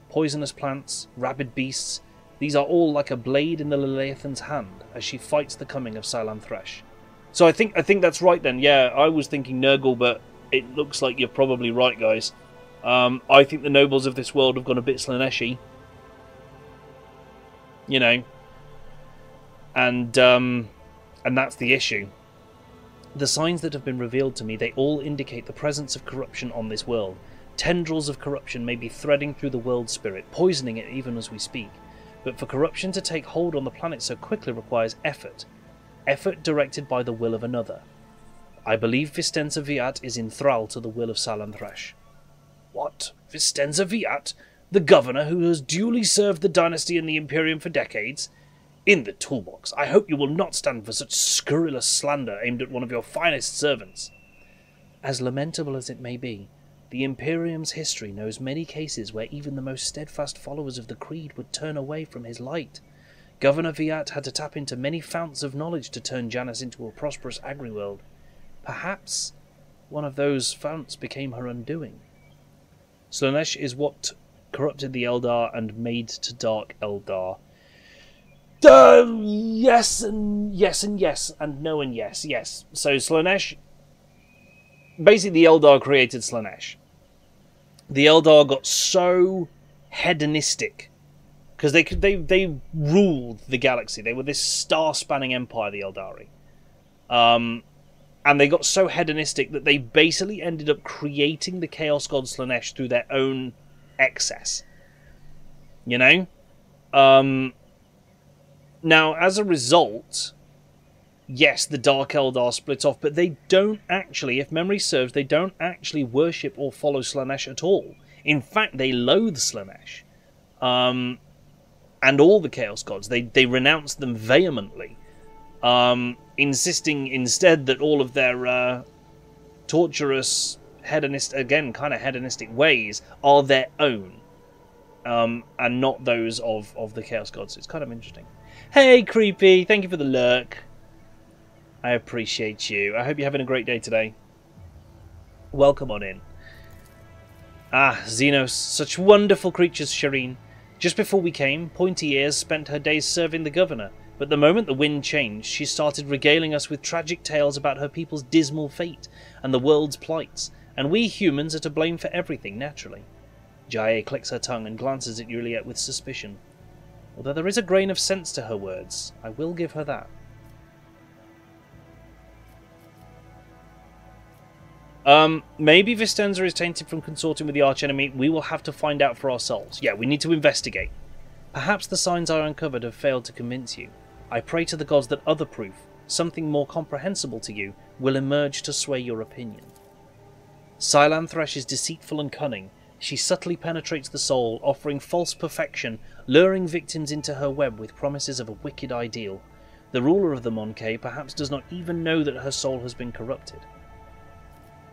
Poisonous plants, rabid beasts, these are all like a blade in the Leleathan's hand as she fights the coming of Scylan Thresh. So I think that's right then. Yeah, I was thinking Nurgle, but it looks like you're probably right, guys. I think the nobles of this world have gone a bit Slaanesh-y. You know. And that's the issue. The signs that have been revealed to me, they all indicate the presence of corruption on this world. Tendrils of corruption may be threading through the world spirit, poisoning it even as we speak. But for corruption to take hold on the planet so quickly requires effort. Effort directed by the will of another. I believe Vistenza Viat is in thrall to the will of Scylan Thresh. What? Vistenza Viat? The governor who has duly served the dynasty and the Imperium for decades? In the Toolbox, I hope you will not stand for such scurrilous slander aimed at one of your finest servants. As lamentable as it may be, the Imperium's history knows many cases where even the most steadfast followers of the Creed would turn away from his light. Governor Viat had to tap into many fountains of knowledge to turn Janus into a prosperous agri-world. Perhaps one of those founts became her undoing. Slaanesh is what corrupted the Eldar and made to dark Eldar. Yes and yes and yes and no and yes. Yes. So Slaanesh, basically the Eldar created Slaanesh. The Eldar got so hedonistic because they ruled the galaxy. They were this star-spanning empire, the Eldari. And they got so hedonistic that they basically ended up creating the Chaos God Slaanesh through their own excess. You know? Now, as a result, yes, the Dark Eldar split off, but they don't actually, if memory serves, they don't actually worship or follow Slaanesh at all. In fact, they loathe Slaanesh. And all the Chaos Gods. They renounce them vehemently. Insisting instead that all of their torturous, kind of hedonistic ways are their own. And not those of the Chaos Gods. It's kind of interesting. Hey, Creepy! Thank you for the lurk. I appreciate you. I hope you're having a great day today. Welcome on in. Ah, Xenos. Such wonderful creatures, Shireen. Just before we came, Pointy Ears spent her days serving the governor. But the moment the wind changed, she started regaling us with tragic tales about her people's dismal fate and the world's plights. And we humans are to blame for everything, naturally. Jae clicks her tongue and glances at Juliet with suspicion. Although there is a grain of sense to her words, I will give her that. Maybe Vistenza is tainted from consorting with the archenemy. We will have to find out for ourselves. Yeah, we need to investigate. Perhaps the signs I uncovered have failed to convince you. I pray to the gods that other proof, something more comprehensible to you, will emerge to sway your opinion. Scylan Thresh is deceitful and cunning. She subtly penetrates the soul, offering false perfection, luring victims into her web with promises of a wicked ideal. The ruler of the Monkey perhaps does not even know that her soul has been corrupted.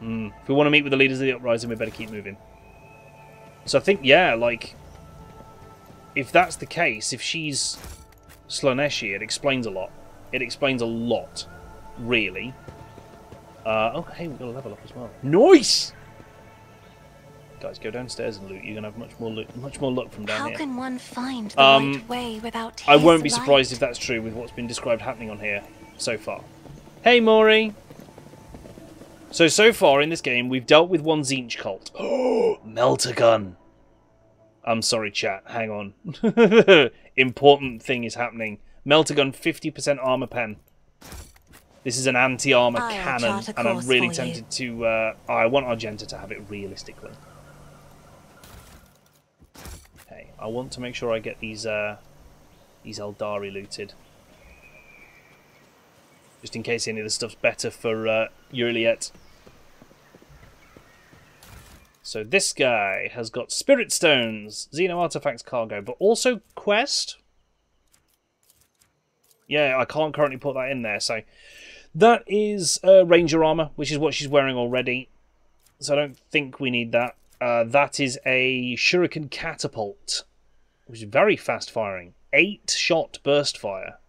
If we want to meet with the leaders of the Uprising, we better keep moving. So I think, yeah, like, if that's the case, if she's Slaanesh, it explains a lot. It explains a lot, really. Oh, hey, we've got a level up as well. Nice! Guys, go downstairs and loot. You're going to have much more luck from down here. How can one find the right way without his I won't be light? surprised if that's true with what's been described happening on here so far. Hey, Maury! So far in this game, we've dealt with one Tzeentch cult. Oh, Meltagun! I'm sorry, chat. Hang on. Important thing is happening. Meltagun 50% armor pen. This is an anti-armor cannon, and I'm really tempted to... I want Argenta to have it realistically. Okay, I want to make sure I get these Eldari looted. Just in case any of the stuff's better for Juliet. So this guy has got Spirit Stones, Xeno Artifacts cargo, but also Quest. Yeah, I can't currently put that in there. So that is Ranger Armor, which is what she's wearing already. So I don't think we need that. That is a Shuriken Catapult, which is very fast firing. 8-shot burst fire.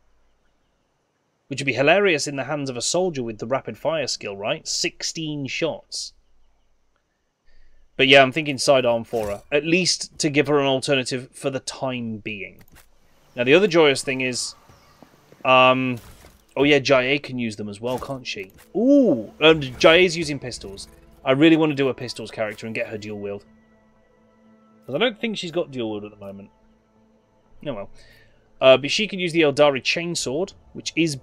Which would be hilarious in the hands of a soldier with the rapid fire skill, right? 16 shots. But yeah, I'm thinking sidearm for her. At least to give her an alternative for the time being. Now, the other joyous thing is... oh yeah, Jaya can use them as well, can't she? Ooh! Jaya's using pistols. I really want to do a pistols character and get her dual wield. Because I don't think she's got dual wield at the moment. Oh well. But she can use the Eldari Chainsword, which is...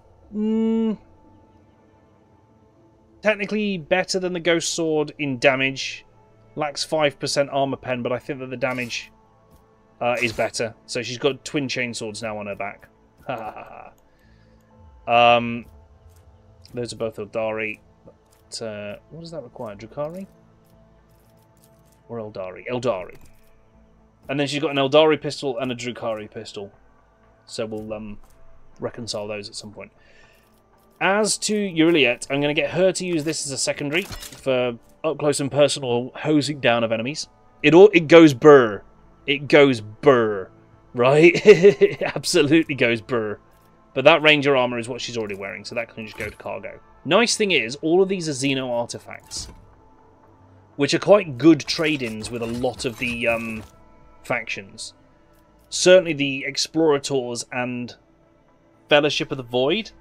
technically better than the Ghost Sword in damage. Lacks 5% armor pen, but I think that the damage is better. So she's got twin chainswords now on her back. Those are both Eldari. But, what does that require? Drukhari? Or Eldari? Eldari. And then she's got an Eldari pistol and a Drukhari pistol. So we'll reconcile those at some point. As to Uriet, I'm going to get her to use this as a secondary for up close and personal hosing down of enemies. It goes burr. It goes burr. Right? It absolutely goes burr. But that Ranger armor is what she's already wearing, so that can just go to cargo. Nice thing is, all of these are Xeno artifacts, which are quite good trade-ins with a lot of the factions. Certainly the Explorators and Fellowship of the Void.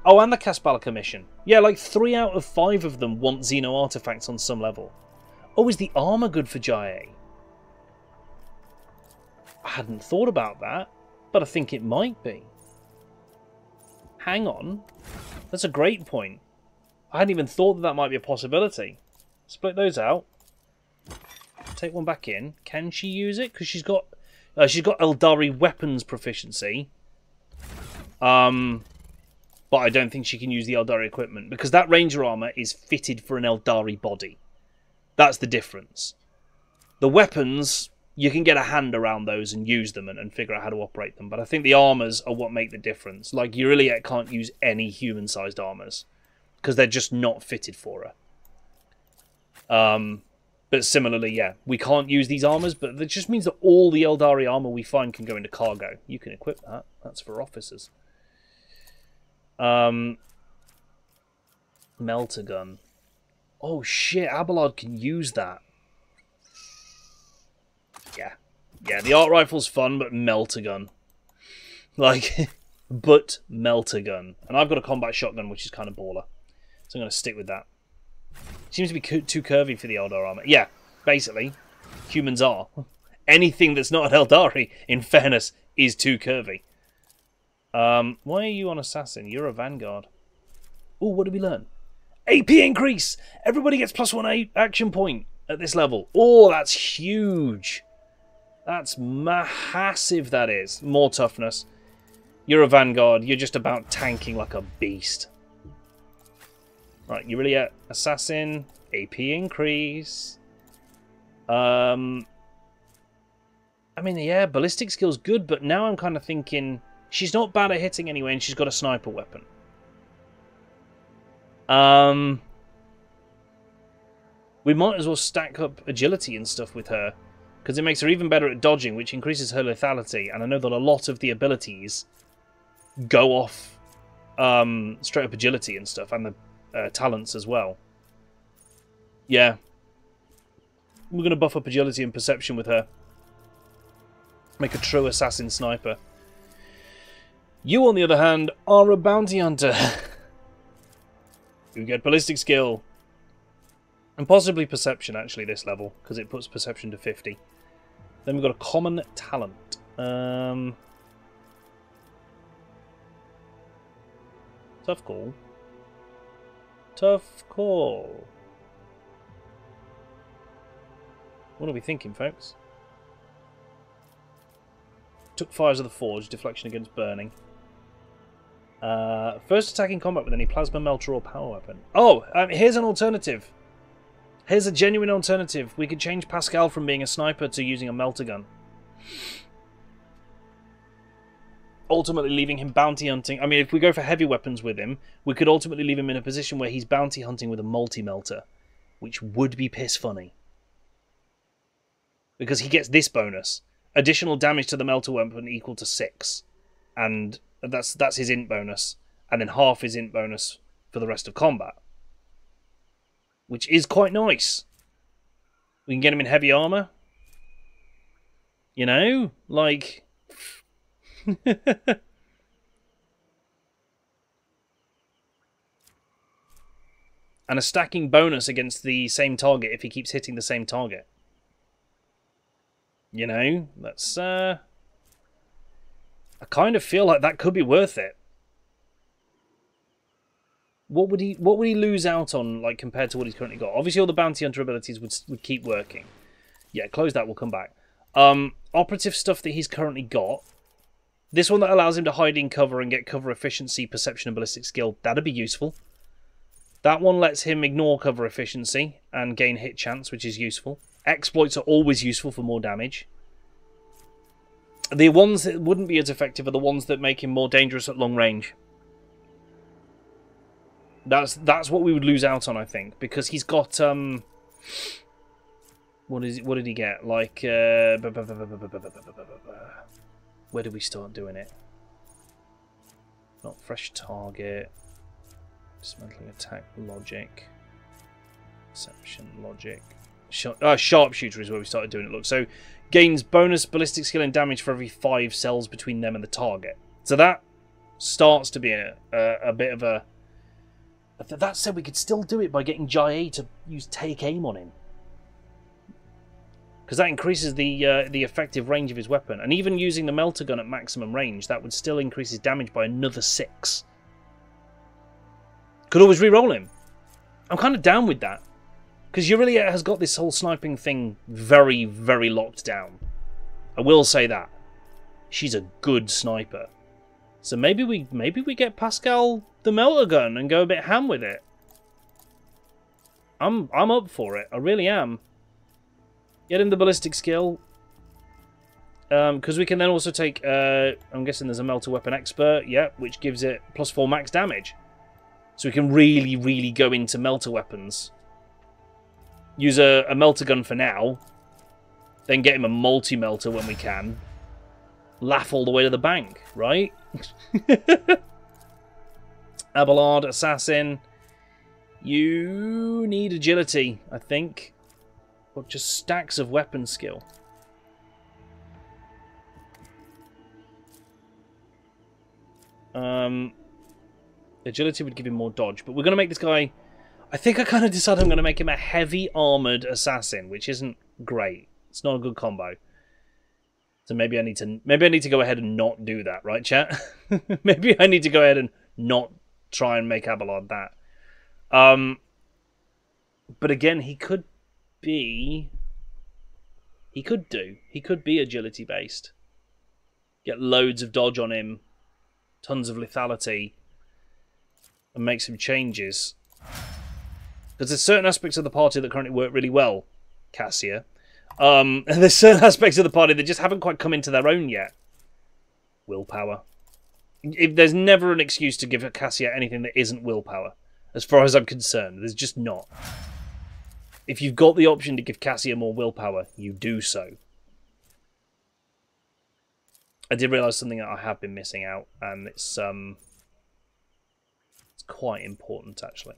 Oh, and the Kasbalika mission. Yeah, like 3 out of 5 of them want Xeno artifacts on some level. Oh, is the armor good for Jaya? I hadn't thought about that, but I think it might be. Hang on. That's a great point. I hadn't even thought that that might be a possibility. Split those out. Take one back in. Can she use it? Because she's got Eldari weapons proficiency. But I don't think she can use the Eldari equipment because that Ranger armor is fitted for an Eldari body. That's the difference. The weapons, you can get a hand around those and use them and figure out how to operate them. But I think the armors are what make the difference. Like, Uriet can't use any human-sized armors because they're just not fitted for her. But similarly, yeah, we can't use these armors, but that just means that all the Eldari armor we find can go into cargo. You can equip that. That's for officers. Melter gun. Oh shit, Abelard can use that. Yeah, the art rifle's fun, but melter gun. Like, but melter gun. And I've got a combat shotgun, which is kind of baller. So I'm going to stick with that. Seems to be too curvy for the Eldar armor. Yeah, basically, humans are. Anything that's not an Eldari, in fairness, is too curvy. Why are you on Assassin? You're a Vanguard. Ooh, what did we learn? AP increase! Everybody gets +1 action point at this level. Oh, that's huge. That's massive, that is. More toughness. You're a Vanguard. You're just about tanking like a beast. Right, you really Assassin. AP increase. I mean, yeah, ballistic skill's good, but now I'm kind of thinking... She's not bad at hitting anyway, and she's got a sniper weapon. We might as well stack up agility and stuff with her, because it makes her even better at dodging, which increases her lethality, and I know that a lot of the abilities go off straight up agility and stuff, and the talents as well. Yeah. We're going to buff up agility and perception with her. Make a true assassin sniper. You, on the other hand, are a bounty hunter. You get ballistic skill. And possibly perception, actually, this level, because it puts perception to 50. Then we've got a common talent. Tough call. Tough call. What are we thinking, folks? Took fires of the forge, deflection against burning. First attack in combat with any plasma melter or power weapon. Oh, here's an alternative. Here's a genuine alternative. We could change Pascal from being a sniper to using a melter gun. Ultimately leaving him bounty hunting. I mean, if we go for heavy weapons with him, we could ultimately leave him in a position where he's bounty hunting with a multi-melter, which would be piss funny. Because he gets this bonus. Additional damage to the melter weapon equal to 6. And that's his int bonus. And then half his int bonus for the rest of combat. Which is quite nice. We can get him in heavy armor. You know? Like... and a stacking bonus against the same target if he keeps hitting the same target. You know? That's... I kind of feel like that could be worth it. What would he lose out on, like, compared to what he's currently got? Obviously, all the bounty hunter abilities would keep working. Yeah, close that. We'll come back. Operative stuff that he's currently got. This one that allows him to hide in cover and get cover efficiency, perception, and ballistic skill. That'd be useful. That one lets him ignore cover efficiency and gain hit chance, which is useful. Exploits are always useful for more damage. The ones that wouldn't be as effective are the ones that make him more dangerous at long range. That's what we would lose out on, I think, because he's got what did he get? Like where did we start doing it? Not fresh target. Dismantling attack logic. Perception logic. Sharpshooter is where we started doing it. Look, so gains bonus ballistic skill and damage for every 5 cells between them and the target. So that starts to be a bit of a... That said, we could still do it by getting Jai to use take aim on him, because that increases the effective range of his weapon. And even using the melter gun at maximum range, that would still increase his damage by another 6. Could always re-roll him. I'm kind of down with that, because Aurelia has got this whole sniping thing very, very locked down. I will say that she's a good sniper. So maybe we get Pascal the melter gun and go a bit ham with it. I'm up for it. I really am. Get him the ballistic skill. Because we can then also take... I'm guessing there's a melter weapon expert. Yeah, which gives it +4 max damage. So we can really, really go into melter weapons. Use a melter gun for now. Then get him a multi-melter when we can. Laugh all the way to the bank, right? Abelard, Assassin. You need agility, I think. Or just stacks of weapon skill. Agility would give him more dodge, but we're going to make this guy... I think I kind of decided I'm going to make him a heavy armoured assassin, which isn't great. It's not a good combo. So maybe I need to go ahead and not do that, right, chat? Maybe I need to go ahead and not try and make Abelard that. But again, he could be agility based. Get loads of dodge on him, tons of lethality, and make some changes. Because there's certain aspects of the party that currently work really well, Cassia. And there's certain aspects of the party that just haven't quite come into their own yet. Willpower. There's never an excuse to give a Cassia anything that isn't willpower, as far as I'm concerned. There's just not. If you've got the option to give Cassia more willpower, you do so. I did realise something that I have been missing out, and it's quite important, actually.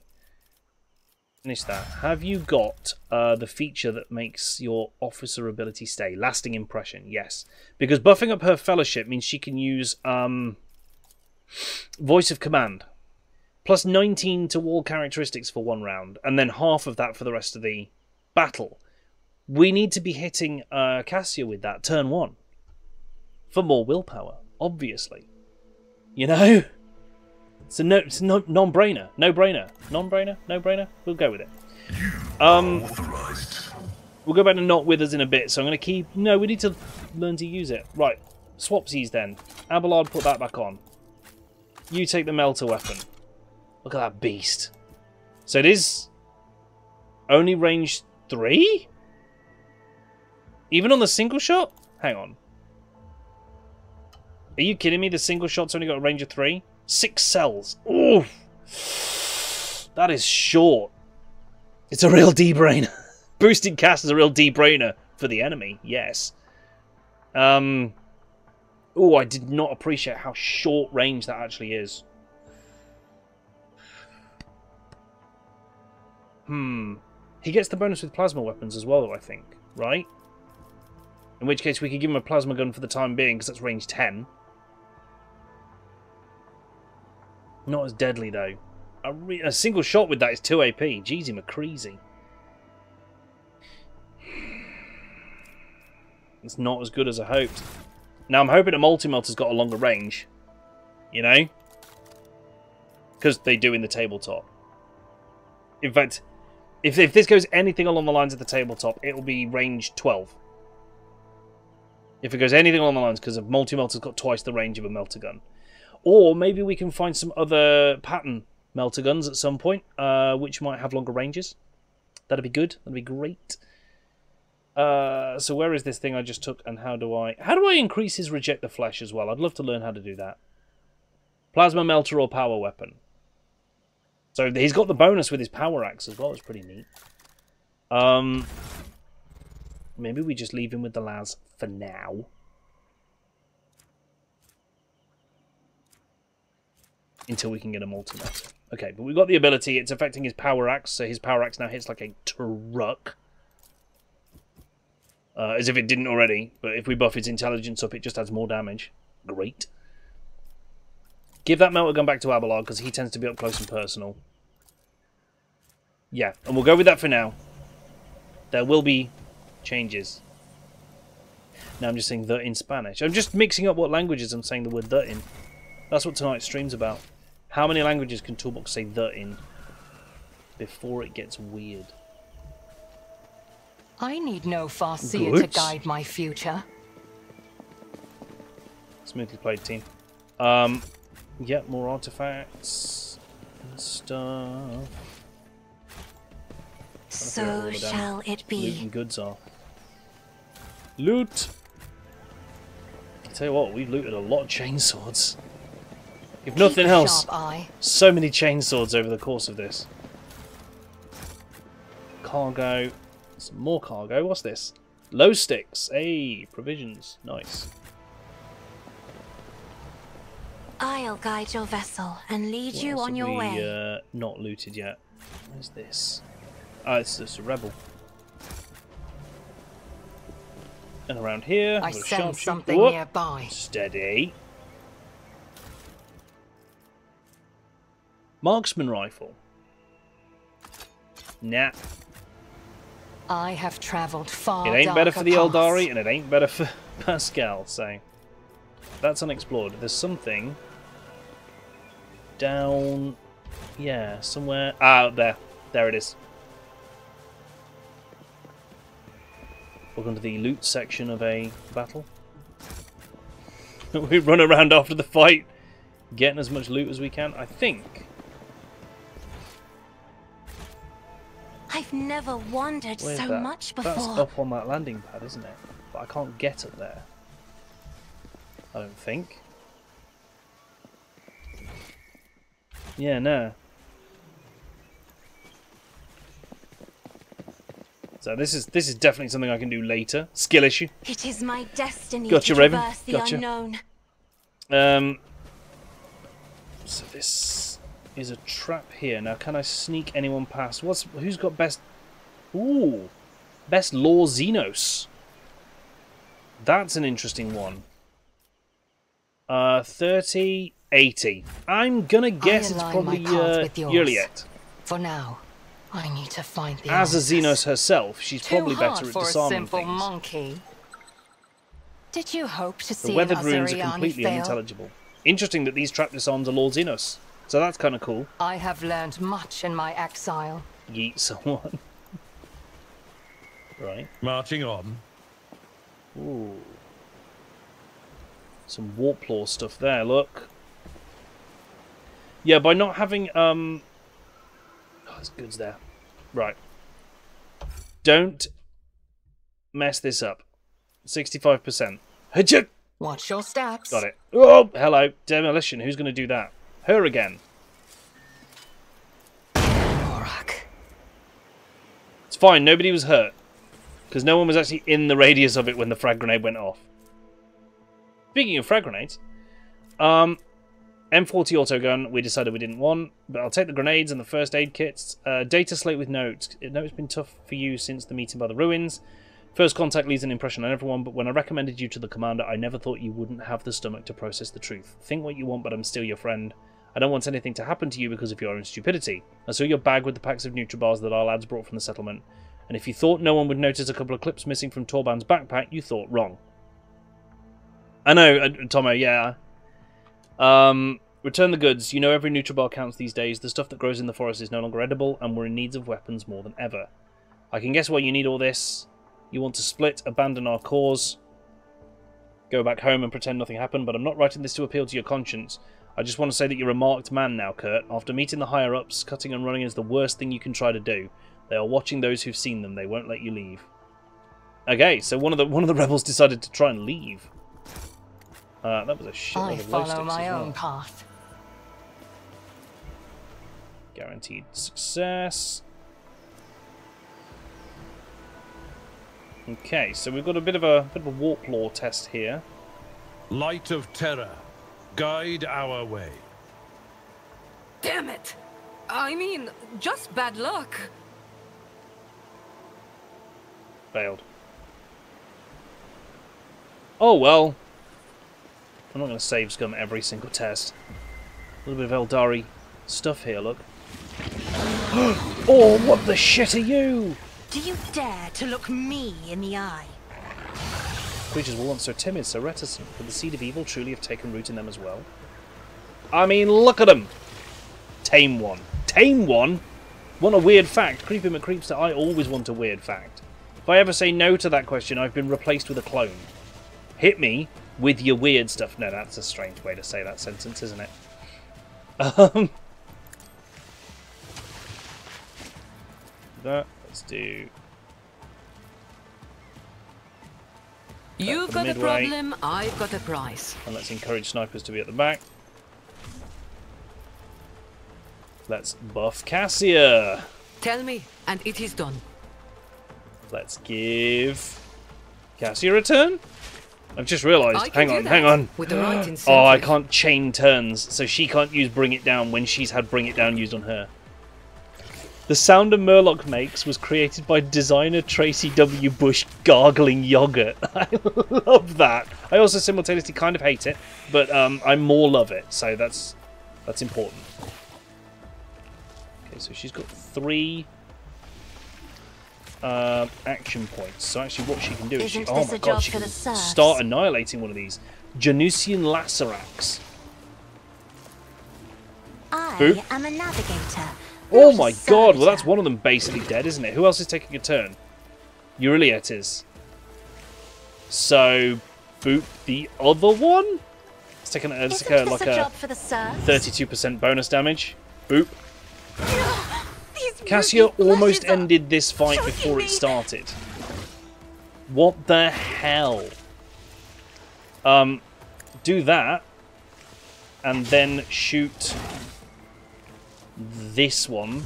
Finish that. Have you got the feature that makes your officer ability stay? Lasting impression, yes. Because buffing up her fellowship means she can use voice of command. Plus 19 to all characteristics for 1 round. And then half of that for the rest of the battle. We need to be hitting Cassia with that turn 1. For more willpower, obviously. You know? It's a non-brainer. No-brainer. Non-brainer? No-brainer? We'll go with it. We'll go back to not with us in a bit, so I'm going to keep... No, we need to learn to use it. Right. Swapsies then. Abelard, put that back on. You take the melter weapon. Look at that beast. So it is... Only range 3? Even on the single shot? Hang on. Are you kidding me? The single shot's only got a range of 3? 6 cells. Oof. That is short. It's a real D-brainer. Boosted cast is a real D-brainer for the enemy, yes. Oh, I did not appreciate how short range that actually is. He gets the bonus with plasma weapons as well, though, I think, right? In which case we could give him a plasma gun for the time being, because that's range 10. Not as deadly, though. A single shot with that is 2 AP. Jeezy McCreasy. It's not as good as I hoped. Now, I'm hoping a multi-melter's got a longer range. You know? Because they do in the tabletop. In fact, if this goes anything along the lines of the tabletop, it will be range 12. If it goes anything along the lines, because a multi-melter's got twice the range of a melter gun. Or maybe we can find some other pattern melter guns at some point, which might have longer ranges. That'd be good. That'd be great. So where is this thing I just took, and how do I increase his reject the flesh as well? I'd love to learn how to do that. Plasma melter or power weapon. So he's got the bonus with his power axe as well. It's pretty neat. Maybe we just leave him with the las for now. Until we can get a multi-melter. Okay, but we've got the ability. It's affecting his power axe, so his power axe now hits like a truck. As if it didn't already, but if we buff his intelligence up, it just adds more damage. Great. Give that melter gun back to Abelard, because he tends to be up close and personal. Yeah, and we'll go with that for now. There will be changes. Now I'm just saying the in Spanish. I'm just mixing up what languages I'm saying the word the in. That's what tonight's stream's about. How many languages can Toolbox say the in before it gets weird? I need no farseer to guide my future. Smoothly played, team. Yeah, more artifacts and stuff. So shall it be. Loot and goods are. Loot! I tell you what, we've looted a lot of chainswords. If nothing else, so many chainswords over the course of this. Cargo. Some more cargo. What's this? Low sticks. Hey, provisions. Nice. I'll guide your vessel and lead you on your way. Not looted yet. Where's this? Ah, it's just a rebel. And around here, I sense something nearby. Steady. Marksman rifle. Nah. I have traveled far. It ain't better for the Eldari, and it ain't better for Pascal, so that's unexplored. There's something down, yeah, somewhere. Ah, there. There it is. Welcome to the loot section of a battle. We run around after the fight, getting as much loot as we can, I think. I've never wandered so much before. That's up on that landing pad, isn't it? But I can't get up there. I don't think. Yeah, no. So this is definitely something I can do later. Skill issue. It is my destiny Gotcha, to Raven. traverse the Gotcha. unknown. So this is a trap here. Now, can I sneak anyone past? Who's got best? Ooh, best Lore Xenos. That's an interesting one. 30, 80. I'm gonna guess it's probably Juliet. For now, I need to find the As a answers. Xenos herself, she's probably better at for disarming a simple things. monkey. Did you hope to The see weathered an runes are Azariani completely fail? unintelligible. Interesting that these trap disarms are Lord Xenos. So that's kind of cool. I have learned much in my exile. Yeet someone. Right. Marching on. Ooh. Some warplaw stuff there, look. Yeah, by not having, oh, there's goods there. Right. Don't mess this up. 65%. Hajit! Watch your steps. Got it. Oh, hello. Demolition. Who's going to do that? Her again. It's fine. Nobody was hurt. Because no one was actually in the radius of it when the frag grenade went off. Speaking of frag grenades, M40 autogun we decided we didn't want, but I'll take the grenades and the first aid kits. Data slate with notes. I know it's been tough for you since the meeting by the ruins. First contact leaves an impression on everyone, but when I recommended you to the commander, I never thought you wouldn't have the stomach to process the truth. Think what you want, but I'm still your friend. I don't want anything to happen to you because of your own stupidity. I saw your bag with the packs of Nutribars that our lads brought from the settlement, and if you thought no one would notice a couple of clips missing from Torban's backpack, you thought wrong. I know, Tomo, yeah. Return the goods. You know every Nutribar counts these days. The stuff that grows in the forest is no longer edible, and we're in need of weapons more than ever. I can guess why you need all this. You want to split, abandon our cause, go back home and pretend nothing happened, but I'm not writing this to appeal to your conscience. I just want to say that you're a marked man now, Kurt. After meeting the higher-ups, cutting and running is the worst thing you can try to do. They are watching those who've seen them. They won't let you leave. Okay, so one of the rebels decided to try and leave. That was a shitload of low sticks as well. I follow my own path. Guaranteed success. Okay, so we've got a bit of a warp lore test here. Light of terror, guide our way. Damn it! I mean, just bad luck. Failed. Oh well. I'm not going to save scum every single test. A little bit of Eldari stuff here, look. Oh, what the shit are you? Do you dare to look me in the eye? Creatures were once so timid, so reticent. Could the seed of evil truly have taken root in them as well? I mean, look at them! Tame one. Tame one? Want a weird fact? Creepy McCreepster, I always want a weird fact. If I ever say no to that question, I've been replaced with a clone. Hit me with your weird stuff. No, that's a strange way to say that sentence, isn't it? Let's do... You've got a problem, I've got a prize. And let's encourage snipers to be at the back. Let's buff Cassia. Tell me, and it is done. Let's give Cassia a turn. I've just realised. Hang on. With the right oh, I can't chain turns, so she can't use Bring It Down when she's had Bring It Down used on her. The sound a Murloc makes was created by designer Tracy W. Bush gargling yogurt. I love that. I also simultaneously kind of hate it, but I more love it, so that's important. Okay, so she's got 3 action points. So actually what she can do is she can start annihilating one of these. Janusian Lacerax. I am a navigator. Oh my god, well that's one of them basically dead, isn't it? Who else is taking a turn? Euriliet is. So, boot the other one? It's taking like a 32% bonus damage. Boop. Cassia almost ended this fight before it started. What the hell? Do that, and then shoot this one.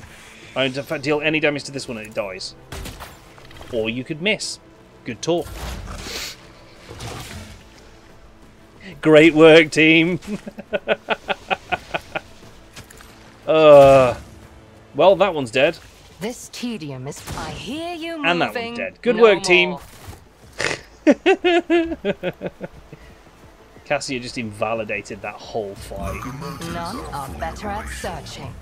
In fact, deal any damage to this one and it dies. Or you could miss. Good talk. Great work, team. Well, that one's dead. This tedium is. I hear you moving. And that one's dead. Good work, team. Cassia just invalidated that whole fight. None are better at searching.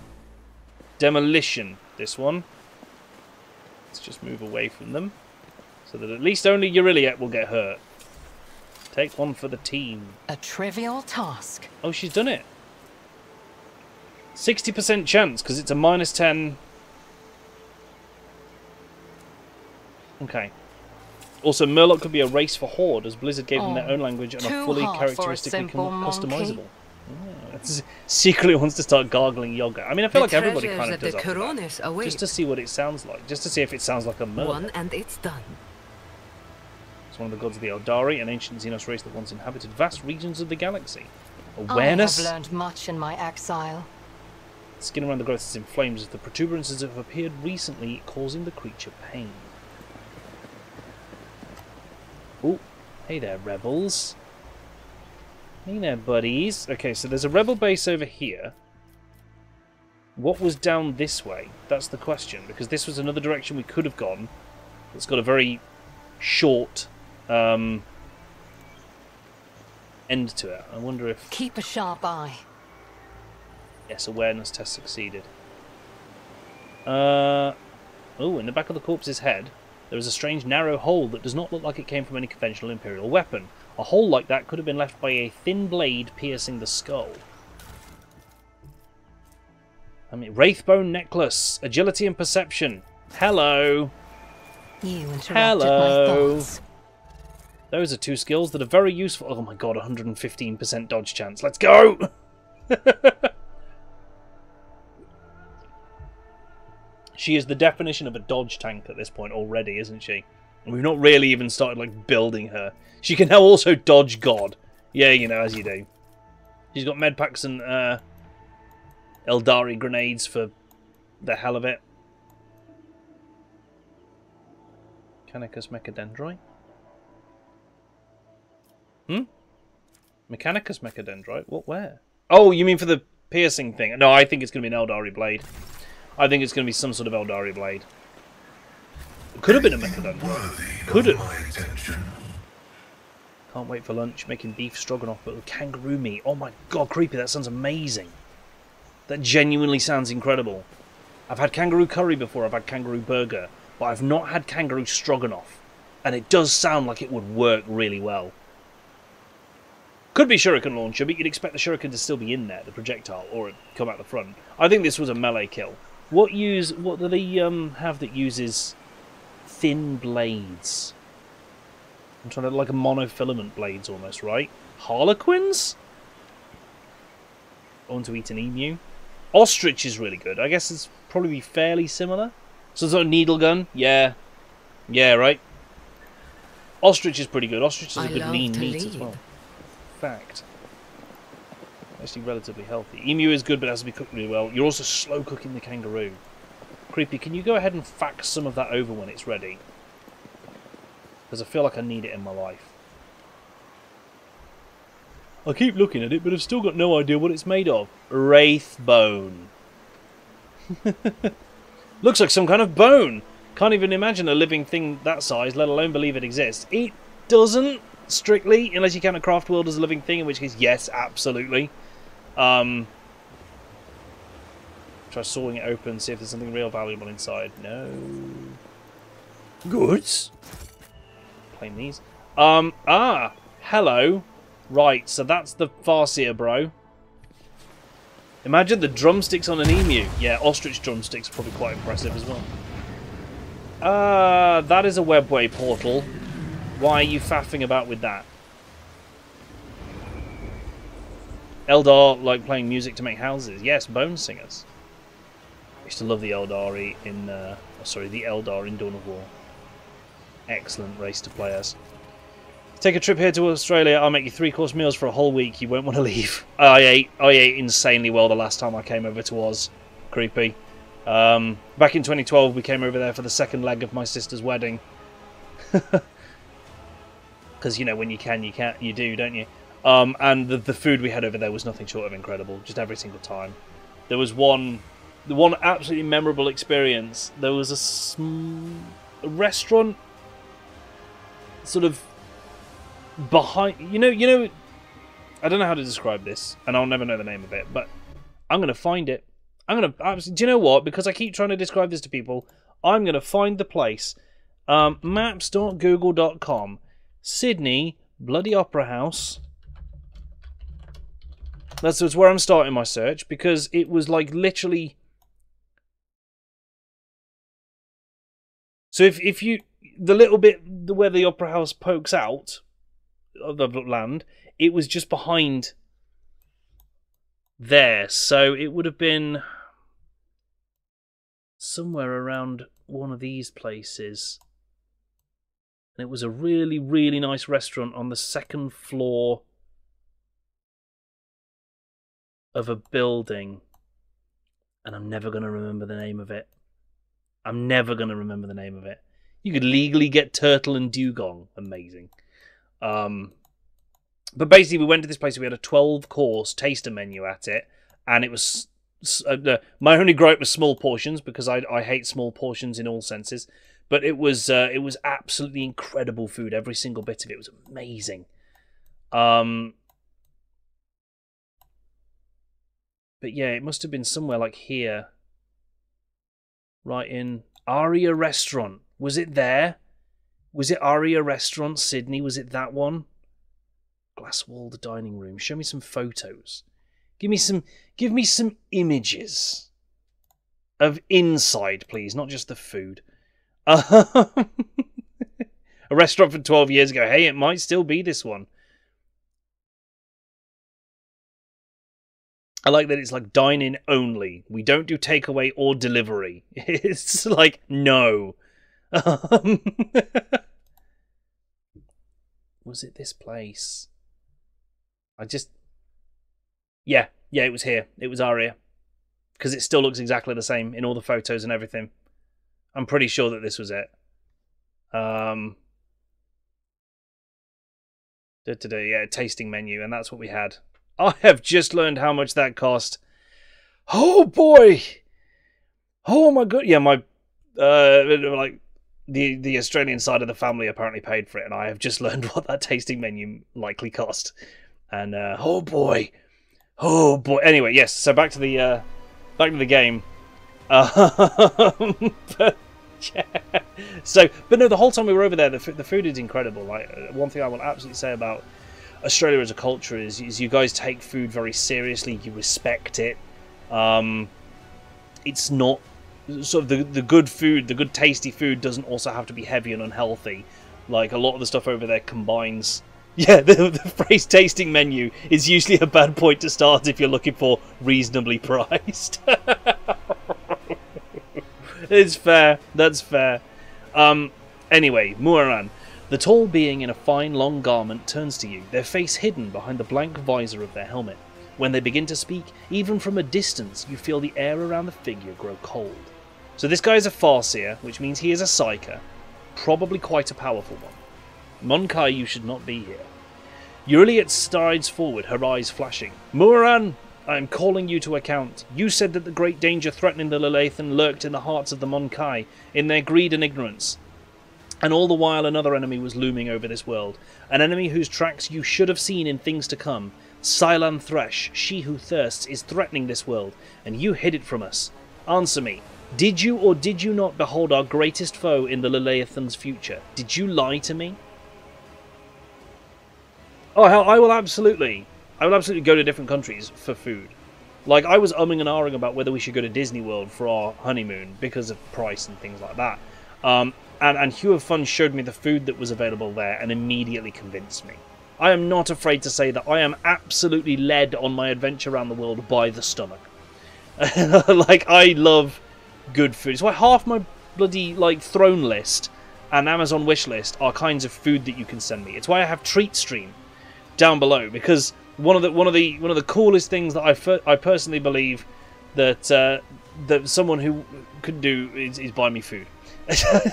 Demolition, this one. Let's just move away from them, so that at least only Euriliet will get hurt. Take one for the team. A trivial task. Oh, she's done it. 60% chance, because it's a -10. Okay. Also, Murloc could be a race for Horde, as Blizzard gave them their own language and are fully characteristically customizable. Secretly wants to start gargling yogurt. I mean, I feel like everybody kind of does the Coronis await. just to see what it sounds like, just to see if it sounds like a murder. One and it's done. It's one of the gods of the Eldari, an ancient Xenos race that once inhabited vast regions of the galaxy. Awareness. I have learned much in my exile. The skin around the growth is in flames as the protuberances have appeared recently, causing the creature pain. Oh, hey there, rebels. Hey there, buddies. Okay, so there's a rebel base over here. What was down this way? That's the question, because this was another direction we could have gone. It's got a very short end to it. I wonder if... Keep a sharp eye. Yes, awareness test succeeded. Oh, in the back of the corpse's head, there is a strange narrow hole that does not look like it came from any conventional Imperial weapon. A hole like that could have been left by a thin blade piercing the skull. I mean, Wraithbone necklace, agility and perception. Hello. You interrupted Hello. my thoughts. Those are two skills that are very useful. Oh my god, 115% dodge chance. Let's go! She is the definition of a dodge tank at this point already, isn't she? And we've not really even started, like, building her. She can now also dodge God. Yeah, you know, as you do. She's got medpacks and Eldari grenades for the hell of it. Mechanicus Mechadendrite? Mechanicus Mechadendrite? What, where? Oh, you mean for the piercing thing? No, I think it's going to be an Eldari blade. I think it's going to be some sort of Eldari blade. It could have been a Mechadendrite. Could have. Can't wait for lunch, making beef stroganoff, but with kangaroo meat. Oh my god, creepy, that sounds amazing. That genuinely sounds incredible. I've had kangaroo curry before, I've had kangaroo burger, but I've not had kangaroo stroganoff. And it does sound like it would work really well. Could be shuriken launcher, but you'd expect the shuriken to still be in there, the projectile, or it come out the front. I think this was a melee kill. What do they have that uses thin blades? I'm trying to, like a monofilament blades almost, right? Harlequins? I want to eat an emu. Ostrich is really good. I guess it's probably fairly similar. Some sort of needle gun? Yeah. Yeah, right? Ostrich is pretty good. Ostrich is a good lean meat as well. Fact. Actually relatively healthy. Emu is good, but it has to be cooked really well. You're also slow cooking the kangaroo. Creepy, can you go ahead and fax some of that over when it's ready? Because I feel like I need it in my life. I keep looking at it, but I've still got no idea what it's made of. Wraithbone. Looks like some kind of bone. Can't even imagine a living thing that size, let alone believe it exists. It doesn't, strictly, unless you count a craft world as a living thing, in which case, yes, absolutely. Try sawing it open, see if there's something real valuable inside. No. Goods. Claim these. Hello. Right, so that's the Farseer, bro. Imagine the drumsticks on an emu. Yeah, ostrich drumsticks are probably quite impressive as well. That is a webway portal. Why are you faffing about with that? Eldar like playing music to make houses. Yes, bone singers. I used to love the Eldari in, the Eldar in Dawn of War. Excellent race to play as. Take a trip here to Australia. I'll make you 3-course meals for a whole week. You won't want to leave. I ate insanely well the last time I came over to Oz. Creepy. Back in 2012, we came over there for the second leg of my sister's wedding. Because, you know, when you can, you do, don't you? And the food we had over there was nothing short of incredible, just every single time. There was one absolutely memorable experience. There was a restaurant sort of behind, you know, I don't know how to describe this, and I'll never know the name of it, but I'm going to find it. Do you know what? Because I keep trying to describe this to people, I'm going to find the place. Maps.google.com. Sydney, bloody Opera House. That's where I'm starting my search, because it was like literally... So if you... The little bit where the Opera House pokes out of the land, it was just behind there. So it would have been somewhere around one of these places. And it was a really, really nice restaurant on the second floor of a building. And I'm never going to remember the name of it. I'm never going to remember the name of it. You could legally get turtle and dugong. Amazing. But basically, we went to this place. We had a 12-course taster menu at it. And it was... my only gripe was small portions, because I hate small portions in all senses. But it was absolutely incredible food. Every single bit of it was amazing. But yeah, it must have been somewhere like here. Right in Aria Restaurant. Was it there? Was it Aria Restaurant, Sydney? Was it that one? Glass-walled dining room. Show me some photos. Give me some images of inside, please, not just the food. A restaurant from 12 years ago. Hey, it might still be this one. I like that it's like dine-in only. We don't do takeaway or delivery. It's like, no. Was it this place? Yeah, it was here. It was Aria. Because it still looks exactly the same in all the photos and everything. I'm pretty sure that this was it. Yeah, tasting menu, and that's what we had. I have just learned how much that cost. Oh boy! Oh my god! Yeah, my like the Australian side of the family apparently paid for it, and I have just learned what that tasting menu likely cost. And oh boy! Anyway, yes. So back to the game. But, yeah. But no, the whole time we were over there, the food is incredible. Like, one thing I will absolutely say about Australia as a culture is you guys take food very seriously. You respect it. It's not sort of the good food, the good tasty food doesn't also have to be heavy and unhealthy. Like, a lot of the stuff over there combines. Yeah, the phrase tasting menu is usually a bad point to start if you're looking for reasonably priced. It's fair. That's fair. Anyway, Muaran. The tall being in a fine long garment turns to you, their face hidden behind the blank visor of their helmet. When they begin to speak, even from a distance, you feel the air around the figure grow cold. So this guy is a Farseer, which means he is a Psyker. Probably quite a powerful one. Monkai, you should not be here. Euriliet strides forward, her eyes flashing. Muaran! I am calling you to account. You said that the great danger threatening the Lelathan lurked in the hearts of the Monkai, in their greed and ignorance. And all the while another enemy was looming over this world. An enemy whose tracks you should have seen in things to come. Sylan Thresh, she who thirsts, is threatening this world, and you hid it from us. Answer me. Did you or did you not behold our greatest foe in the Lelathan's future? Did you lie to me? Oh, hell, I will absolutely go to different countries for food. Like, I was umming and ahhing about whether we should go to Disney World for our honeymoon because of price and things like that. And Hugh of Fun showed me the food that was available there and immediately convinced me. I am not afraid to say that I am absolutely led on my adventure around the world by the stomach. Like, I love good food. It's why half my bloody, like, throne list and Amazon wish list are kinds of food that you can send me. It's why I have Treat Stream down below, because one of the coolest things that I personally believe that that someone who could do is buy me food.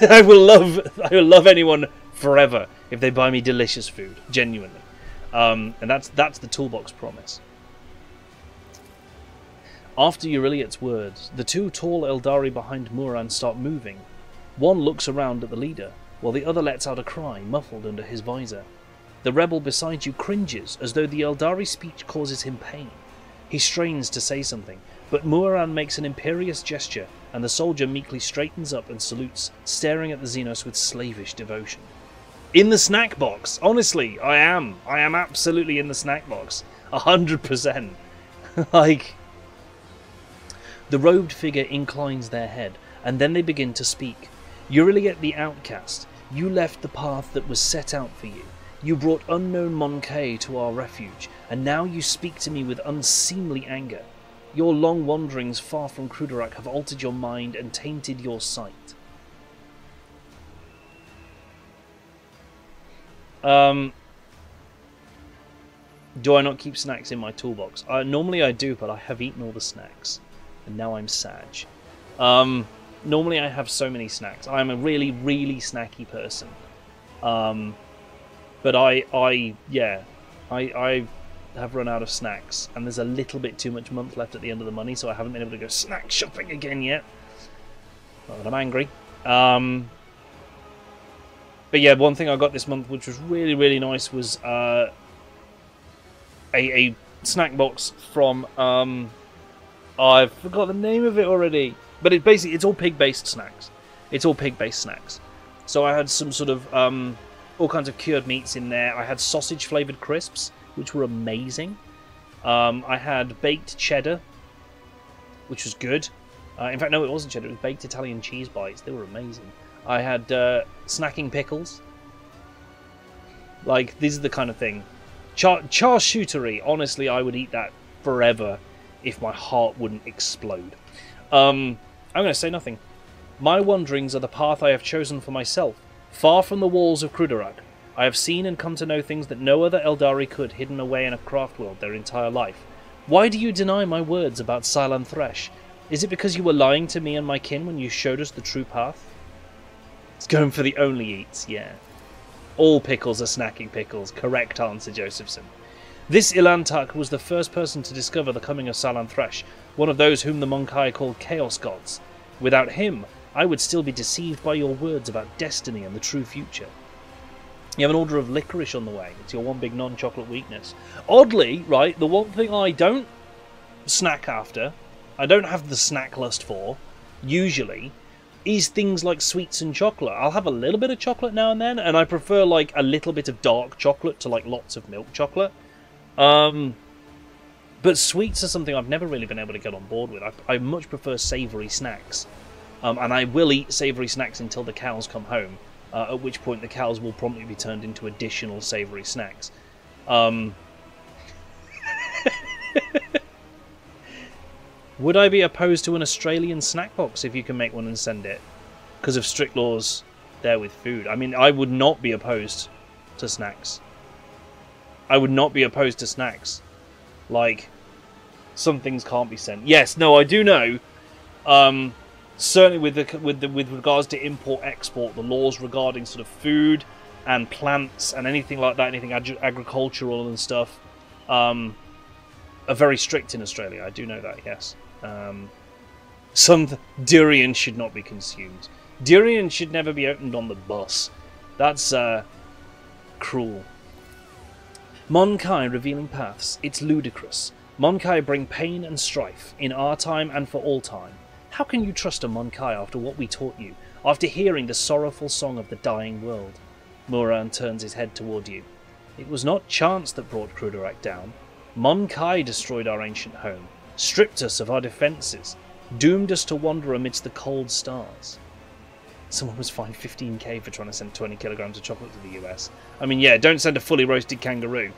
I will love anyone forever if they buy me delicious food, genuinely. And that's the Toolbox promise. After Euriliet's words, the two tall Eldari behind Muaran start moving. One looks around at the leader, while the other lets out a cry, muffled under his visor. The rebel beside you cringes, as though the Eldari speech causes him pain. He strains to say something, but Muaran makes an imperious gesture, and the soldier meekly straightens up and salutes, staring at the Xenos with slavish devotion. In the snack box! Honestly, I am. I am absolutely in the snack box. 100%. Like... The robed figure inclines their head, and then they begin to speak. Euriliet the outcast, you left the path that was set out for you. You brought unknown Monkay to our refuge, and now you speak to me with unseemly anger. Your long wanderings far from Kruderak have altered your mind and tainted your sight. Do I not keep snacks in my toolbox? Normally I do, but I have eaten all the snacks, and now I'm sad. Normally I have so many snacks. I'm a really, really snacky person. But I have run out of snacks, and there's a little bit too much month left at the end of the money, so I haven't been able to go snack shopping again yet. Not that I'm angry. But yeah, one thing I got this month, which was really, really nice, was a snack box from I forgot the name of it already, but it's all pig-based snacks. It's all pig-based snacks. So I had some sort of all kinds of cured meats in there. I had sausage-flavoured crisps, which were amazing. I had baked cheddar, which was good. In fact, no, it wasn't cheddar. It was baked Italian cheese bites. They were amazing. I had snacking pickles. Like, this is the kind of thing. Charcuterie, honestly, I would eat that forever if my heart wouldn't explode. I'm going to say nothing. My wanderings are the path I have chosen for myself. Far from the walls of Kruderak, I have seen and come to know things that no other Eldari could, hidden away in a craft world their entire life. Why do you deny my words about Silan Thresh? Is it because you were lying to me and my kin when you showed us the true path? It's going for the only eats, yeah. All pickles are snacking pickles. Correct answer, Josephson. This Ilantak was the first person to discover the coming of Silan Thresh, one of those whom the Monkai called Chaos Gods. Without him, I would still be deceived by your words about destiny and the true future. You have an order of licorice on the way. It's your one big non-chocolate weakness. Oddly, right, the one thing I don't snack after, I don't have the snack lust for, usually, is things like sweets and chocolate. I'll have a little bit of chocolate now and then, and I prefer like a little bit of dark chocolate to like lots of milk chocolate. But sweets are something I've never really been able to get on board with. I much prefer savoury snacks. And I will eat savoury snacks until the cows come home, at which point the cows will promptly be turned into additional savoury snacks. Would I be opposed to an Australian snack box if you can make one and send it? Because of strict laws there with food. I mean, I would not be opposed to snacks. I would not be opposed to snacks. Like, some things can't be sent. Yes, no, I do know. Certainly with regards to import-export, the laws regarding sort of food and plants and anything like that, anything agricultural and stuff, are very strict in Australia. I do know that, yes. Some durian should not be consumed. Durian should never be opened on the bus. That's cruel. Monkai revealing paths. It's ludicrous. Monkai bring pain and strife, in our time and for all time. How can you trust a Monkai after what we taught you, after hearing the sorrowful song of the dying world? Muran turns his head toward you. It was not chance that brought Kruderak down. Monkai destroyed our ancient home, stripped us of our defences, doomed us to wander amidst the cold stars. Someone was fined 15k for trying to send 20 kilograms of chocolate to the US. I mean, yeah, don't send a fully roasted kangaroo.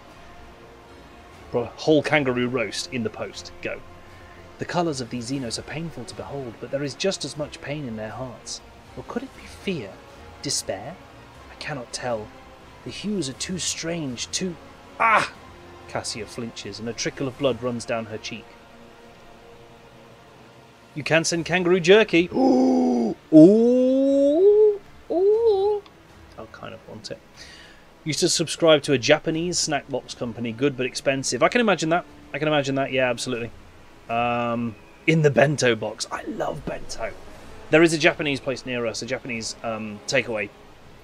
A whole kangaroo roast in the post. Go. The colours of these Xenos are painful to behold, but there is just as much pain in their hearts. Or could it be fear? Despair? I cannot tell. The hues are too strange, too... Ah! Cassia flinches, and a trickle of blood runs down her cheek. You can send kangaroo jerky. Ooh! Ooh! Ooh! I kind of want it. Used to subscribe to a Japanese snack box company, good but expensive. I can imagine that. I can imagine that, yeah, absolutely. In the bento box. I love bento. There is a Japanese place near us, a Japanese takeaway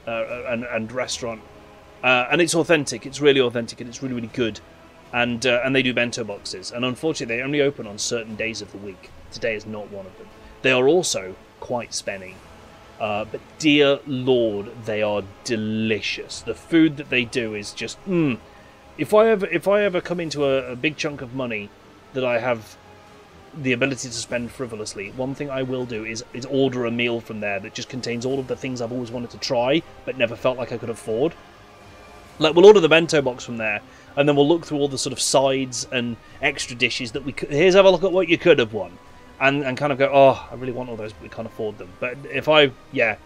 and restaurant. And it's authentic. It's really authentic, and it's really, really good. And they do bento boxes. And unfortunately, they only open on certain days of the week. Today is not one of them. They are also quite spenny. But dear Lord, they are delicious. The food that they do is just... If I ever come into a big chunk of money that I have the ability to spend frivolously, one thing I will do is order a meal from there that just contains all of the things I've always wanted to try, but never felt like I could afford. Like, we'll order the bento box from there, and then we'll look through all the sort of sides and extra dishes that we could... Here's have a look at what you could have won. And kind of go, oh, I really want all those, but we can't afford them. But if I... Yeah.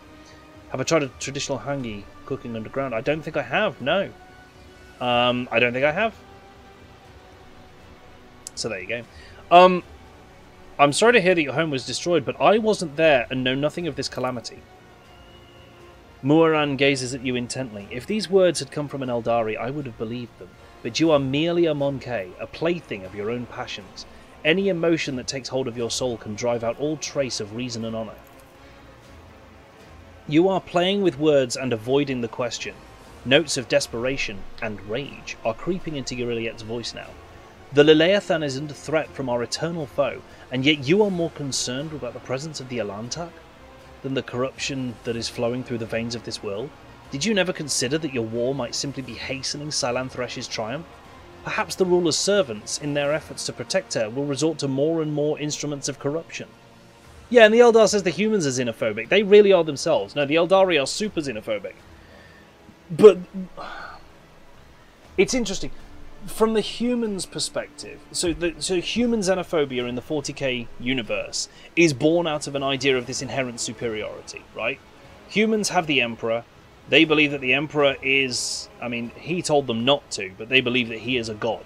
Have I tried a traditional hangi cooking underground? I don't think I have, no. I don't think I have. So there you go. I'm sorry to hear that your home was destroyed, but I wasn't there and know nothing of this calamity. Muaran gazes at you intently. If these words had come from an Eldari, I would have believed them. But you are merely a Monkey, a plaything of your own passions. Any emotion that takes hold of your soul can drive out all trace of reason and honour. You are playing with words and avoiding the question. Notes of desperation and rage are creeping into Euriliet's voice now. The Leleathan is under threat from our eternal foe, and yet you are more concerned about the presence of the Elantak than the corruption that is flowing through the veins of this world? Did you never consider that your war might simply be hastening Silanthresh's triumph? Perhaps the ruler's servants, in their efforts to protect her, will resort to more and more instruments of corruption. Yeah, and the Eldar says the humans are xenophobic. They really are themselves. No, the Eldari are super xenophobic. But it's interesting. From the humans' perspective, so human xenophobia in the 40k universe is born out of an idea of this inherent superiority, right? Humans have the Emperor. They believe that the Emperor is... I mean, he told them not to, but they believe that he is a god.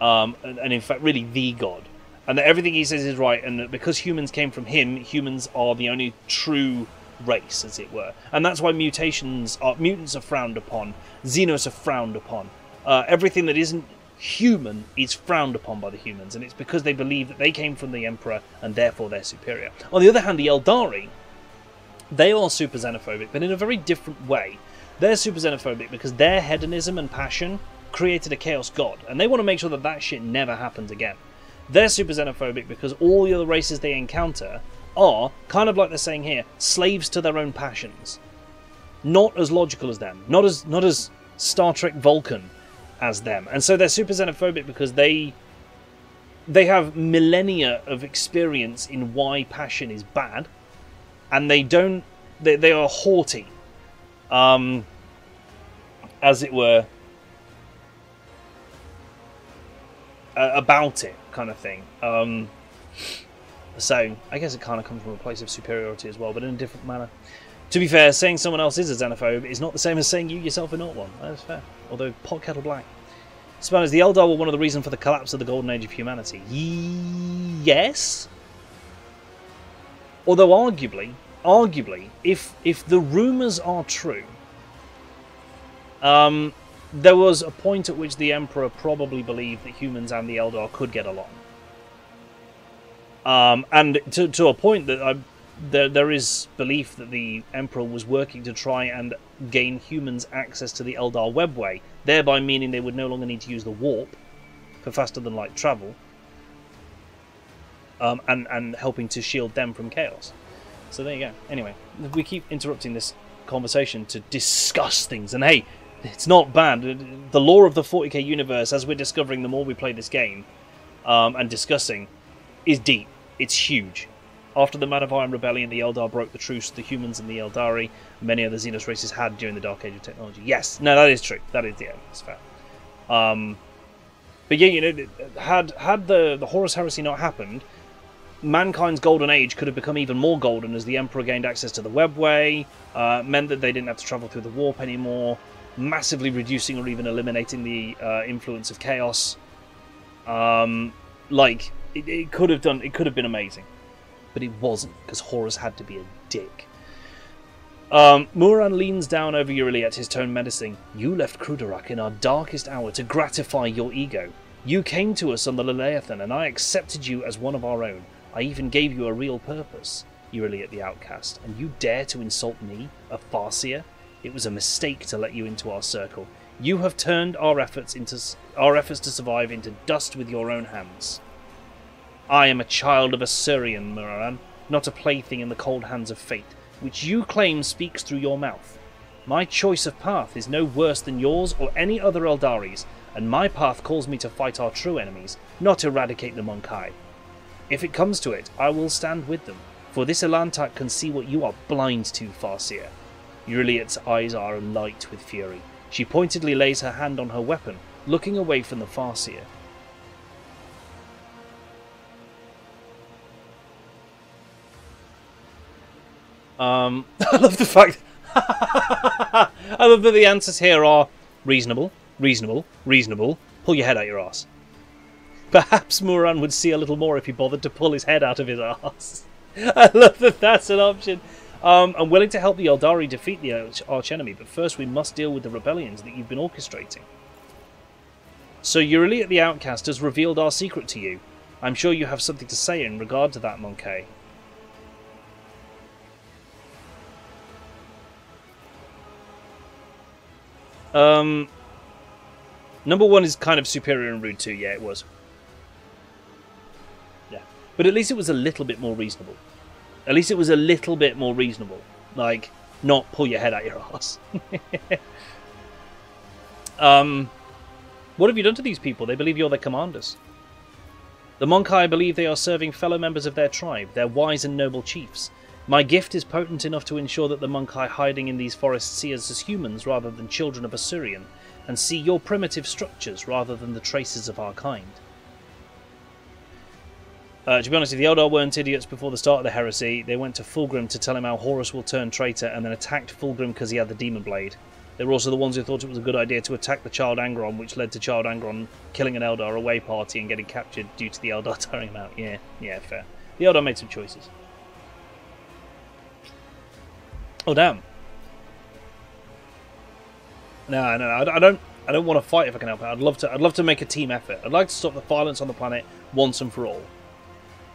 And in fact, really the god. And that everything he says is right, and that because humans came from him, humans are the only true race, as it were. And that's why mutants are frowned upon, Xenos are frowned upon. Everything that isn't human is frowned upon by the humans, and it's because they believe that they came from the Emperor, and therefore they're superior. On the other hand, the Eldari, they are super xenophobic, but in a very different way. They're super xenophobic because their hedonism and passion created a chaos god, and they want to make sure that that shit never happens again. They're super xenophobic because all the other races they encounter are, kind of like they're saying here, slaves to their own passions. Not as logical as them. Not as Star Trek Vulcan as them. And so they're super xenophobic because they have millennia of experience in why passion is bad, and they are haughty, as it were, about it, kind of thing. So I guess it kind of comes from a place of superiority as well, but in a different manner. To be fair, saying someone else is a xenophobe is not the same as saying you yourself are not one. That's fair. Although pot kettle black. Spanners, the Eldar were one of the reasons for the collapse of the golden age of humanity. Yes. Although arguably, if the rumours are true, there was a point at which the Emperor probably believed that humans and the Eldar could get along. And to a point that there is belief that the Emperor was working to try and gain humans access to the Eldar webway, thereby meaning they would no longer need to use the warp for faster-than-light travel, and helping to shield them from chaos. So there you go. Anyway, we keep interrupting this conversation to discuss things, and hey, it's not bad. The lore of the 40k universe, as we're discovering the more we play this game, and discussing, is deep. It's huge. After the Manavarian Rebellion, the Eldar broke the truce the humans and the Eldari many other Xenos races had during the Dark Age of technology. Yes, no, that is true. That is, yeah, that's fair. But yeah, you know, had the Horus Heresy not happened, mankind's golden age could have become even more golden as the Emperor gained access to the webway, meant that they didn't have to travel through the warp anymore, massively reducing or even eliminating the influence of chaos. Like, it could have been amazing. But it wasn't, because Horus had to be a dick. Muran leans down over Euriliet, his tone menacing. You left Krudarak in our darkest hour to gratify your ego. You came to us on the Leleathan, and I accepted you as one of our own. I even gave you a real purpose, Euriliet the Outcast, and you dare to insult me, a Farseer? It was a mistake to let you into our circle. You have turned our efforts to survive into dust with your own hands. I am a child of Assyrian, Muran, not a plaything in the cold hands of fate, which you claim speaks through your mouth. My choice of path is no worse than yours or any other Eldari's, and my path calls me to fight our true enemies, not eradicate the Monkai. If it comes to it, I will stand with them, for this Elantak can see what you are blind to, Farseer. Euriliet's eyes are alight with fury. She pointedly lays her hand on her weapon, looking away from the Farseer. I love the fact... I love that the answers here are reasonable, reasonable, reasonable. Pull your head out your arse. Perhaps Muran would see a little more if he bothered to pull his head out of his arse. I love that that's an option. I'm willing to help the Eldari defeat the archenemy, but first we must deal with the rebellions that you've been orchestrating. So Eurelia the Outcast has revealed our secret to you. I'm sure you have something to say in regard to that, Monkey. Number 1 is kind of superior and rude too. Yeah, it was. Yeah. But at least it was a little bit more reasonable. At least it was a little bit more reasonable. Like, not pull your head out your arse. What have you done to these people? They believe you're their commanders. The Monkai believe they are serving fellow members of their tribe. They're wise and noble chiefs. My gift is potent enough to ensure that the Monkai hiding in these forests see us as humans rather than children of Assyrian, and see your primitive structures rather than the traces of our kind. To be honest, if the Eldar weren't idiots before the start of the heresy, they went to Fulgrim to tell him how Horus will turn traitor and then attacked Fulgrim because he had the demon blade. They were also the ones who thought it was a good idea to attack the Child Angron, which led to Child Angron killing an Eldar away party and getting captured due to the Eldar tearing him out. Yeah, fair. The Eldar made some choices. Oh damn! No, I don't want to fight if I can help it. I'd love to make a team effort. I'd like to stop the violence on the planet once and for all.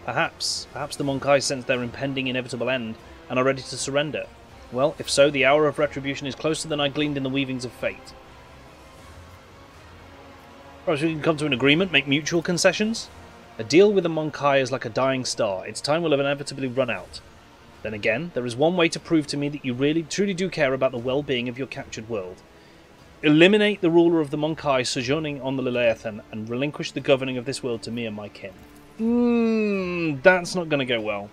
Perhaps the Monkai sense their impending inevitable end and are ready to surrender. Well, if so, the hour of retribution is closer than I gleaned in the weavings of fate. Perhaps we can come to an agreement, make mutual concessions? A deal with the Monkai is like a dying star. Its time will inevitably run out. Then again, there is one way to prove to me that you really, truly do care about the well-being of your captured world. Eliminate the ruler of the Monkai sojourning on the Liliathan and relinquish the governing of this world to me and my kin. That's not going to go well.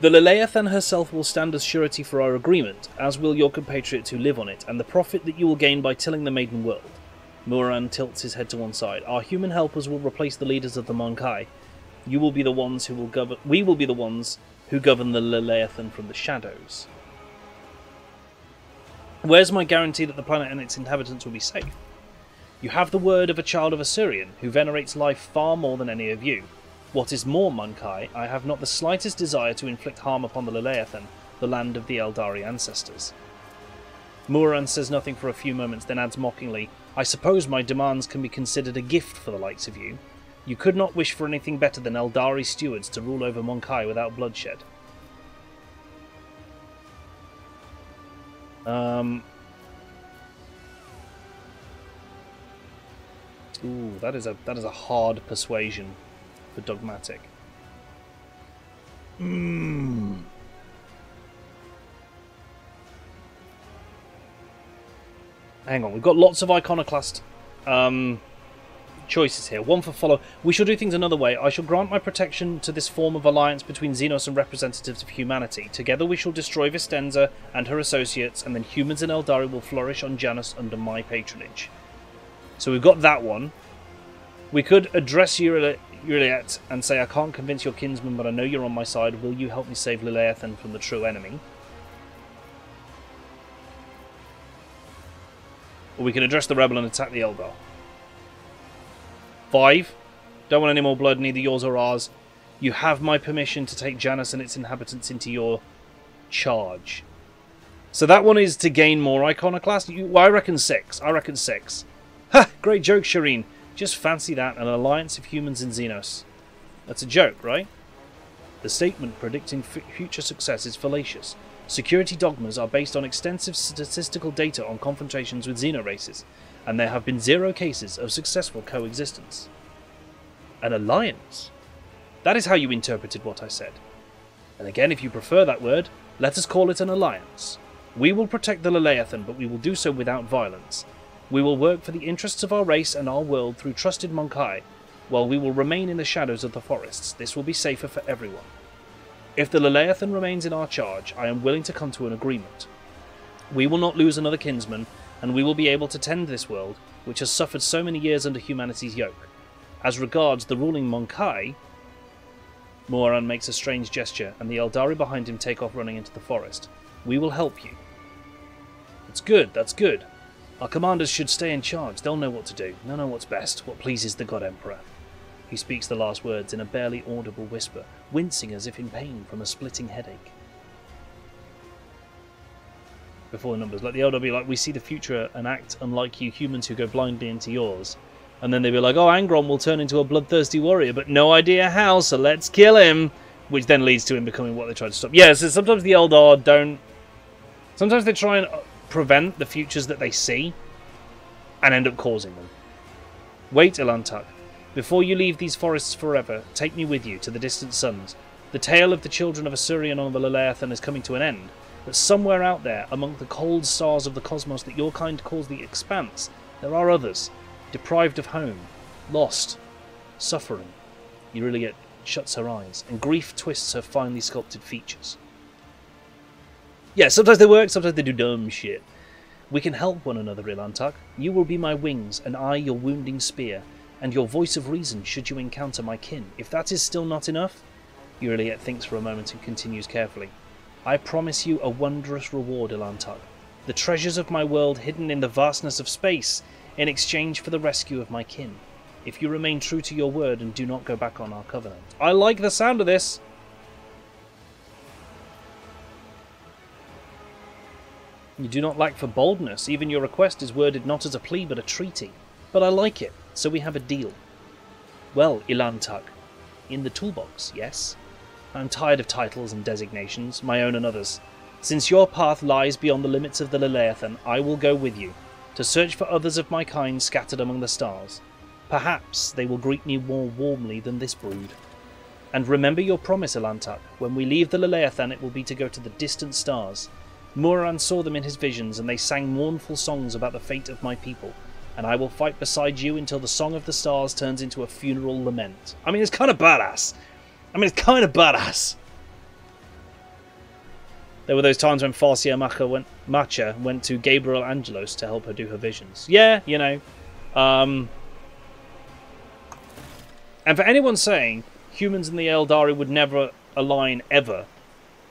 The Liliathan herself will stand as surety for our agreement, as will your compatriots who live on it, and the profit that you will gain by tilling the maiden world. Muran tilts his head to one side. Our human helpers will replace the leaders of the Monkai. You will be the ones who will govern. We will be the ones who govern the Liliathan from the shadows. Where's my guarantee that the planet and its inhabitants will be safe? You have the word of a child of Assyrian, who venerates life far more than any of you. What is more, Monkai, I have not the slightest desire to inflict harm upon the Liliathan, the land of the Eldari ancestors. Muran says nothing for a few moments, then adds mockingly, I suppose my demands can be considered a gift for the likes of you. You could not wish for anything better than Eldari stewards to rule over Monkai without bloodshed. Ooh, that is a hard persuasion for dogmatic. Hang on, we've got lots of iconoclast choices here. One for follow. We shall do things another way. I shall grant my protection to this form of alliance between Xenos and representatives of humanity. Together we shall destroy Vistenza and her associates, and then humans and Eldari will flourish on Janus under my patronage. So we've got that one. We could address Eurelia and say, I can't convince your kinsman, but I know you're on my side. Will you help me save Liliathan from the true enemy? Or we can address the rebel and attack the Eldar. 5. Don't want any more blood, neither yours or ours. You have my permission to take Janus and its inhabitants into your charge. So that one is to gain more iconoclast. Well, I reckon 6. Ha! Great joke, Shireen. Just fancy that, an alliance of humans and Xenos. That's a joke, right? The statement predicting future success is fallacious. Security dogmas are based on extensive statistical data on confrontations with xenoraces, and there have been 0 cases of successful coexistence. An alliance? That is how you interpreted what I said. And again, if you prefer that word, let us call it an alliance. We will protect the Liliathan, but we will do so without violence. We will work for the interests of our race and our world through trusted Monkai, while we will remain in the shadows of the forests. This will be safer for everyone. If the Liliathan remains in our charge, I am willing to come to an agreement. We will not lose another kinsman, and we will be able to tend this world, which has suffered so many years under humanity's yoke. As regards the ruling Monkai, Moran makes a strange gesture, and the Eldari behind him take off running into the forest. We will help you. That's good, that's good. Our commanders should stay in charge. They'll know what to do. They'll know what's best, what pleases the God Emperor. He speaks the last words in a barely audible whisper, wincing as if in pain from a splitting headache. Before the numbers, let the Eldar be like, we see the future and act unlike you humans who go blindly into yours. And then they'd be like, oh, Angron will turn into a bloodthirsty warrior, but no idea how, so let's kill him. Which then leads to him becoming what they try to stop. Yeah, so sometimes the Eldar don't... Sometimes they try and prevent the futures that they see and end up causing them. Wait, Ilantuk. Before you leave these forests forever, take me with you to the distant suns. The tale of the children of Assyrian on the Leleathan is coming to an end, but somewhere out there, among the cold stars of the cosmos that your kind calls the Expanse, there are others, deprived of home, lost, suffering. Euryliet shuts her eyes, and grief twists her finely sculpted features. Yeah, sometimes they work, sometimes they do dumb shit. We can help one another, Ilantuk. You will be my wings, and I your wounding spear, and your voice of reason should you encounter my kin. If that is still not enough... Euryliet thinks for a moment and continues carefully. I promise you a wondrous reward, Ilantuk. The treasures of my world hidden in the vastness of space, in exchange for the rescue of my kin. If you remain true to your word and do not go back on our covenant. I like the sound of this! You do not lack for boldness. Even your request is worded not as a plea but a treaty. But I like it, so we have a deal. Well, Ilantuk, in the toolbox, yes? I'm tired of titles and designations, my own and others. Since your path lies beyond the limits of the Leleathan, I will go with you, to search for others of my kind scattered among the stars. Perhaps they will greet me more warmly than this brood. And remember your promise, Ilantuk. When we leave the Leleathan, it will be to go to the distant stars. Muran saw them in his visions, and they sang mournful songs about the fate of my people. And I will fight beside you until the Song of the Stars turns into a funeral lament. I mean, it's kind of badass. There were those times when Farsia Macha went to Gabriel Angelos to help her do her visions. Yeah, you know. And for anyone saying humans and the Eldari would never align ever,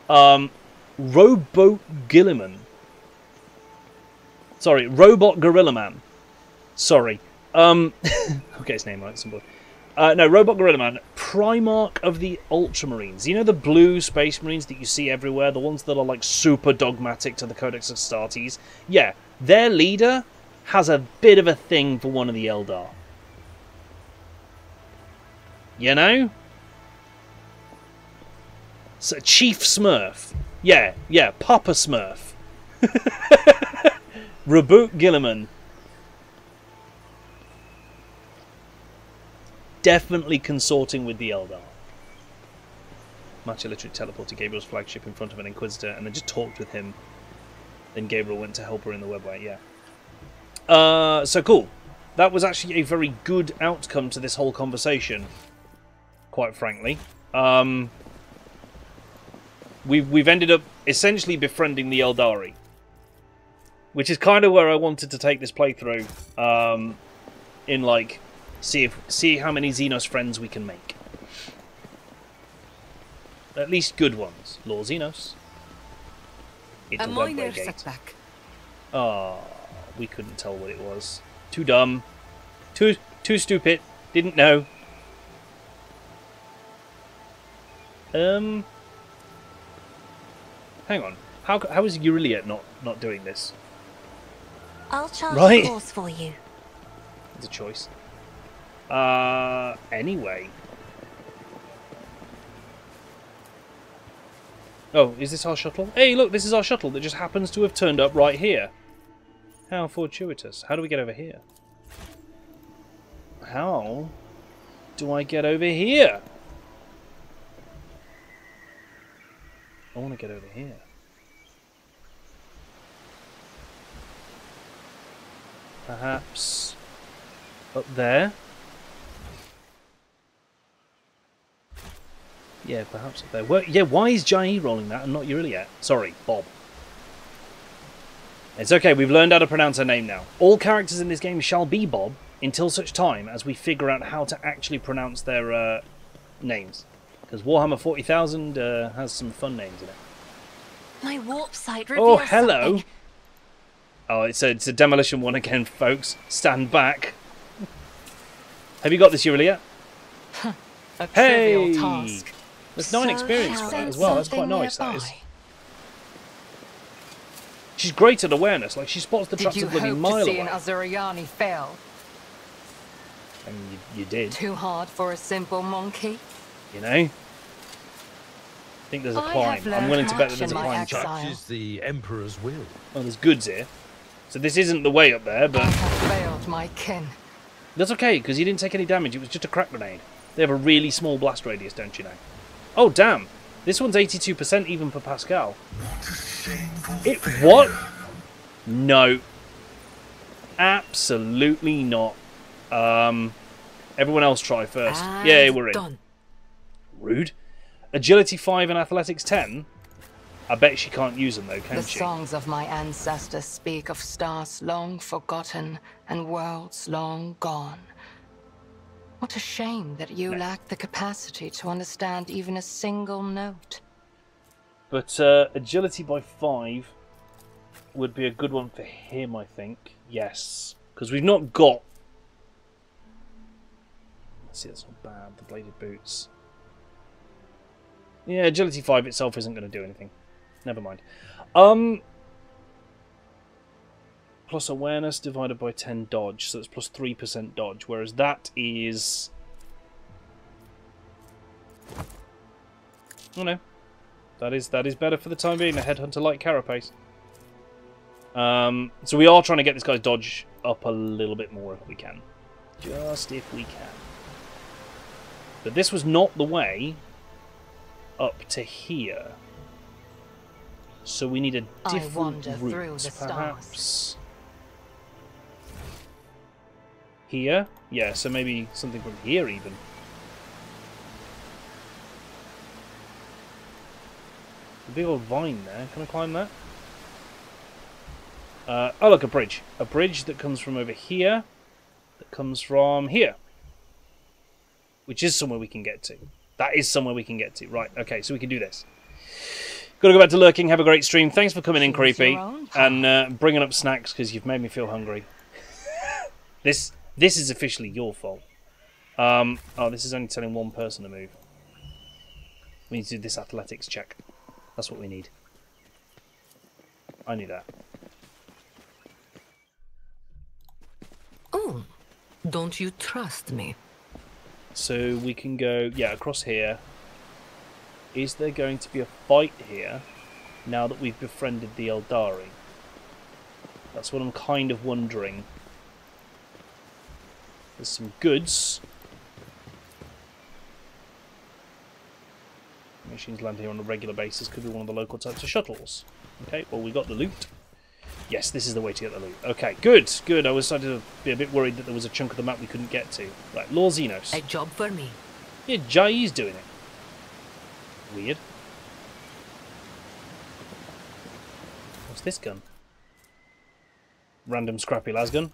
Robot Gorilla Man. Sorry. I'll get his name right at some point. No, Robot Gorilla Man, Primarch of the Ultramarines. You know the blue Space Marines that you see everywhere? The ones that are like super dogmatic to the Codex Astartes? Yeah, their leader has a bit of a thing for one of the Eldar. You know? So, Chief Smurf. Yeah, Papa Smurf. Reboot Gilliman. Definitely consorting with the Eldar. Macha literally teleported Gabriel's flagship in front of an Inquisitor and then just talked with him. Then Gabriel went to help her in the webway, yeah. So cool. That was actually a very good outcome to this whole conversation. Quite frankly. We've ended up essentially befriending the Eldari, which is kind of where I wanted to take this playthrough. In like, see how many Xenos friends we can make. At least good ones. Lord Xenos. It's a minor gate. setback. Oh, we couldn't tell what it was. Too dumb. Too stupid. Didn't know. Hang on. How is Euryliet not doing this? I'll charge Right. the course for you. It's a choice. Anyway. Oh, is this our shuttle? Hey, look, this is our shuttle that just happens to have turned up right here. How fortuitous. How do we get over here? How do I get over here? I want to get over here. Perhaps up there? Yeah, perhaps up there. Why is Jai rolling that and not Euryliet? Sorry, Bob. It's okay, we've learned how to pronounce her name now. All characters in this game shall be Bob until such time as we figure out how to actually pronounce their names. Because Warhammer 40,000 has some fun names in it. My warp sight reveals hello! something. Oh, it's a demolition one again, folks. Stand back. Have you got this, Aurelia? A trivial task. There's 9 experience for that as well. That's quite nice, that is. She's great at awareness. Like, she spots the traps a bloody mile away. Did you hope to see an Azuriani fail? And you did. Too hard for a simple monkey? You know? I think there's a climb. I'm willing to bet that there's a climb track. Such is the Emperor's will. Well, there's goods here. So this isn't the way up there, but... I have failed my kin. That's okay, because you didn't take any damage. It was just a crack grenade. They have a really small blast radius, don't you know? Oh, damn. This one's 82% even for Pascal. What? No. Absolutely not. Everyone else try first. Yeah, we're in. Done. Rude. Agility 5 and Athletics 10? I bet she can't use them though, can The she? songs of my ancestors speak of stars long forgotten and worlds long gone. What a shame that you lack the capacity to understand even a single note. But agility by 5 would be a good one for him, I think. Yes. Because we've not got... Let's see, that's not bad. The bladed boots. Yeah, agility 5 itself isn't going to do anything. Never mind. Plus awareness divided by 10 dodge, so it's plus 3% dodge, whereas that is... Oh no. That is better for the time being, a headhunter like carapace. So we are trying to get this guy's dodge up a little bit more if we can. Just if we can. But this was not the way up to here. So we need a different route, perhaps. Here? Yeah, so maybe something from here even. A big old vine there. Can I climb that? Oh look, a bridge. A bridge that comes from over here. That comes from here. Which is somewhere we can get to. That is somewhere we can get to. Right, okay, so we can do this. Gotta go back to lurking. Have a great stream. Thanks for coming in, Creepy. And bringing up snacks, because you've made me feel hungry. This is officially your fault. Oh, this is only telling one person to move. We need to do this athletics check. That's what we need. I knew that. Oh, don't you trust me? So we can go, yeah, across here. Is there going to be a fight here now that we've befriended the Eldari? That's what I'm kind of wondering. There's some goods. Machines land here on a regular basis. Could be one of the local types of shuttles. Okay, well, we got the loot. Yes, this is the way to get the loot. Okay, good, good. I was starting to be a bit worried that there was a chunk of the map we couldn't get to. Right, Lord Xenos. A job for me. Yeah, Jai's doing it. Weird. What's this gun? Random scrappy lasgun.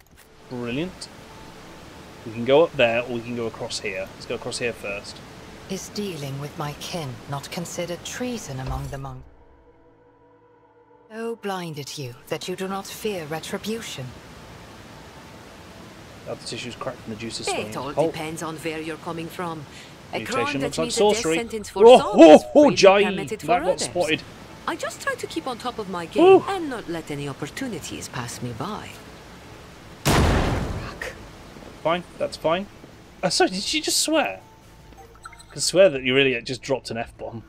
Brilliant. We can go up there or we can go across here. Let's go across here first. Is dealing with my kin not considered treason among the monks? So blinded you that you do not fear retribution. The tissue's cracked and the juice is swinging. It all depends on where you're coming from. A crime Mutation that looks like means a death sorcery. sentence for some is freely Jai! permitted for That got others. spotted. I just try to keep on top of my game and not let any opportunities pass me by. Fine, that's fine. Sorry, did she just swear? I can swear that you really just dropped an F-bomb.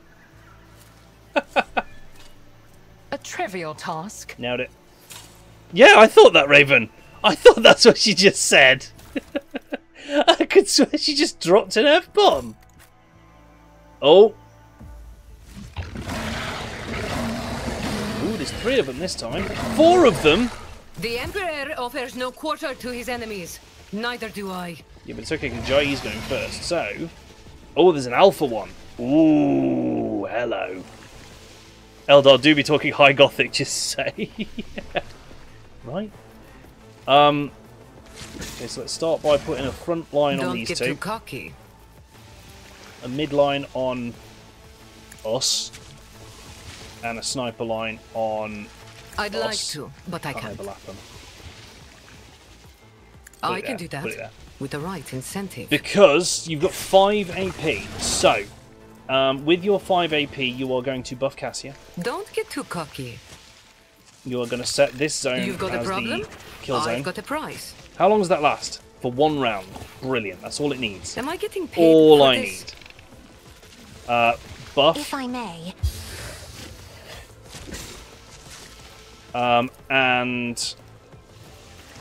A trivial task. Nailed it. Yeah, I thought that, Raven. I thought that's what she just said. I could swear she just dropped an F-bomb. Oh. Ooh, there's 3 of them this time. 4 of them? The Emperor offers no quarter to his enemies. Neither do I. Yeah, but it's okay because Jai's going first, so... Oh, there's an alpha one. Ooh, hello. Eldar do be talking high gothic, just say. right? Okay, so let's start by putting a front line on these Don't get two. too cocky. A mid line on us. And a sniper line on I'd us. like to, but I Can't can't. overlap them. I it can there, do that put it there. with the right incentive. Because you've got 5 AP. So, with your 5 AP, you are going to buff Cassia. Don't get too cocky. You are going to set this zone You've got a as problem? the kill zone. I've got a prize. How long does that last? For 1 round. Brilliant. That's all it needs. Am I getting paid All for I this? need. Buff. If I may. And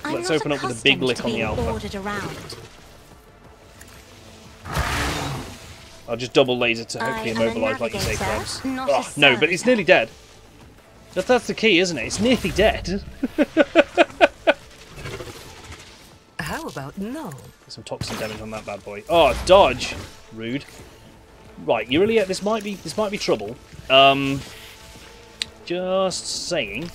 let's open up with a big lick on the alpha. Around. I'll just double laser to hopefully immobilize like you say, Krabs. Not Oh, a no, but it's servitor. nearly dead. That's the key, isn't it? It's nearly dead. How about no? Get some toxin damage on that bad boy. Oh, dodge. Rude. Right, you really this might be trouble. Just saying.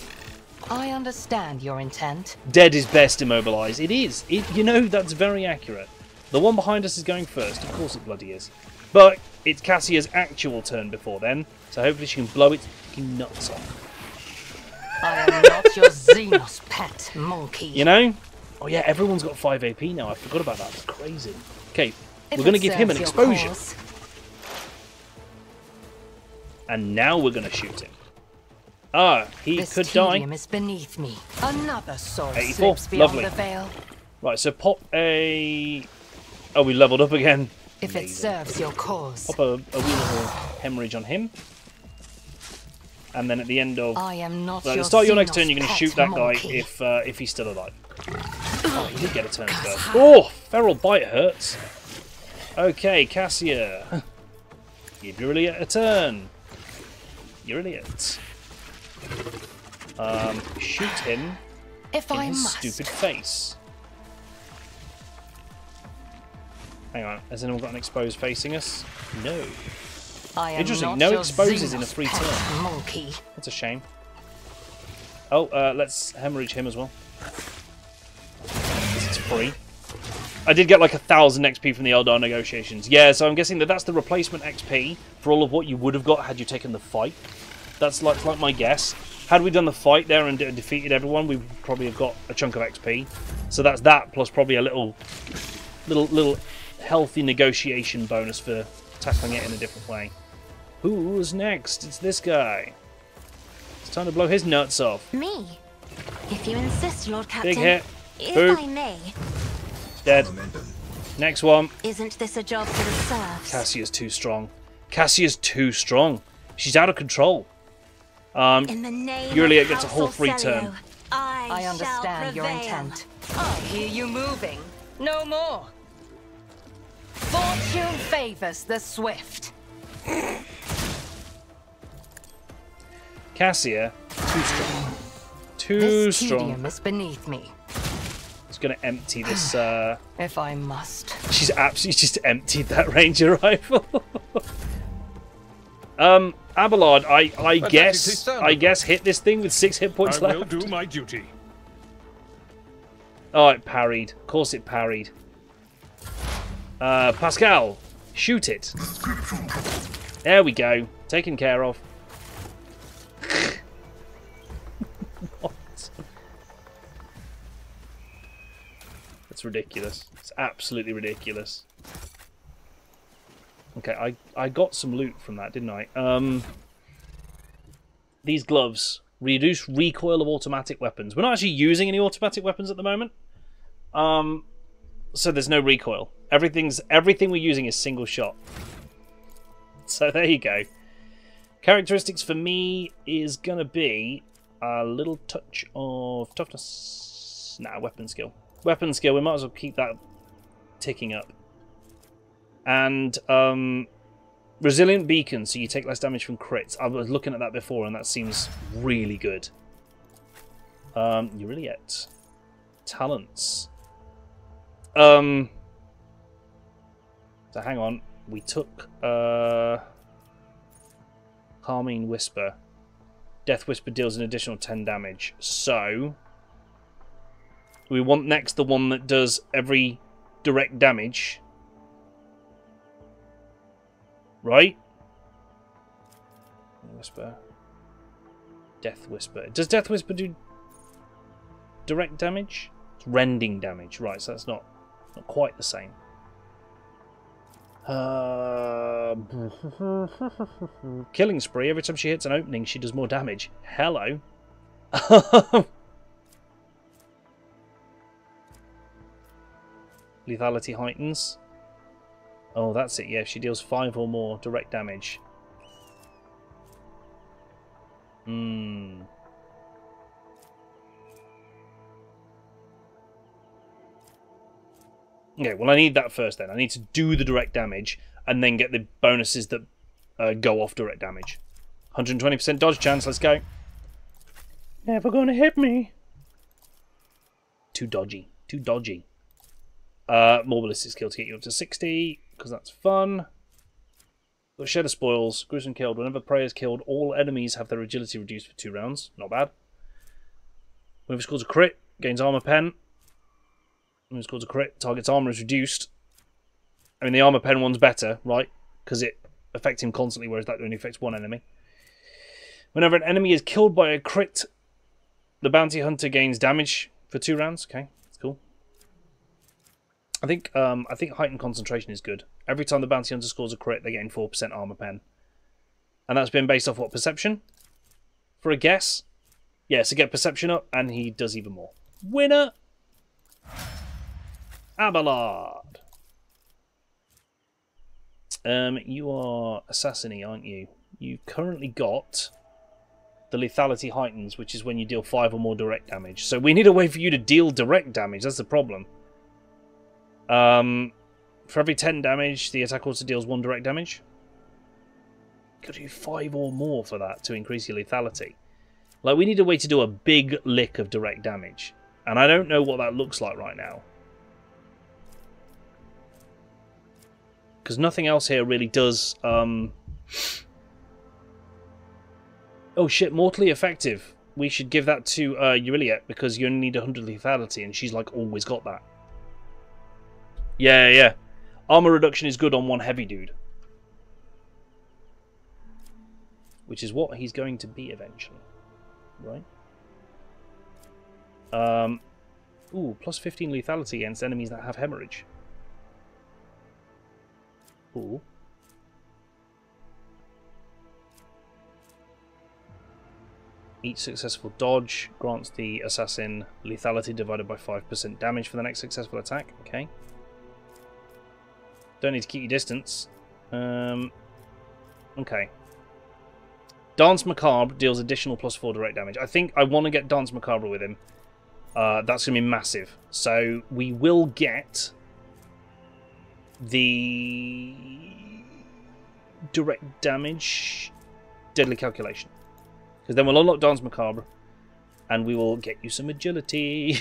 I understand your intent. Dead is best immobilized. It is. You know, that's very accurate. The one behind us is going first. Of course it bloody is. But it's Cassia's actual turn before then, so hopefully she can blow its fucking nuts off. I am not your Xenos pet monkey. You know? Oh yeah, everyone's got 5 AP now. I forgot about that. It's crazy. Okay, If we're going to it give him an serves your exposure. cause. And now we're going to shoot him. Ah, he This could die. tedium is beneath me. Another soul 84, slips beyond lovely. the veil. Right, so pop a... Oh, we leveled up again. If it Amazing. serves your cause. Pop a wee little hemorrhage on him. And then at the end of... I am not Right, at your the start of your next Xenos turn, you're going to pet shoot that monkey. guy if he's still alive. Oh, he did get a turn first. Oh, feral bite hurts. Okay, Cassia. Give your idiot a turn. Your idiot. Shoot him If in I his must. stupid face. Hang on, has anyone got an exposed facing us? No. I am Interesting, not no your exposes in a Xenos free pet turn. monkey. That's a shame. Oh, let's hemorrhage him as well. It's free. I did get like 1,000 XP from the Eldar negotiations. Yeah, so I'm guessing that's the replacement XP for all of what you would have got had you taken the fight. That's like my guess. Had we done the fight there and defeated everyone, we would probably have got a chunk of XP. So that's that plus probably a little healthy negotiation bonus for tackling it in a different way. Who's next? It's this guy. It's time to blow his nuts off. Me. If you insist, Lord Captain. Big hit. If Boop. I may. Dead. Next one. Isn't this a job for the serfs? Cassia's too strong. Cassia's too strong. She's out of control. In the name Yulia of gets a House whole free Orselio, turn. I shall understand your prevail. intent. I hear you moving. No more. Fortune favors the swift. Cassia, too strong. Too This strong. tedium is beneath me. It's going to empty this. If I must. She's absolutely just emptied that ranger rifle. Abelard, I guess hit this thing with 6 hit points I left. will do my duty. Oh, it parried. Of course it parried. Pascal, shoot it. There we go. Taken care of. What? That's ridiculous. It's absolutely ridiculous. Okay, I got some loot from that, didn't I? These gloves reduce recoil of automatic weapons. We're not actually using any automatic weapons at the moment. So there's no recoil. Everything we're using is single shot. So there you go. Characteristics for me is gonna be a little touch of toughness. Nah, weapon skill. Weapon skill, we might as well keep that ticking up. And resilient beacon, so you take less damage from crits. I was looking at that before and that seems really good. You're idiot. Talents. So hang on. We took Calming Whisper. Death Whisper deals an additional 10 damage. So We want next the one that does every direct damage. Right? Whisper. Death Whisper. Does Death Whisper do direct damage? It's rending damage. Right, so that's not quite the same. Killing Spree. Every time she hits an opening, she does more damage. Hello. Lethality heightens. Oh, that's it. Yeah, she deals 5 or more direct damage. Hmm. Okay, well I need that first then. I need to do the direct damage and then get the bonuses that go off direct damage. 120% dodge chance, let's go. Never gonna hit me. Too dodgy. Too dodgy. More ballistic skill to get you up to 60, because that's fun. Got Shed of Spoils, gruesome killed. Whenever prey is killed, all enemies have their agility reduced for 2 rounds. Not bad. Whenever scores a crit, gains armor pen. Whenever scores a crit, target's armor is reduced. I mean, the armor pen one's better, right? Because it affects him constantly, whereas that only affects one enemy. Whenever an enemy is killed by a crit, the bounty hunter gains damage for 2 rounds. Okay, that's cool. I think heightened concentration is good. Every time the bounty hunter scores a crit, they gain 4% armor pen. And that's been based off what, perception? For a guess? Yeah, so get perception up, and he does even more. Winner! Abelard! You are Assassiny, aren't you? You've currently got the lethality heightens, which is when you deal 5 or more direct damage. So we need a way for you to deal direct damage, that's the problem. For every 10 damage, the attack also deals 1 direct damage. Could do 5 or more for that to increase your lethality. Like, we need a way to do a big lick of direct damage. And I don't know what that looks like right now. Because nothing else here really does... Oh shit, mortally effective. We should give that to Euriliet, because you only need 100 lethality, and she's like always got that. Yeah. Armor reduction is good on one heavy dude. Which is what he's going to be eventually. Right? Ooh, plus 15 lethality against enemies that have hemorrhage. Ooh. Each successful dodge grants the assassin lethality divided by 5% damage for the next successful attack. Okay. Don't need to keep your distance. Okay. Dance Macabre deals additional plus 4 direct damage. I think I want to get Dance Macabre with him. That's going to be massive. So we will get the direct damage deadly calculation. Because then we'll unlock Dance Macabre and we will get you some agility.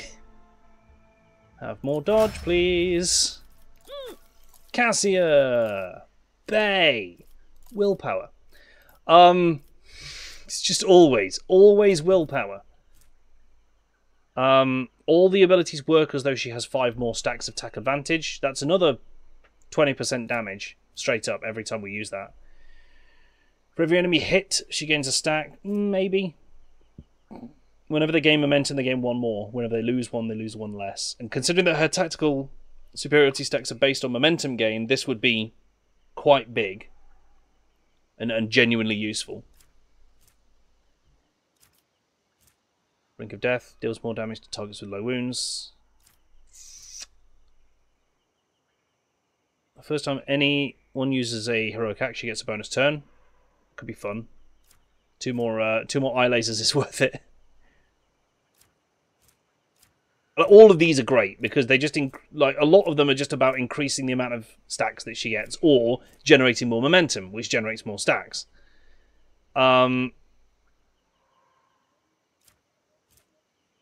Have more dodge, please. Cassia! Bay! Willpower. It's just always willpower. All the abilities work as though she has 5 more stacks of attack advantage. That's another 20% damage straight up every time we use that. For every enemy hit, she gains a stack. Maybe. Whenever they gain momentum, they gain 1 more. Whenever they lose 1, they lose 1 less. And considering that her tactical superiority stacks are based on momentum gain, this would be quite big and genuinely useful. Brink of Death deals more damage to targets with low wounds. The first time anyone uses a heroic act, she gets a bonus turn. Could be fun. 2 more eye lasers is worth it. All of these are great because they just like a lot of them are just about increasing the amount of stacks that she gets or generating more momentum, which generates more stacks. So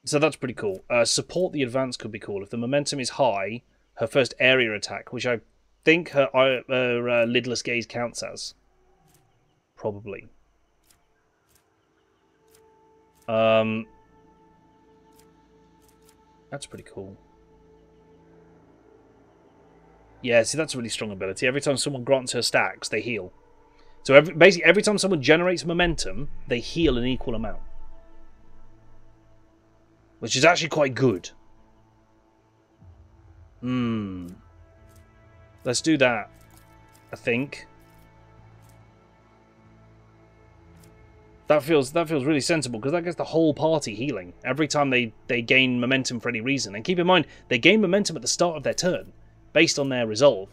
that's pretty cool. Support the advance could be cool. If the momentum is high, her first area attack, which I think her lidless gaze counts as. Probably. That's pretty cool. Yeah, see, that's a really strong ability. Every time someone grants her stacks, they heal. So basically, every time someone generates momentum, they heal an equal amount. Which is actually quite good. Let's do that, I think. That feels really sensible, because that gets the whole party healing every time they gain momentum for any reason. And keep in mind, they gain momentum at the start of their turn, based on their resolve.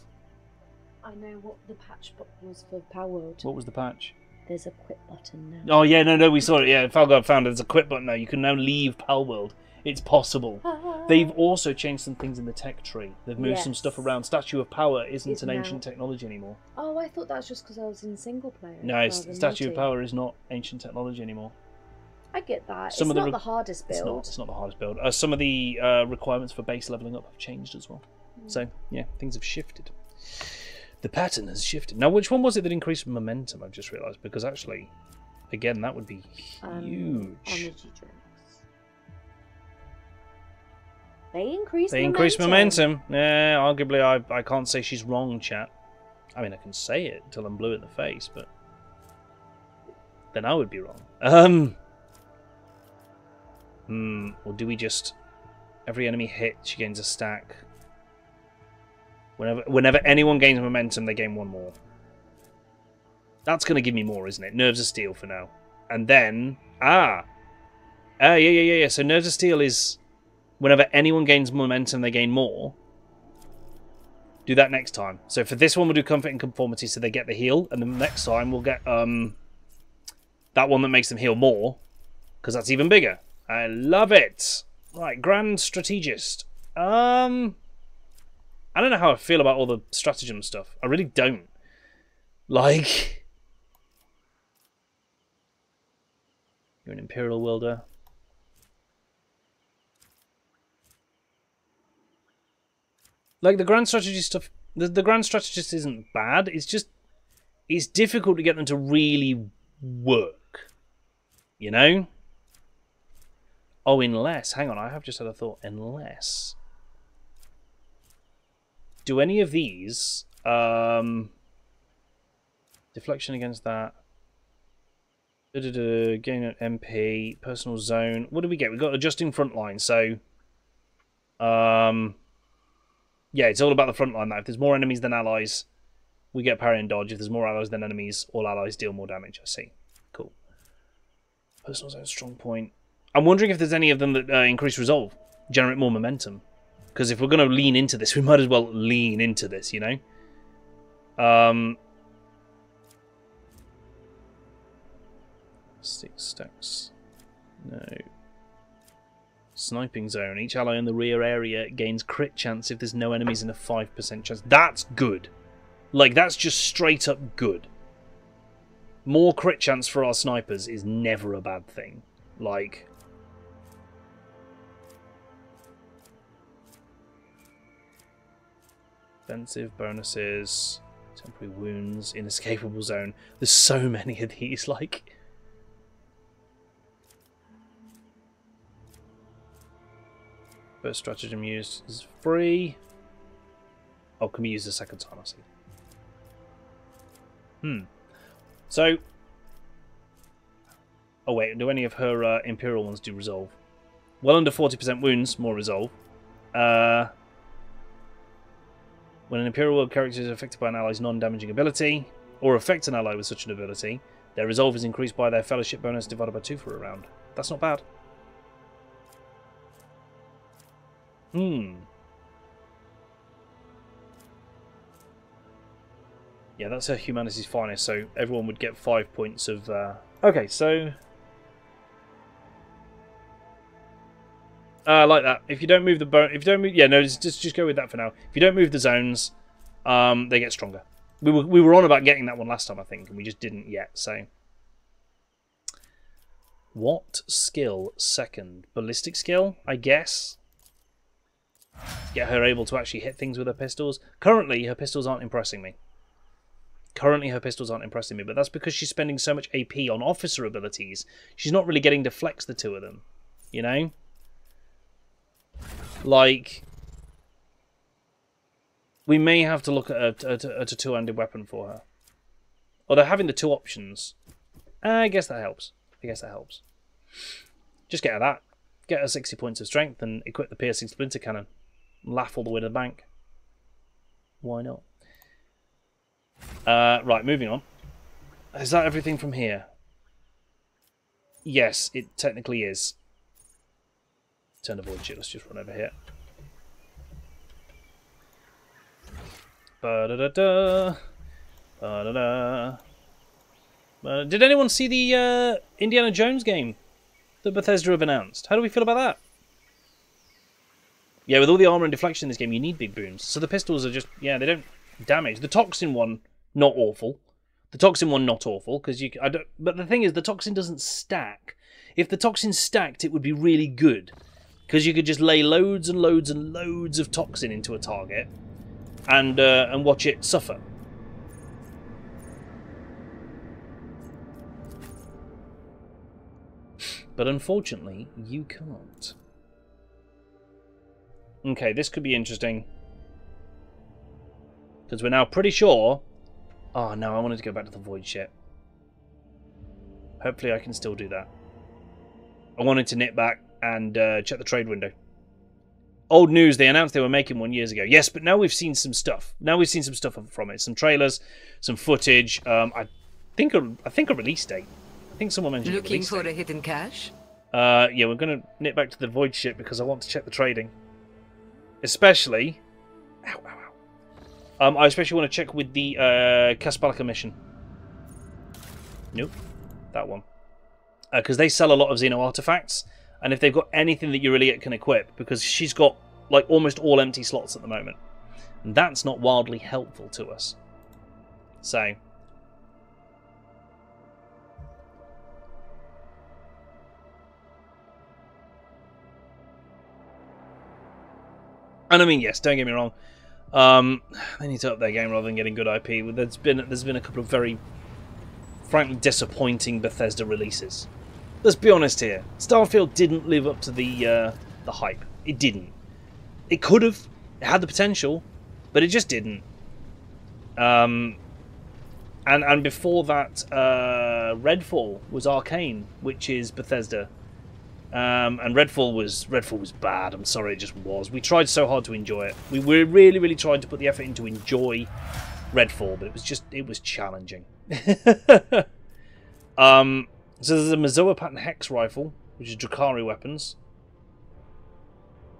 I know what the patch was for Power World. What was the patch? There's a quit button now. Oh yeah, no, we saw it. Yeah, Falgard found there's a quit button now. You can now leave Pal World. It's possible. They've also changed some things in the tech tree. They've moved some stuff around. Statue of Power isn't an ancient technology anymore. Oh, I thought that was just because I was in single player. No, Statue of Power is not ancient technology anymore. I get that. Some it's of not the hardest build. It's not the hardest build. Some of the requirements for base leveling up have changed as well. So, yeah, things have shifted. The pattern has shifted. Now, which one was it that increased momentum? I've just realised. Because actually, again, that would be huge. Energy drinks. They increase momentum. Yeah, arguably, I can't say she's wrong, chat. I mean, I can say it until I'm blue in the face, but then I would be wrong. Or do we just... Every enemy hit, she gains a stack. Whenever anyone gains momentum, they gain one more. That's going to give me more, isn't it? Nerves of Steel for now. And then... Yeah. So Nerves of Steel is... Whenever anyone gains momentum, they gain more. Do that next time. So for this one, we'll do Comfort and Conformity, so they get the heal. And then next time, we'll get that one that makes them heal more. Because that's even bigger. I love it. Right, Grand Strategist. I don't know how I feel about all the stratagem stuff. I really don't. Like... You're an Imperial Wielder. Like, the Grand Strategist stuff... The Grand Strategist isn't bad. It's just... It's difficult to get them to really work. You know? Oh, unless... Hang on, I have just had a thought. Unless... Do any of these... deflection against that. Gain an MP. Personal zone. What do we get? We got adjusting front line, so... Yeah, it's all about the front line now. If there's more enemies than allies, we get parry and dodge. If there's more allies than enemies, all allies deal more damage. I see. Cool. Personal zone, strong point. I'm wondering if there's any of them that increase resolve, generate more momentum. Because if we're going to lean into this, we might as well lean into this, you know? 6 stacks. No. Sniping zone. Each ally in the rear area gains crit chance if there's no enemies and a 5% chance. That's good. Like, that's just straight up good. More crit chance for our snipers is never a bad thing. Like... Defensive bonuses, temporary wounds, inescapable zone. There's so many of these, like... First stratagem used is free. Oh, can be used a second time, I see. So... Oh wait, do any of her Imperial ones do resolve? Well under 40% wounds, more resolve. When an Imperial World character is affected by an ally's non-damaging ability, or affect an ally with such an ability, their resolve is increased by their fellowship bonus divided by 2 for a round. That's not bad. Yeah, that's her humanity's finest, so everyone would get 5 points of... Okay, so... like that. If you don't move the bone... If you don't move... Yeah, no, just go with that for now. If you don't move the zones, they get stronger. We were on about getting that one last time, I think, and we just didn't yet, so... What skill second? Ballistic skill, I guess? Get her able to actually hit things with her pistols. Currently, her pistols aren't impressing me. But that's because she's spending so much AP on officer abilities. She's not really getting to flex the two of them, you know? Like, we may have to look at a two-handed weapon for her. Although having the two options, I guess that helps. Just get her that. Get her 60 points of strength and equip the piercing splinter cannon. Laugh all the way to the bank. Why not? Right, moving on. Is that everything from here? Yes, it technically is. Turn the void shit. Let's just run over here. Ba-da-da-da. Ba-da-da. Did anyone see the Indiana Jones game that Bethesda have announced? How do we feel about that? Yeah, with all the armor and deflection in this game, you need big booms. So the pistols are just, yeah, they don't damage. The toxin one, not awful. The toxin one, not awful, because you. But the thing is, the toxin doesn't stack. If the toxin stacked, it would be really good, because you could just lay loads and loads and loads of toxin into a target, and watch it suffer. But unfortunately, you can't. Okay, this could be interesting. Because we're now pretty sure... Oh, no, I wanted to go back to the void shit. Hopefully I can still do that. I wanted to nip back and check the trade window. Old news, they announced they were making one years ago. Yes, but now we've seen some stuff. Now we've seen some stuff from it. Some trailers, some footage. I think a release date. I think someone mentioned looking for a hidden cache? Yeah, we're going to nip back to the void shit because I want to check the trading. Especially... Ow, ow, ow. I especially want to check with the Kaspalaka mission. Nope. That one. Because they sell a lot of Xeno artifacts. And if they've got anything that Eureliot can equip, because she's got like almost all empty slots at the moment. And that's not wildly helpful to us. So... And I mean, yes, don't get me wrong. They need to up their game rather than getting good IP. There's been a couple of very, frankly, disappointing Bethesda releases. Let's be honest here. Starfield didn't live up to the hype. It didn't. It could have. It had the potential, but it just didn't. And before that, Redfall was Arcane, which is Bethesda. And Redfall was bad. I'm sorry, it just was. We tried so hard to enjoy it. We were really, really trying to put the effort in to enjoy Redfall, but it was challenging. So there's a Mazoa pattern hex rifle, which is Drakari weapons.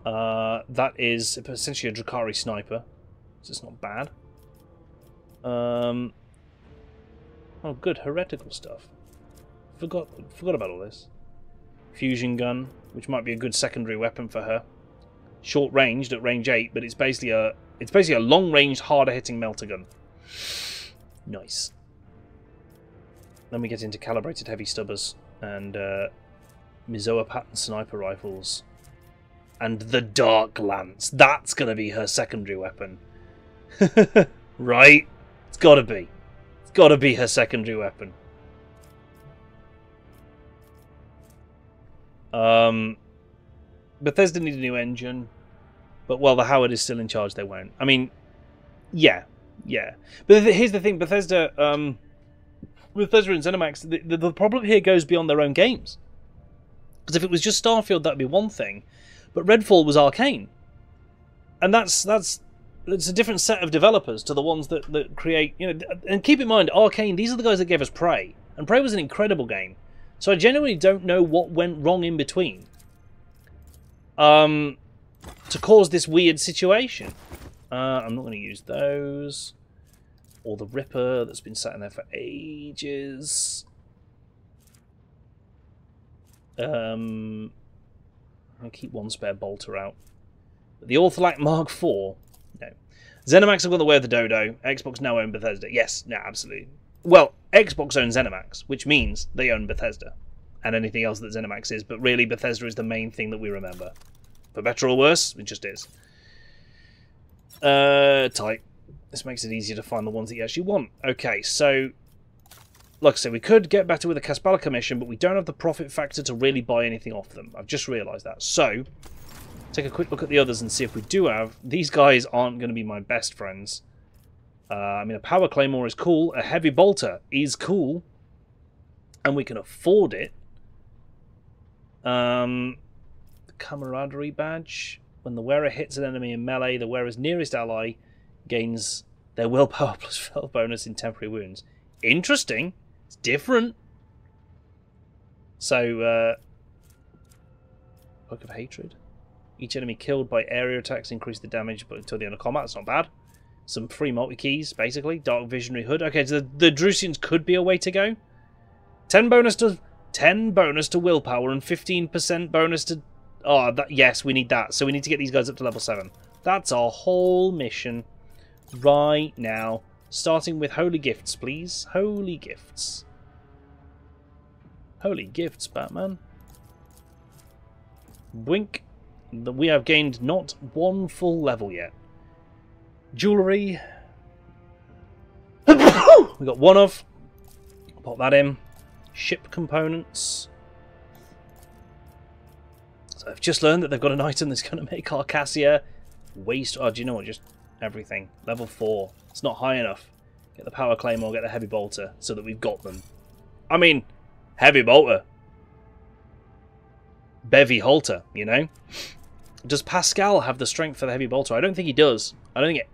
That is essentially a Drakari sniper, so it's not bad. Oh, good, heretical stuff. Forgot about all this. Fusion gun, which might be a good secondary weapon for her. Short ranged at range 8, but it's basically a long ranged, harder hitting melter gun. Nice. Then we get into calibrated heavy stubbers and Mizoa pattern sniper rifles. And the Dark Lance. That's gonna be her secondary weapon. Right? It's gotta be. It's gotta be her secondary weapon. Bethesda need a new engine, but while the Howard is still in charge, they won't. I mean, yeah. But here's the thing: Bethesda and ZeniMax, the problem here goes beyond their own games. Because if it was just Starfield, that'd be one thing, but Redfall was Arcane, and it's a different set of developers to the ones that create. You know, and keep in mind, Arcane. These are the guys that gave us Prey, and Prey was an incredible game. So I genuinely don't know what went wrong in between to cause this weird situation. I'm not going to use those. Or the Ripper that's been sat in there for ages. I'll keep one spare bolter out. But the Ortholak Mark IV, no. ZeniMax have gone the way of the dodo. Xbox now own Bethesda. Yes, no, absolutely. Well, Xbox owns ZeniMax, which means they own Bethesda. And anything else that ZeniMax is. But really, Bethesda is the main thing that we remember. For better or worse, it just is. Tight. This makes it easier to find the ones that you actually want. Okay, so... Like I said, we could get better with the Kaspalaka mission, but we don't have the profit factor to really buy anything off them. I've just realised that. So, take a quick look at the others and see if we do have... These guys aren't going to be my best friends. I mean, a power claymore is cool. A heavy bolter is cool. And we can afford it. The camaraderie badge. When the wearer hits an enemy in melee, the wearer's nearest ally gains their willpower plus 12 bonus in temporary wounds. Interesting. It's different. So, Book of Hatred. Each enemy killed by area attacks increase the damage but until the end of combat. That's not bad. Some free multi-keys, basically. Dark Visionary Hood. Okay, so the Drusians could be a way to go. 10 bonus to willpower and 15% bonus to... Oh, yes, we need that. So we need to get these guys up to level 7. That's our whole mission right now. Starting with Holy Gifts, please. Holy Gifts. Holy Gifts, Batman. Wink. We have gained not one full level yet. Jewellery. We got one of. Pop that in. Ship components. So I've just learned that they've got an item that's going to make Arcasia waste. Oh, do you know what? Just everything. Level 4. It's not high enough. Get the power claymore, get the heavy bolter, so that we've got them. I mean, heavy bolter. Bevy halter, you know? Does Pascal have the strength for the heavy bolter? I don't think he does. I don't think it...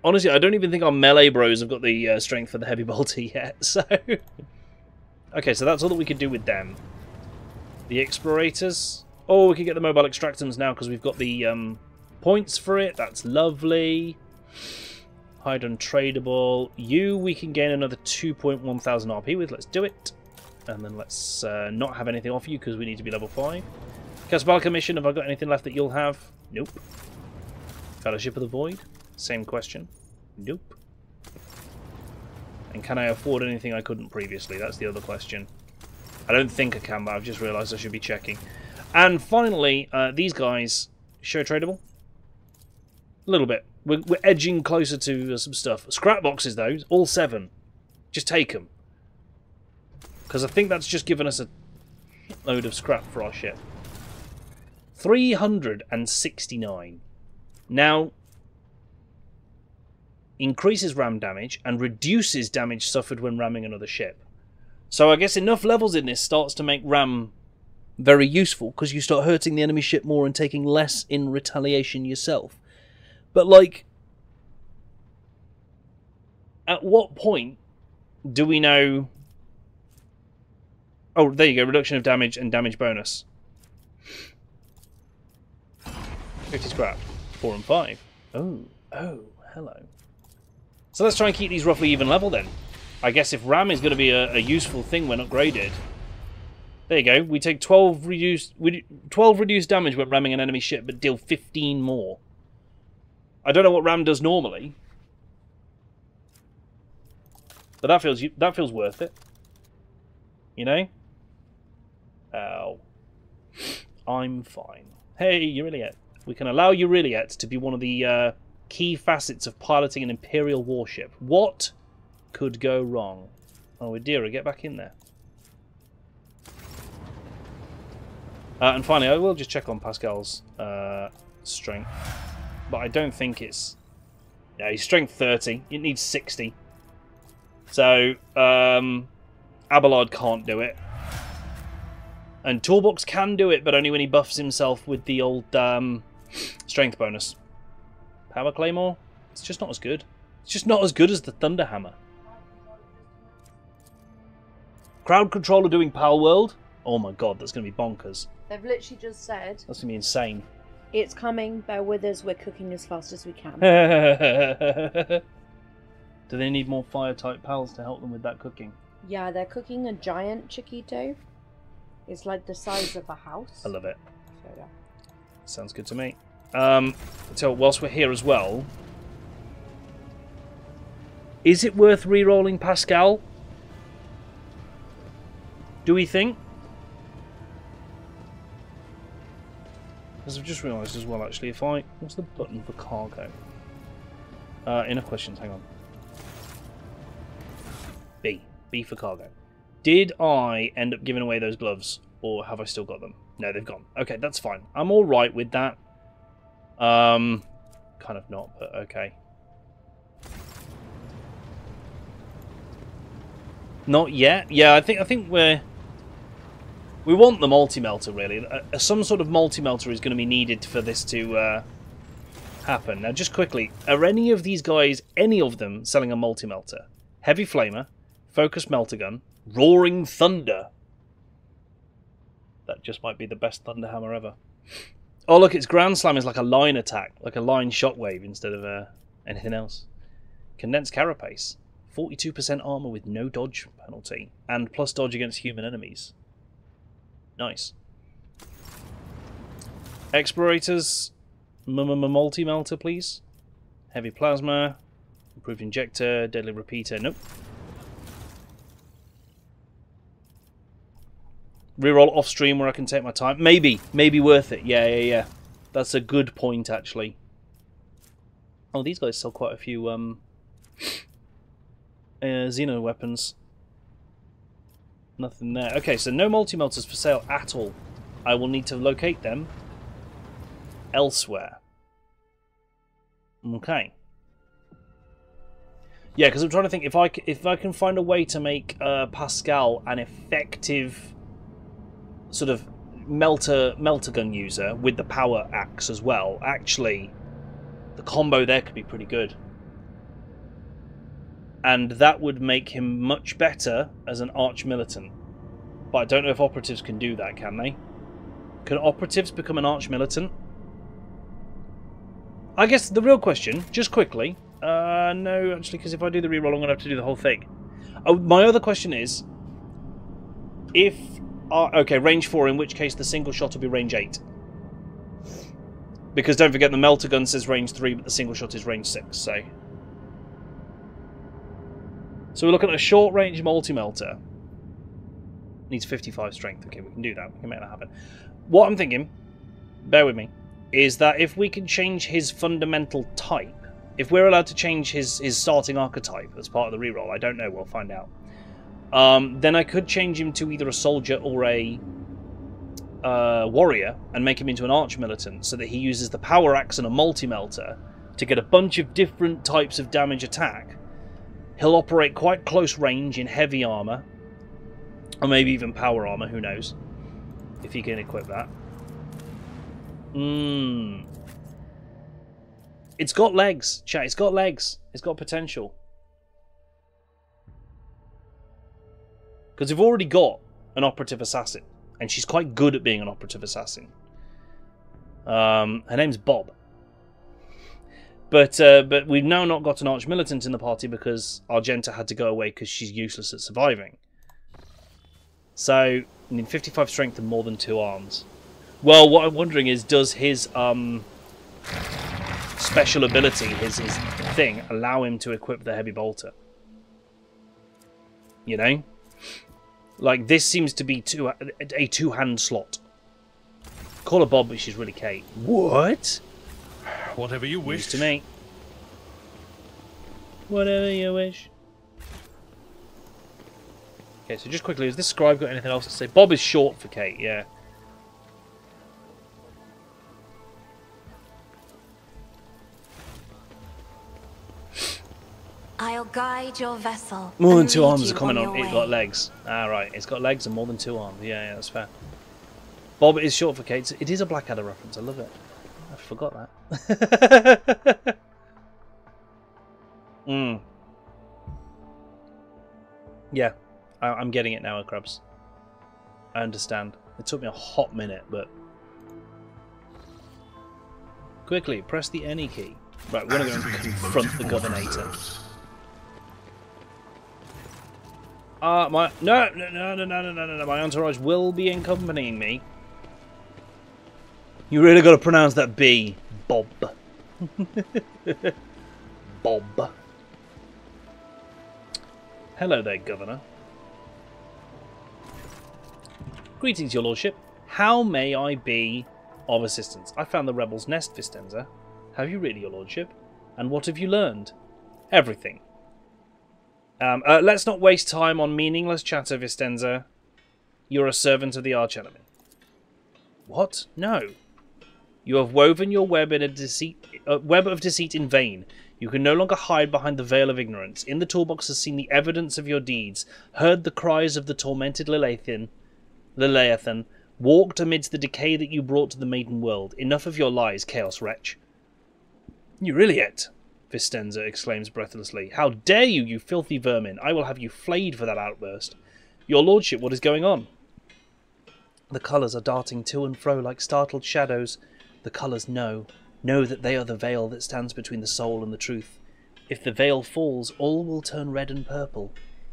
Honestly, I don't even think our melee bros have got the strength for the heavy bolter yet, so... Okay, so that's all that we can do with them. The explorators. Oh, we can get the mobile extractums now because we've got the points for it. That's lovely. Hide untradeable. You, we can gain another 2.1 thousand RP with. Let's do it. And then let's not have anything off you because we need to be level 5. Casablanca mission, have I got anything left that you'll have? Nope. Fellowship of the Void? Same question. Nope. And can I afford anything I couldn't previously? That's the other question. I don't think I can, but I've just realised I should be checking. And finally, these guys, show tradable? A little bit. We're edging closer to some stuff. Scrap boxes, though, all 7. Just take them. Because I think that's just given us a load of scrap for our ship. 369. Now, increases ram damage and reduces damage suffered when ramming another ship. So I guess enough levels in this starts to make ram very useful because you start hurting the enemy ship more and taking less in retaliation yourself. But, like, at what point do we know... Oh, there you go. Reduction of damage and damage bonus. 50 scrap. 4 and 5. Oh, hello. So let's try and keep these roughly even level then. I guess if RAM is going to be a useful thing when upgraded. There you go. We take 12 reduced damage when ramming an enemy ship, but deal 15 more. I don't know what RAM does normally, but that feels worth it. You know? Oh, I'm fine. Hey, Euriliet. We can allow Euriliet to be one of the key facets of piloting an Imperial warship. What could go wrong? Oh, Adira, get back in there. And finally, I will just check on Pascal's strength. But I don't think it's... Yeah, he's strength 30. It needs 60. So, Abelard can't do it. And Toolbox can do it, but only when he buffs himself with the old strength bonus. Power Claymore? It's just not as good. It's just not as good as the Thunder Hammer. Crowd Controller doing Pal World? Oh my god, that's going to be bonkers. They've literally just said... That's going to be insane. It's coming, bear with us, we're cooking as fast as we can. Do they need more fire-type pals to help them with that cooking? Yeah, they're cooking a giant chiquito. It's like the size of a house. I love it. So, yeah. Sounds good to me. So whilst we're here as well, is it worth re-rolling Pascal? Do we think? Because I've just realised as well, actually, if I... What's the button for cargo? Enough questions, hang on. B. B for cargo. Did I end up giving away those gloves, or have I still got them? No, they've gone. Okay, that's fine. I'm all right with that. Kind of not, but okay. Not yet. Yeah, I think we want the multi-melter really. Some sort of multi-melter is going to be needed for this to happen. Now, just quickly, are any of these guys, any of them, selling a multi-melter? Heavy flamer, focused melter gun, roaring thunder. That just might be the best thunder hammer ever. Oh look, its ground slam is like a line attack, like a line shockwave instead of anything else. Condensed carapace, 42% armor with no dodge penalty, and plus dodge against human enemies. Nice. Explorators, multi-melter please. Heavy plasma, improved injector, deadly repeater, nope. Reroll off stream where I can take my time. Maybe worth it. Yeah. That's a good point actually. Oh, these guys sell quite a few Xeno weapons. Nothing there. Okay, so no multi-melters for sale at all. I will need to locate them elsewhere. Okay. Yeah, because I'm trying to think if I can find a way to make Pascal an effective sort of melter gun user with the power axe as well. Actually, the combo there could be pretty good. And that would make him much better as an arch militant. But I don't know if operatives can do that, can they? Can operatives become an arch militant? I guess the real question, just quickly, no, actually, because if I do the reroll, I'm going to have to do the whole thing. Oh, my other question is, if... okay, range 4, in which case the single shot will be range 8. Because don't forget, the melter gun says range 3, but the single shot is range 6, so... So we're looking at a short-range multi-melter. Needs 55 strength. Okay, we can do that. We can make that happen. What I'm thinking, bear with me, is that if we can change his fundamental type, if we're allowed to change his starting archetype as part of the reroll, I don't know, we'll find out. Then I could change him to either a soldier or a warrior and make him into an arch militant so that he uses the power axe and a multi-melter to get a bunch of different types of damage attack. He'll operate quite close range in heavy armor, or maybe even power armor, who knows, if he can equip that. It's got legs, chat, it's got legs. It's got potential. Because we've already got an operative assassin, and she's quite good at being an operative assassin. Her name's Bob. But we've now not got an arch militant in the party because Argenta had to go away because she's useless at surviving. So, we need 55 strength and more than 2 arms. Well, what I'm wondering is, does his special ability, his thing, allow him to equip the heavy bolter? You know? Like, this seems to be a two-hand slot. Call her Bob, but she's really Kate. What? Whatever you wish. News to me. Whatever you wish. Okay, so just quickly, has this scribe got anything else to say? Bob is short for Kate, yeah. I'll guide your vessel. More than and 2 lead arms you are coming on on. your It's way. got legs. Ah, right. It's got legs and more than 2 arms. Yeah, that's fair. Bob is short for Kate. It is a Blackadder reference. I love it. I forgot that. Yeah, I'm getting it now, Krabs. I understand. It took me a hot minute, but... Quickly, press the any key. Right, we're going to go and confront the Governator. No, my entourage will be accompanying me. You really got to pronounce that B, Bob. Bob. Hello there, Governor. Greetings, your lordship. How may I be of assistance? I found the rebels' nest, Vistenza. Have you really, your lordship? And what have you learned? Everything. Let's not waste time on meaningless chatter, Vistenza. You're a servant of the archenemy. What? No. You have woven your web in a web of deceit in vain. You can no longer hide behind the veil of ignorance. In the Toolbox has seen the evidence of your deeds, heard the cries of the tormented Leviathan, walked amidst the decay that you brought to the maiden world. Enough of your lies, Chaos Wretch. You really it, Vistenza exclaims breathlessly. How dare you, you filthy vermin! I will have you flayed for that outburst. Your lordship, what is going on? The colours are darting to and fro like startled shadows. The colours know that they are the veil that stands between the soul and the truth. If the veil falls, all will turn red and purple.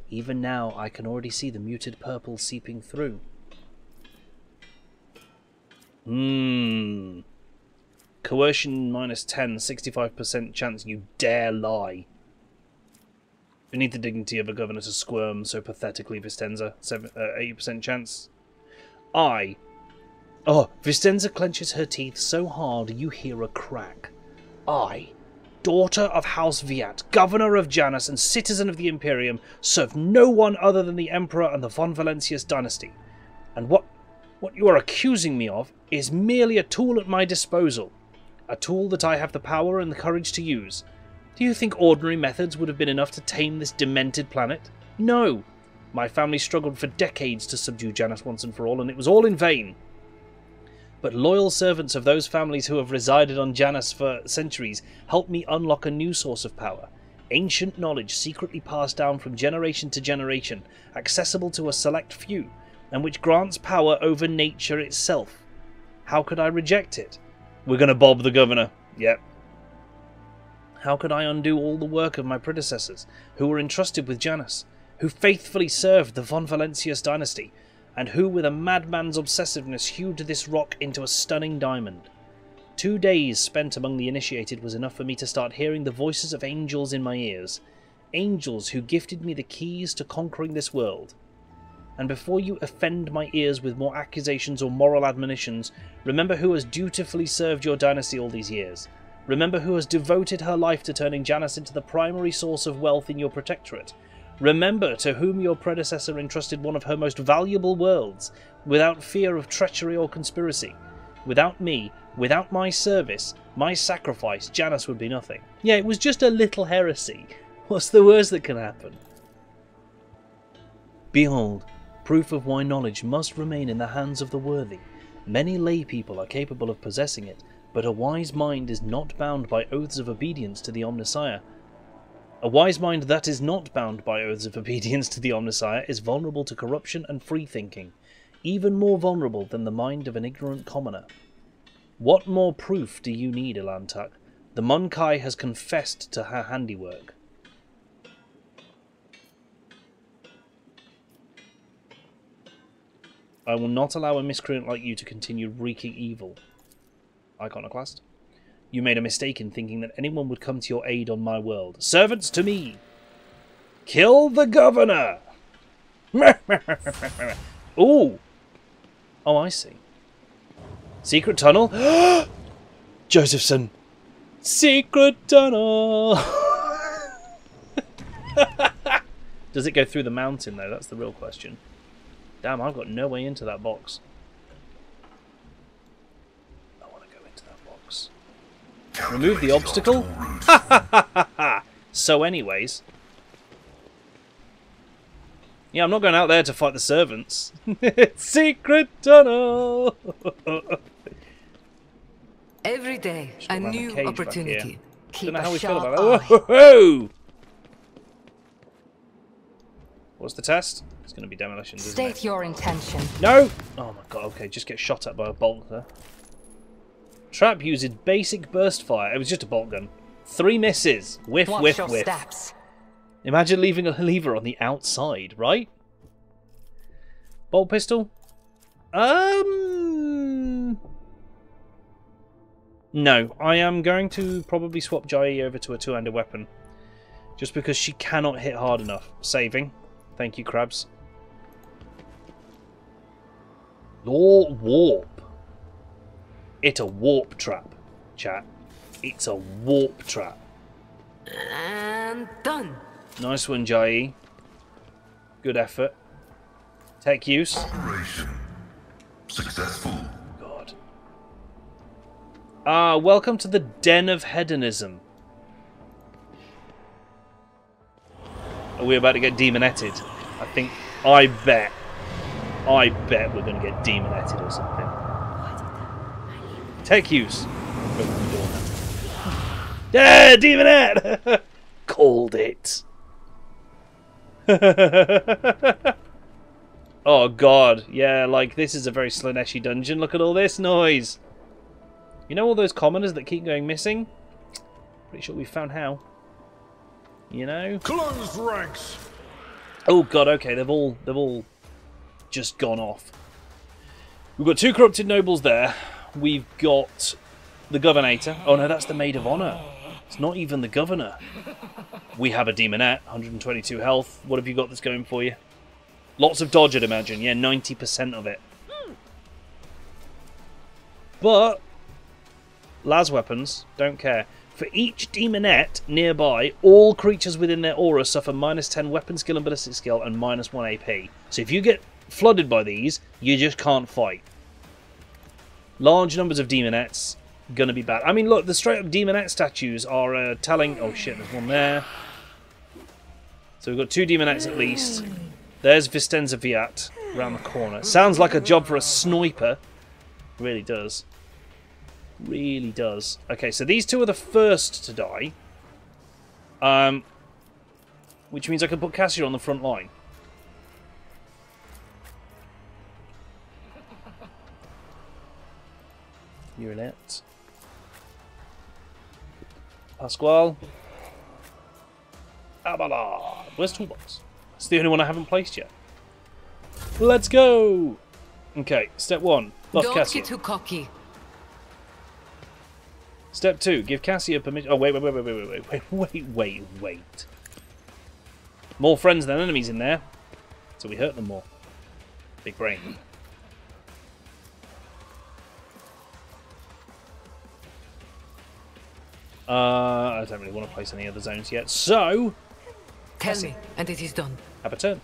Even now, I can already see the muted purple seeping through. Coercion -10, 65% chance you dare lie. Beneath the dignity of a governor to squirm so pathetically, Vistenza. 80% chance. Vistenza clenches her teeth so hard you hear a crack. I, daughter of House Viat, governor of Janus and citizen of the Imperium, serve no one other than the Emperor and the Von Valentius dynasty. And what you are accusing me of is merely a tool at my disposal. A tool that I have the power and the courage to use. Do you think ordinary methods would have been enough to tame this demented planet? No. My family struggled for decades to subdue Janus once and for all, and it was all in vain. But loyal servants of those families who have resided on Janus for centuries helped me unlock a new source of power. Ancient knowledge secretly passed down from generation to generation, accessible to a select few, and which grants power over nature itself. How could I reject it? We're going to bob the governor. Yep. How could I undo all the work of my predecessors, who were entrusted with Janus, who faithfully served the Von Valentius dynasty, and who with a madman's obsessiveness hewed this rock into a stunning diamond? 2 days spent among the initiated was enough for me to start hearing the voices of angels in my ears. Angels who gifted me the keys to conquering this world. And before you offend my ears with more accusations or moral admonitions, remember who has dutifully served your dynasty all these years. Remember who has devoted her life to turning Janus into the primary source of wealth in your protectorate. Remember to whom your predecessor entrusted one of her most valuable worlds, without fear of treachery or conspiracy. Without me, without my service, my sacrifice, Janus would be nothing. Yeah, it was just a little heresy. What's the worst that can happen? Behold, proof of why knowledge must remain in the hands of the worthy. Many lay people are capable of possessing it, but a wise mind is not bound by oaths of obedience to the Omnissiah. A wise mind that is not bound by oaths of obedience to the Omnissiah is vulnerable to corruption and free-thinking, even more vulnerable than the mind of an ignorant commoner. What more proof do you need, Elantak? The Munkai has confessed to her handiwork. I will not allow a miscreant like you to continue wreaking evil. Iconoclast. You made a mistake in thinking that anyone would come to your aid on my world. Servants to me! Kill the governor! Ooh! Oh, I see. Secret tunnel? Josephson! Secret tunnel! Does it go through the mountain, though? That's the real question. Damn, I've got no way into that box. I want to go into that box. Remove the obstacle? Ha ha ha ha ha! So anyways. Yeah, I'm not going out there to fight the servants. Secret tunnel! Every day, a new opportunity. Don't know how we feel about that. Whoa! What's the test? It's going to be demolition, isn't it? State your intention. No! Oh my god, okay, just get shot at by a bolt there. Trap uses basic burst fire. It was just a bolt gun. 3 misses. Whiff, whiff, whiff. Steps. Imagine leaving a lever on the outside, right? Bolt pistol? No, I am going to probably swap Jai over to a 2-handed weapon. Just because she cannot hit hard enough. Saving. Thank you, crabs. Law warp. It's a warp trap, chat. It's a warp trap. And done. Nice one, Jai. Good effort. Tech use. Operation successful. God. Ah, welcome to the Den of Hedonism. Are we about to get demonetted? I bet we're going to get demonetted or something. Take use. Yeah, demonette! Called it. Oh god, yeah, like this is a very Slaneshi dungeon. Look at all this noise. You know all those commoners that keep going missing? Pretty sure we found how. You know? Close ranks. Oh god, okay, they've all just gone off. We've got 2 corrupted nobles there. We've got the Governator. Oh no, that's the Maid of Honor. It's not even the Governor. We have a Demonette, 122 health. What have you got that's going for you? Lots of dodge, I'd imagine. Yeah, 90% of it. But las weapons, don't care. For each demonette nearby, all creatures within their aura suffer -10 weapon skill and ballistic skill and -1 AP. So if you get flooded by these, you just can't fight. Large numbers of demonettes, gonna be bad. I mean, look, the straight-up demonette statues are telling... Oh shit, there's one there. So we've got 2 demonettes at least. There's Vistenza Viat around the corner. Sounds like a job for a sniper. Really does. Really does. Okay, so these 2 are the first to die. Which means I can put Cassia on the front line. You're in it. Pasquale. Abelard. Where's Toolbox? It's the only one I haven't placed yet. Let's go! Okay, step 1. Buff Don't Cassia. get too cocky. Step 2, give Cassia permission... Oh, wait. More friends than enemies in there. So we hurt them more. Big brain. I don't really want to place any other zones yet, so... Tell me, and it is done. Have a turn.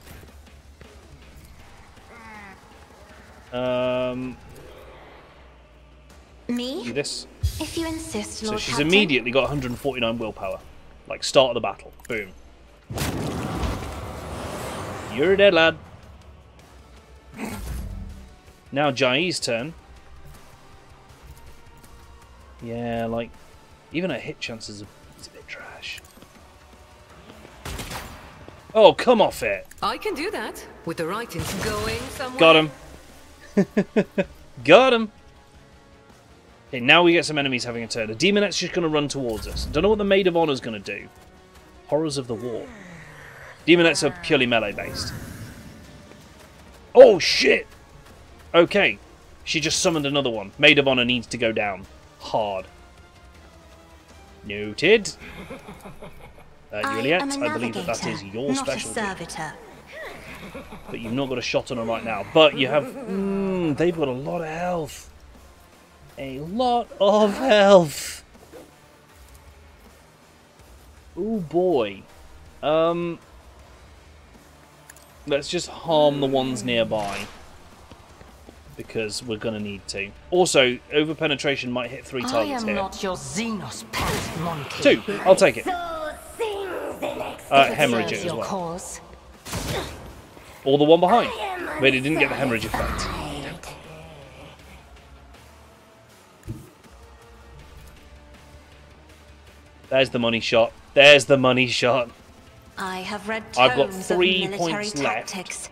Me? Do this. If you insist, So Lord she's Captain. immediately got 149 willpower. Like, start of the battle. Boom. You're dead, lad. Now Jai's turn. Yeah, like, even her hit chances are a bit trash. Oh, come off it. I can do that with the right ins going somewhere. Got him. Got him. Okay, now we get some enemies having a turn. The Demonette's just going to run towards us. Don't know what the Maid of Honor's going to do. Horrors of the War. Demonettes are purely melee based. Oh, shit! Okay. She just summoned another one. Maid of Honor needs to go down. Hard. Noted. Juliet, I believe that is your not specialty. A servitor. But you've not got a shot on her right now. But you have... they've got a lot of health. A lot of health. Oh boy. Let's just harm the ones nearby. Because we're going to need to. Also, over-penetration might hit 3 targets here. I am not your Xenos pet monkey. 2. I'll take it. Hemorrhage it as well. Cause. Or the one behind. But it didn't get the hemorrhage effect. There's the money shot. There's the money shot. I have read I've got tomes 3 of military points left. tactics.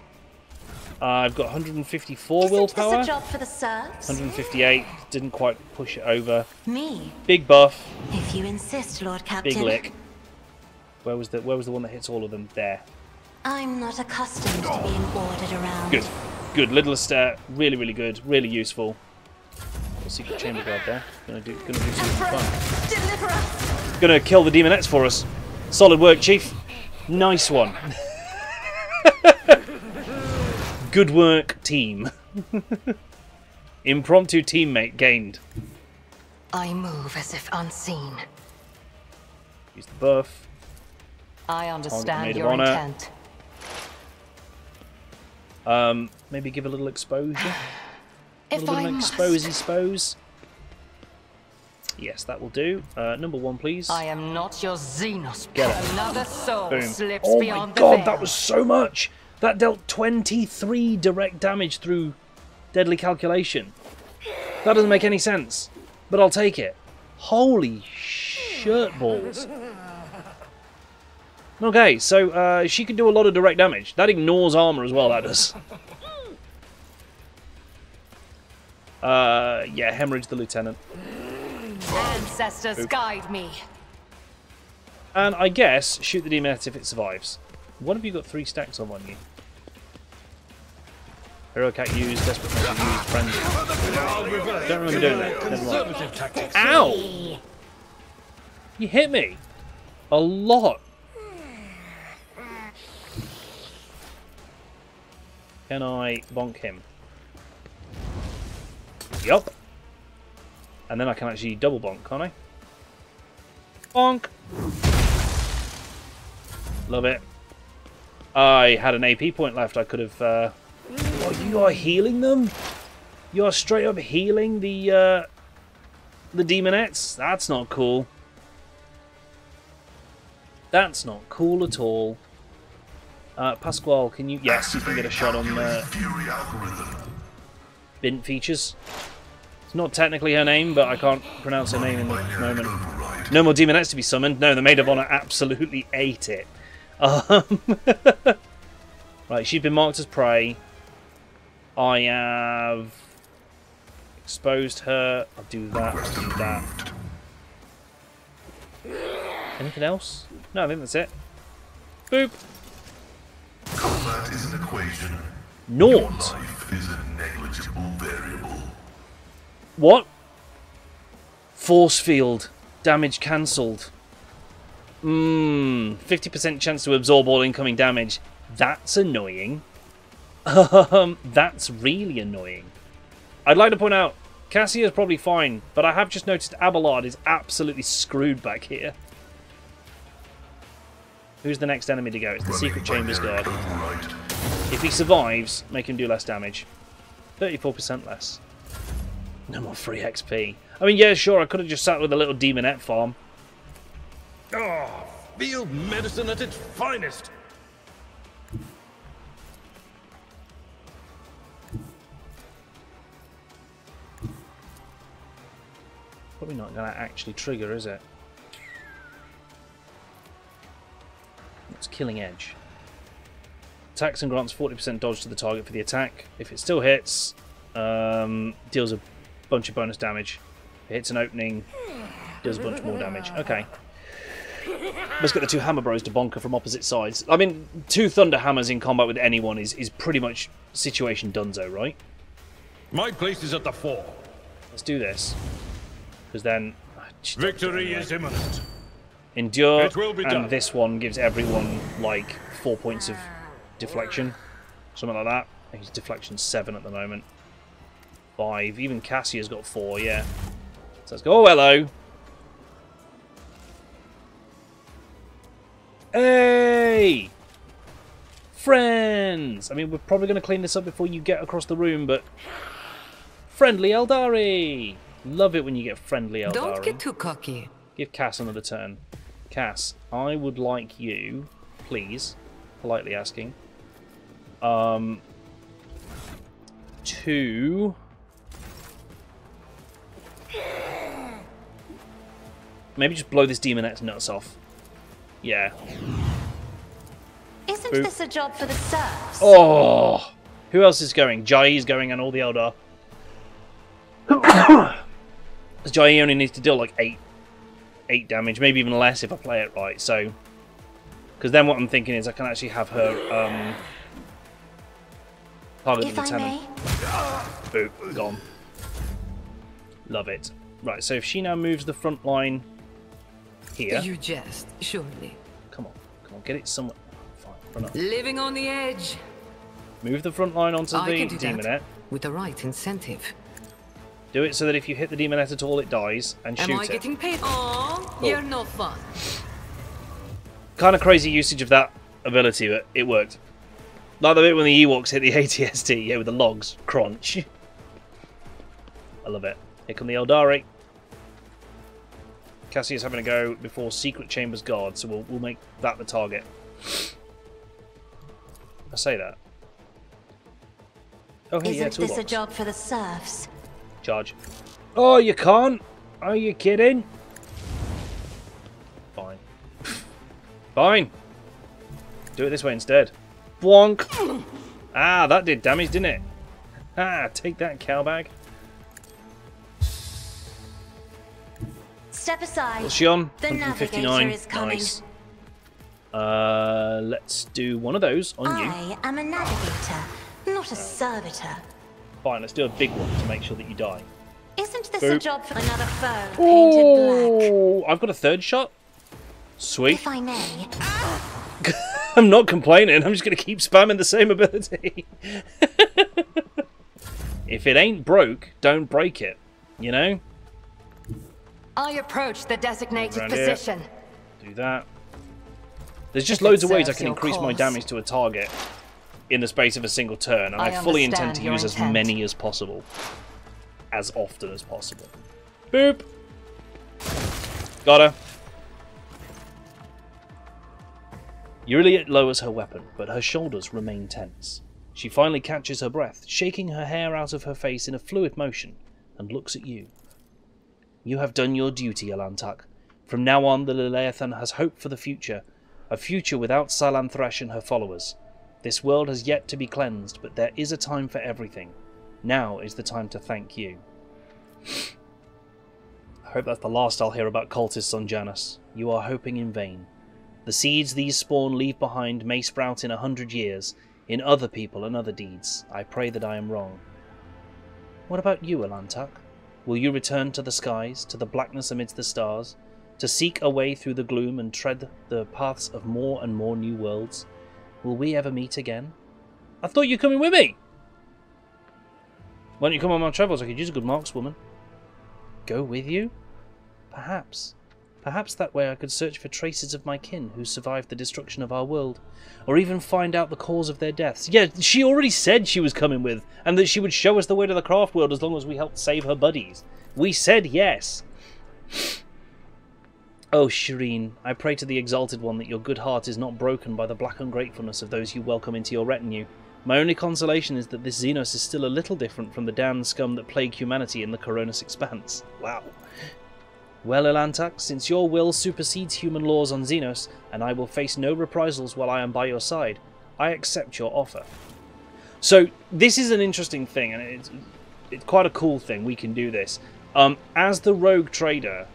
I've got 154 Isn't willpower. this a job for the serfs? 158. Didn't quite push it over. Me? Big buff. If you insist, Lord Captain. Big lick. Where was the one that hits all of them? There. I'm not accustomed to being ordered around. Good. Good. Little Esther. Really, really good. Really useful. Got a secret chamber guard there. Gonna do something fun. Deliver us! Gonna kill the demonettes for us. Solid work, Chief. Nice one. Good work, team. Impromptu teammate gained. I move as if unseen. Use the buff. I Maid understand of your Honor. intent. Maybe give a little exposure. A If little bit I of an must. expose. Yes, that will do. Number 1, please. I am not your Xenos. Get it. Another soul Boom. slips Oh my beyond the god, veil. that was so much! That dealt 23 direct damage through deadly calculation. That doesn't make any sense, but I'll take it. Holy shirt balls. Okay, so she can do a lot of direct damage. That ignores armor as well, that does. Yeah, hemorrhage the lieutenant. Ancestors guide me. And I guess shoot the demonette if it survives. What have you got 3 stacks of on you? Owlcat used, desperate measure used, frenzy. Don't remember doing that. Never mind. Ow! You hit me a lot. Can I bonk him? Yup. And then I can actually double bonk, can't I? Bonk! Love it. I had an AP point left. I could have... Oh, you are healing them? You are straight up healing the demonettes? That's not cool. That's not cool at all. Pasquale, can you... Yes, you can get a shot on Bint Features. It's not technically her name, but I can't pronounce her name in the moment. No more demonettes to be summoned. No, the Maid of Honor absolutely ate it. Right, she's been marked as prey. I have exposed her. I'll do that. I'll do that. Anything else? No, I think that's it. Boop. Combat is an equation. Naught. Life is a negligible variable. What? Force field. Damage cancelled. 50% chance to absorb all incoming damage. That's annoying. That's really annoying. I'd like to point out, Cassia's probably fine, but I have just noticed Abelard is absolutely screwed back here. Who's the next enemy to go? It's the Secret Chambers guard. If he survives, make him do less damage. 34% less. No more free XP. I mean, yeah, sure, I could have just sat with a little demonette farm. Oh, field medicine at its finest. Probably not going to actually trigger, is it? It's Killing Edge. Attacks and grants 40% dodge to the target for the attack. If it still hits, deals a bunch of bonus damage. If it hits an opening, deals a bunch more damage. Okay. Let's get the 2 hammer bros to bonker from opposite sides. I mean, 2 thunder hammers in combat with anyone is pretty much situation donezo, right? My place is at the fore. Let's do this. Because then... Victory is imminent. Endure, It will be and done. this one gives everyone, like, 4 points of deflection. Something like that. I think his deflection's 7 at the moment. 5. Even Cassia's got 4, yeah. So let's go. Oh, hello! Hey! Friends! I mean, we're probably going to clean this up before you get across the room, but... Friendly Eldari! Love it when you get friendly Eldari. Don't get too cocky. Give Cass another turn. Cass, I would like you, please, politely asking, to... maybe just blow this demonette's nuts off. Yeah. Isn't Boop. this a job for the serfs? Oh! Who else is going? Jai's going and all the Eldar. Jai only needs to deal like 8 damage, maybe even less if I play it right, so... Because then what I'm thinking is I can actually have her, target If the I lieutenant. may. Boop, gone. Love it. Right, so if she now moves the front line here... You jest, surely. Come on, get it somewhere. Fine, run up. Living on the edge. Move the front line onto I the can do that. demonette. With the right incentive. Do it so that if you hit the demonette at all, it dies, and Am shoot I it. getting paid? Aw, Cool. you're no fun. Kind of crazy usage of that ability, but it worked. Like the bit when the Ewoks hit the ATST, yeah, with the logs. Crunch. I love it. Here come the Eldari. Cassie is having a go before Secret Chambers Guard, so we'll make that the target. I say that. Oh, hey, yeah, Isn't this a Toolbox. job for the serfs? Charge. Oh, you can't? Are you kidding? Fine. Fine. Do it this way instead. Bonk. Ah, that did damage, didn't it? Ah, take that, cowbag. Step aside. What's she on? The 159. navigator is coming. Nice. Let's do one of those on you. I am a navigator, not a servitor. Fine, let's do a big one to make sure that you die. Isn't this Boop. a job for another foe painted black? Oh, I've got a third shot. Sweet. If I may. I'm not complaining. I'm just going to keep spamming the same ability. If it ain't broke, don't break it. You know? I approach the designated Around here. position. Do that. There's just If it loads of ways I serves can your increase my cause. damage to a target in the space of a single turn, and I fully intend understand to your use as intent. many as possible. As often as possible. Boop! Got her. Eurylia lowers her weapon, but her shoulders remain tense. She finally catches her breath, shaking her hair out of her face in a fluid motion, and looks at you. You have done your duty, Owlcat. From now on, the Leleathan has hope for the future, a future without Salanthresh and her followers. This world has yet to be cleansed, but there is a time for everything. Now is the time to thank you. I hope that's the last I'll hear about cultists on Janus. You are hoping in vain. The seeds these spawn leave behind may sprout in 100 years, in other people and other deeds. I pray that I am wrong. What about you, Owlcat? Will you return to the skies, to the blackness amidst the stars, to seek a way through the gloom and tread the paths of more and more new worlds? Will we ever meet again? I thought you were coming with me! Why don't you come on my travels? I could use a good markswoman. Go with you? Perhaps. Perhaps that way I could search for traces of my kin who survived the destruction of our world, or even find out the cause of their deaths. Yeah, she already said she was coming with, and that she would show us the way to the craft world as long as we helped save her buddies. We said yes. Oh, Shireen, I pray to the Exalted One that your good heart is not broken by the black ungratefulness of those you welcome into your retinue. My only consolation is that this Xenos is still a little different from the damned scum that plague humanity in the Coronis Expanse. Wow. Well, Owlcat, since your will supersedes human laws on Xenos, and I will face no reprisals while I am by your side, I accept your offer. So, this is an interesting thing, and it's quite a cool thing. We can do this. As the rogue trader,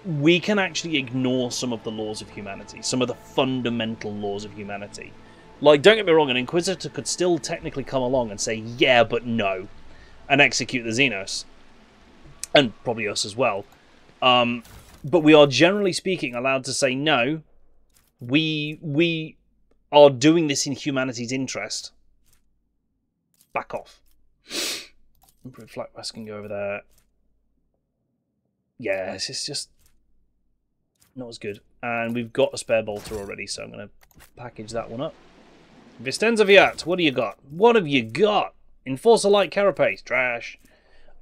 we can actually ignore some of the laws of humanity, some of the fundamental laws of humanity. Like, don't get me wrong, an Inquisitor could still technically come along and say, yeah, but no, and execute the Xenos. And probably us as well. But we are, generally speaking, allowed to say, no, we are doing this in humanity's interest. Back off. Improved Flight West can go over there. Yeah, it's just not as good. And we've got a spare bolter already, so I'm going to package that one up. Vistenza Viat, what do you got? What have you got? Enforcer Light Carapace, trash.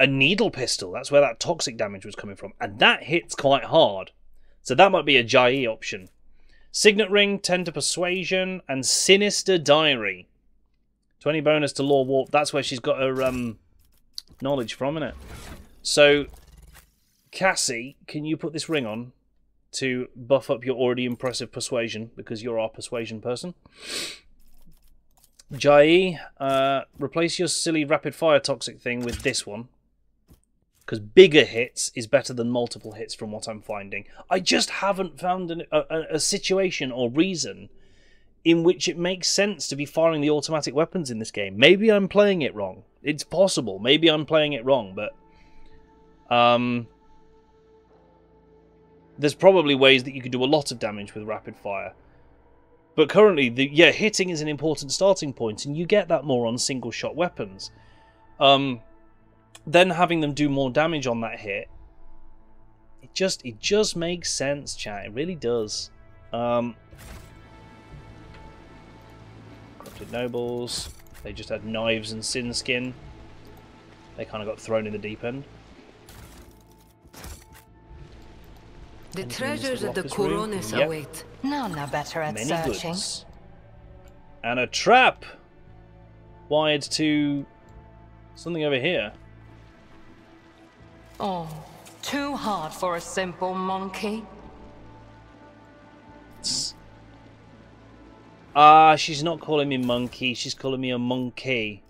A needle pistol, that's where that toxic damage was coming from. And that hits quite hard. So that might be a Jai option. Signet Ring, 10 to Persuasion, and Sinister Diary. 20 bonus to Law Warp. That's where she's got her knowledge from, innit? So, Cassie, can you put this ring on to buff up your already impressive Persuasion, because you're our Persuasion person? Jai, replace your silly rapid fire toxic thing with this one. Because bigger hits is better than multiple hits from what I'm finding. I just haven't found a situation or reason in which it makes sense to be firing the automatic weapons in this game. Maybe I'm playing it wrong. It's possible. Maybe I'm playing it wrong, but there's probably ways that you could do a lot of damage with rapid fire. But currently, hitting is an important starting point, and you get that more on single-shot weapons. Then having them do more damage on that hit, it just makes sense, chat. It really does. Corrupted Nobles, they just had knives and sin skin. They kind of got thrown in the deep end. The Anything in this treasures little of the office room? Coronis Yep. await. None are better at Many searching. goods. And a trap wired to something over here. Oh, too hard for a simple monkey. She's not calling me monkey, she's calling me a monkey.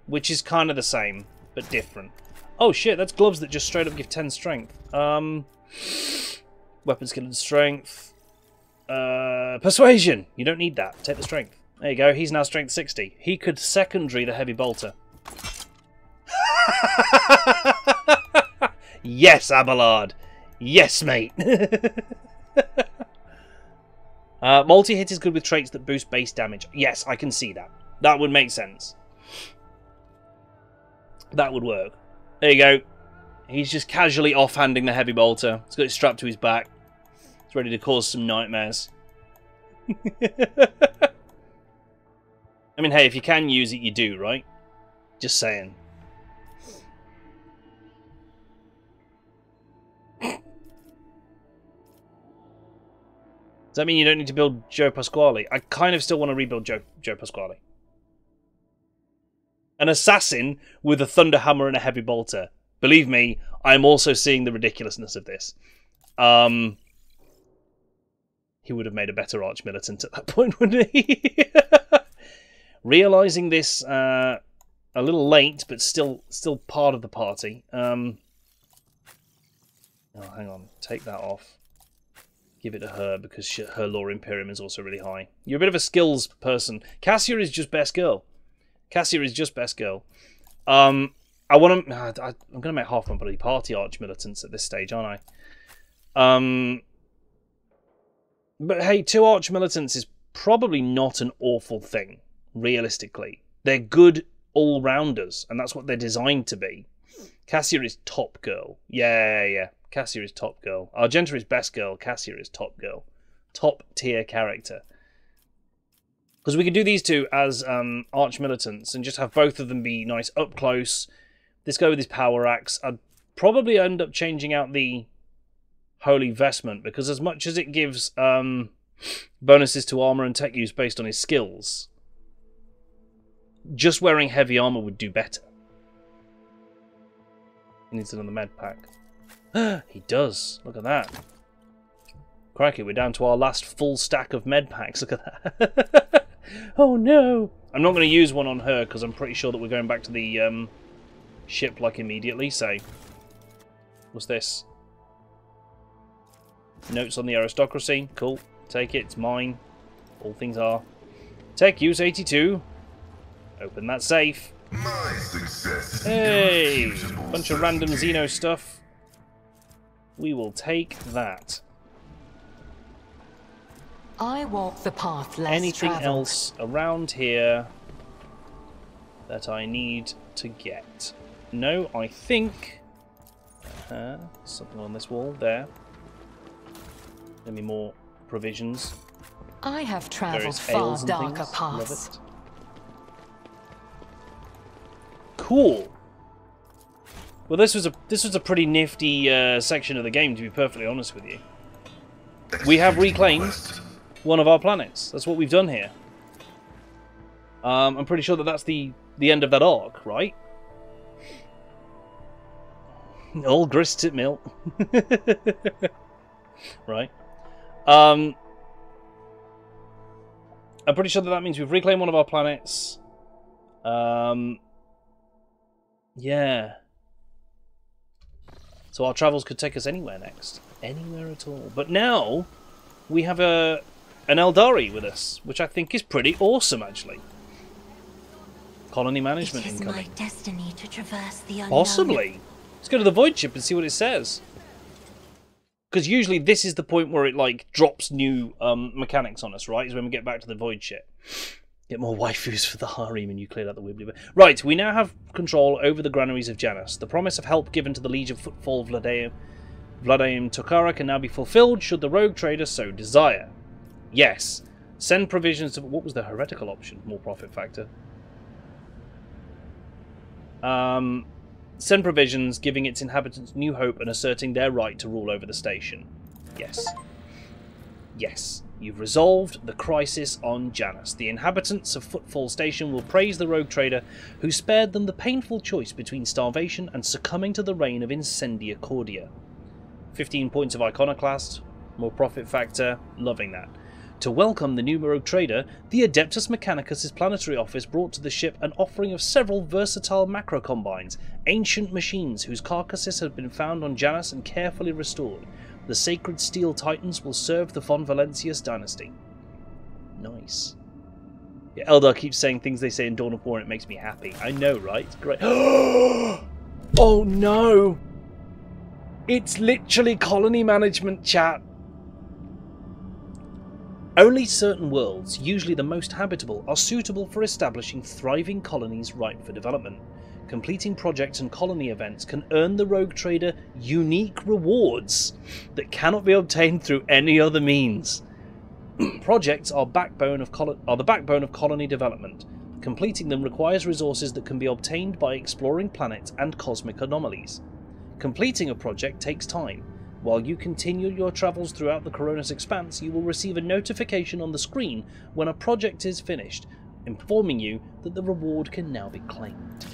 Which is kind of the same, but different. Oh shit, that's gloves that just straight up give 10 strength. Weapon skill and strength. Persuasion! You don't need that. Take the strength. There you go, he's now strength 60. He could secondary the heavy bolter. Yes, Abelard! Yes, mate! Multi-hit is good with traits that boost base damage. Yes, I can see that. That would make sense. That would work. There you go. He's just casually offhanding the heavy bolter. He's got it strapped to his back. He's ready to cause some nightmares. I mean, hey, if you can use it, you do, right? Just saying. Does that mean you don't need to build Joe Pasquale? I kind of still want to rebuild Joe Pasquale. An assassin with a thunder hammer and a heavy bolter. Believe me, I'm also seeing the ridiculousness of this. He would have made a better arch-militant at that point, wouldn't he? Realising this a little late, but still part of the party. Oh, hang on. Take that off. Give it to her, because her lore imperium is also really high. You're a bit of a skills person. Cassia is just best girl. Cassia is just best girl. I'm going to make half my bloody party arch-militants at this stage, aren't I? But hey, 2 arch-militants is probably not an awful thing, realistically. They're good all-rounders, and that's what they're designed to be. Cassia is top girl. Yeah. Cassia is top girl. Argenta is best girl. Cassia is top girl. Top tier character. Because we could do these two as arch-militants and just have both of them be nice up close. This guy with his power axe. I'd probably end up changing out the Holy Vestment, because as much as it gives bonuses to armor and tech use based on his skills, just wearing heavy armor would do better. He needs another med pack. He does. Look at that. Crikey, we're down to our last full stack of med packs. Look at that. Oh no! I'm not going to use one on her because I'm pretty sure that we're going back to the ship like immediately. So, what's this? Notes on the aristocracy. Cool. Take it. It's mine. All things are. Tech use 82. Open that safe. My success. Hey! Bunch of random Xeno stuff. We will take that. I walk the path less Anything traveled. else around here that I need to get? No, I think... something on this wall there. Maybe more provisions. I have travelled Various far ales and darker things. Love paths. it. Cool. Well, this was a pretty nifty section of the game, to be perfectly honest with you. We have reclaimed one of our planets. That's what we've done here. I'm pretty sure that that's the end of that arc, right? All grist at mill. Right. I'm pretty sure that means we've reclaimed one of our planets. Yeah. So our travels could take us anywhere next. Anywhere at all. But now we have an Eldari with us, which I think is pretty awesome, actually. Colony management It is incoming. my destiny to traverse the unknown. Possibly. Let's go to the void ship and see what it says. Because usually this is the point where it like drops new mechanics on us, right? Is when we get back to the void ship. Get more waifus for the harem and you cleared out the wibbly. Right, we now have control over the granaries of Janus. The promise of help given to the Liege of Footfall Vladaim Tokara can now be fulfilled should the rogue trader so desire. Yes. Send provisions to... What was the heretical option? More profit factor. Send provisions, giving its inhabitants new hope and asserting their right to rule over the station. Yes. Yes. You've resolved the crisis on Janus. The inhabitants of Footfall Station will praise the rogue trader who spared them the painful choice between starvation and succumbing to the reign of Incendia Cordia. 15 points of Iconoclast, more profit factor, loving that. To welcome the new rogue trader, the Adeptus Mechanicus' planetary office brought to the ship an offering of several versatile macro combines, ancient machines whose carcasses have been found on Janus and carefully restored. The sacred steel titans will serve the Von Valentius dynasty. Nice. Yeah, Eldar keeps saying things they say in Dawn of War and it makes me happy. I know, right? It's great. Oh no! It's literally colony management, chat. Only certain worlds, usually the most habitable, are suitable for establishing thriving colonies ripe for development. Completing projects and colony events can earn the rogue trader unique rewards that cannot be obtained through any other means. Projects are the backbone of colony development. Completing them requires resources that can be obtained by exploring planets and cosmic anomalies. Completing a project takes time. While you continue your travels throughout the Coronis Expanse, you will receive a notification on the screen when a project is finished, informing you that the reward can now be claimed.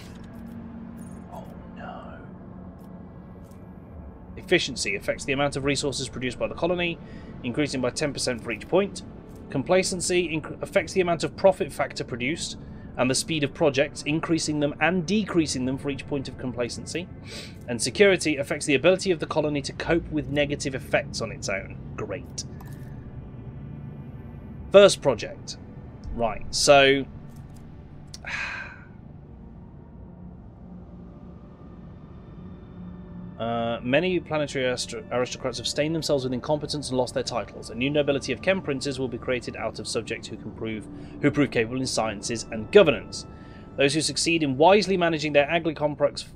Efficiency affects the amount of resources produced by the colony, increasing by 10% for each point. Complacency affects the amount of profit factor produced and the speed of projects, increasing them and decreasing them for each point of complacency. And security affects the ability of the colony to cope with negative effects on its own. Great. First project. Right, so... many planetary aristocrats have stained themselves with incompetence and lost their titles. A new nobility of Chem princes will be created out of subjects who prove capable in sciences and governance. Those who succeed in wisely managing their agri-complex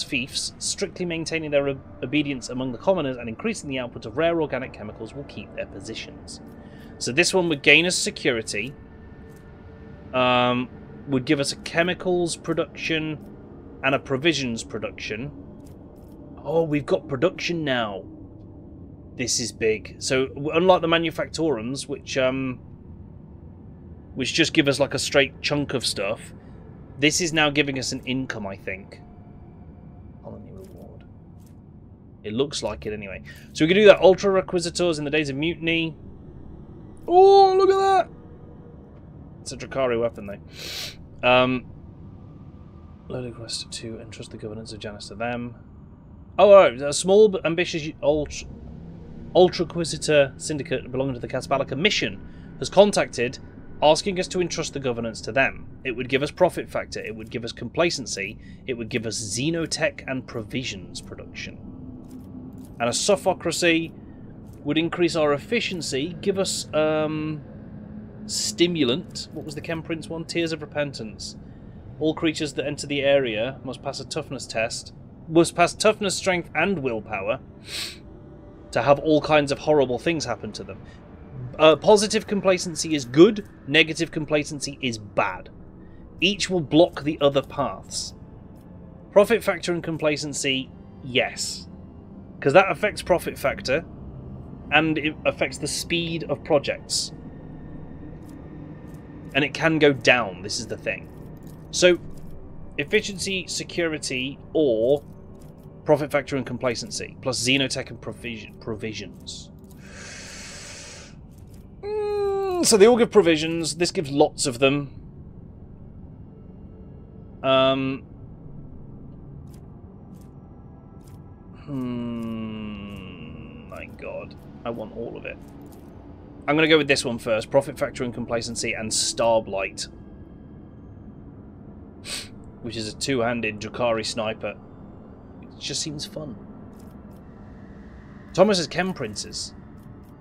fiefs, strictly maintaining their obedience among the commoners, and increasing the output of rare organic chemicals will keep their positions. So this one would gain us security, would give us a chemicals production and a provisions production. Oh, we've got production now. This is big. So unlike the manufactorums, which just give us like a straight chunk of stuff, this is now giving us an income, I think. Colony reward. It looks like it anyway. So we can do that. Ultra Requisitors in the Days of Mutiny. Oh, look at that! It's a Drakari weapon though. Load request to entrust the governance of Janus to them. Oh, alright, a small but ambitious Ultra-Quisitor syndicate belonging to the Casbalica mission has contacted, asking us to entrust the governance to them. It would give us profit factor, it would give us complacency, it would give us xenotech and provisions production. And a Sophocracy would increase our efficiency, give us stimulant. What was the Chem Prince one? Tears of Repentance. All creatures that enter the area must pass a toughness test. Must pass toughness, strength, and willpower to have all kinds of horrible things happen to them. Positive complacency is good. Negative complacency is bad. Each will block the other paths. Profit factor and complacency, yes. Because that affects profit factor, and it affects the speed of projects. And it can go down, this is the thing. So, efficiency, security, or profit factor and complacency, plus xenotech and provisions. So they all give provisions. This gives lots of them. My god. I want all of it. I'm going to go with this one first. Profit factor and complacency and Starblight. Which is a two-handed Drakari sniper. It just seems fun. Thomas is Chem Princes.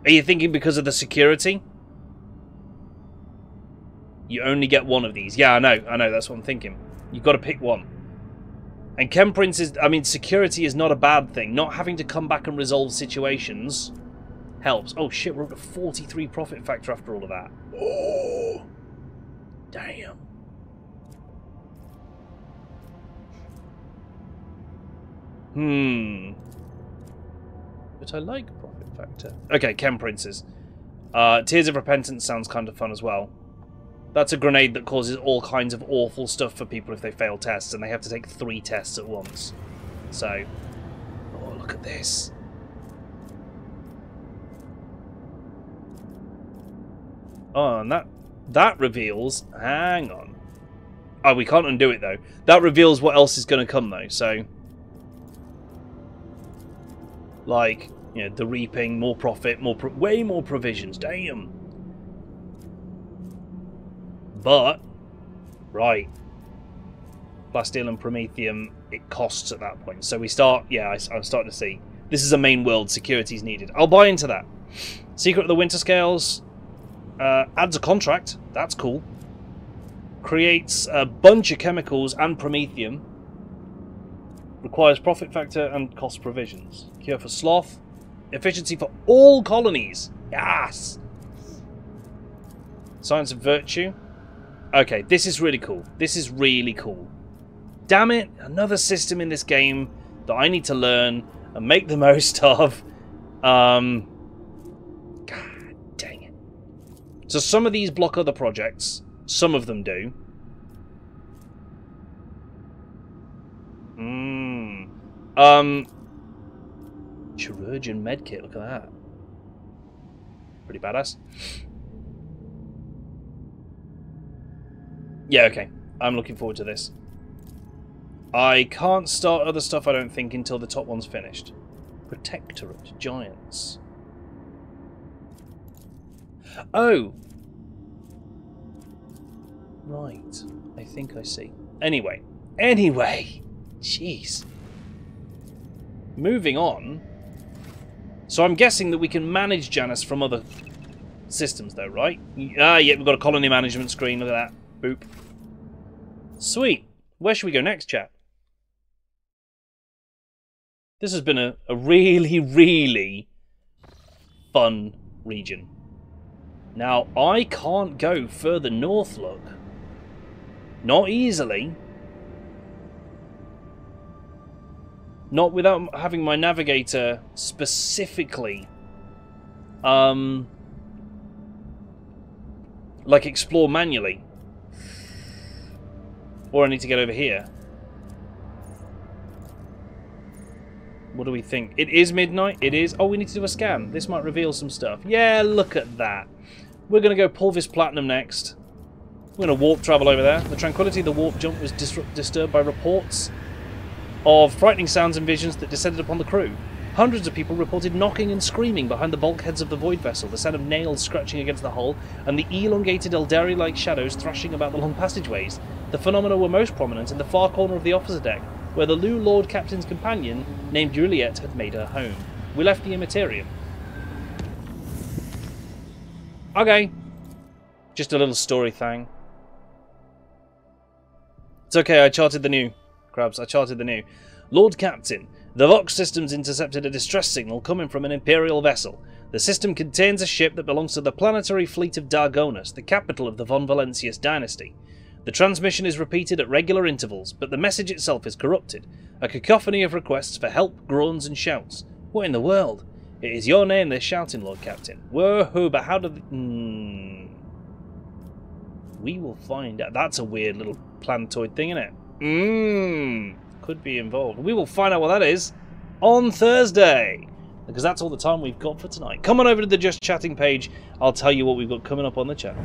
Are you thinking because of the security? You only get one of these. Yeah, I know, that's what I'm thinking. You've got to pick one. And Chem Princes, I mean, security is not a bad thing. Not having to come back and resolve situations helps. Oh shit, we're up to 43 profit factor after all of that. Oh, damn. but I like profit factor. Okay, Chem Princes. Tears of Repentance sounds kind of fun as well. That's a grenade that causes all kinds of awful stuff for people if they fail tests, and they have to take 3 tests at once. So, oh, look at this. Oh, and that reveals... Hang on. Oh, we can't undo it, though. That reveals what else is going to come, though, so... Like, you know, the reaping, more profit, way more provisions. Damn. But, right. Plasteel and Promethium, it costs at that point. So we start, yeah, I'm starting to see. This is a main world, security is needed. I'll buy into that. Secret of the Winter Scales adds a contract. That's cool. Creates a bunch of chemicals and Promethium. Requires profit factor and cost provisions. Cure for sloth. Efficiency for all colonies. Yes! Science of virtue. Okay, this is really cool. This is really cool. Damn it, another system in this game that I need to learn and make the most of. God dang it. So some of these block other projects. Some of them do. Chirurgeon medkit, look at that. Pretty badass. Yeah, okay. I'm looking forward to this. I can't start other stuff, I don't think, until the top one's finished. Protectorate, Giants. Oh! Right. I think I see. Anyway. Jeez. Moving on. So I'm guessing that we can manage Janus from other systems, though, right? Ah, yeah, we've got a colony management screen. Look at that. Boop. Sweet. Where should we go next, chat? This has been a really, really fun region. Now, I can't go further north, look. Not easily. Not without having my navigator specifically, like explore manually. Or I need to get over here. What do we think? It is midnight. It is. Oh, we need to do a scan. This might reveal some stuff. Yeah, look at that. We're going to go Pulvis Platinum next. We're going to warp travel over there. The tranquility of the warp jump was disturbed by reports of frightening sounds and visions that descended upon the crew. Hundreds of people reported knocking and screaming behind the bulkheads of the void vessel, the sound of nails scratching against the hull, and the elongated Eldari-like shadows thrashing about the long passageways. The phenomena were most prominent in the far corner of the officer deck, where the Lou Lord Captain's companion, named Juliet, had made her home. We left the Immaterium. Okay. Just a little story thing. It's okay, I charted the new. Crabs, I charted the new. Lord Captain, the Vox systems intercepted a distress signal coming from an Imperial vessel. The system contains a ship that belongs to the planetary fleet of Dargonus, the capital of the Von Valentius dynasty. The transmission is repeated at regular intervals, but the message itself is corrupted. A cacophony of requests for help, groans and shouts. What in the world? It is your name they're shouting, Lord Captain. Whoa, but how did... We will find out. That's a weird little planetoid thing, isn't it? Could be involved. We will find out what that is on Thursday, because that's all the time we've got for tonight. Come on over to the Just Chatting page. I'll tell you what we've got coming up on the channel.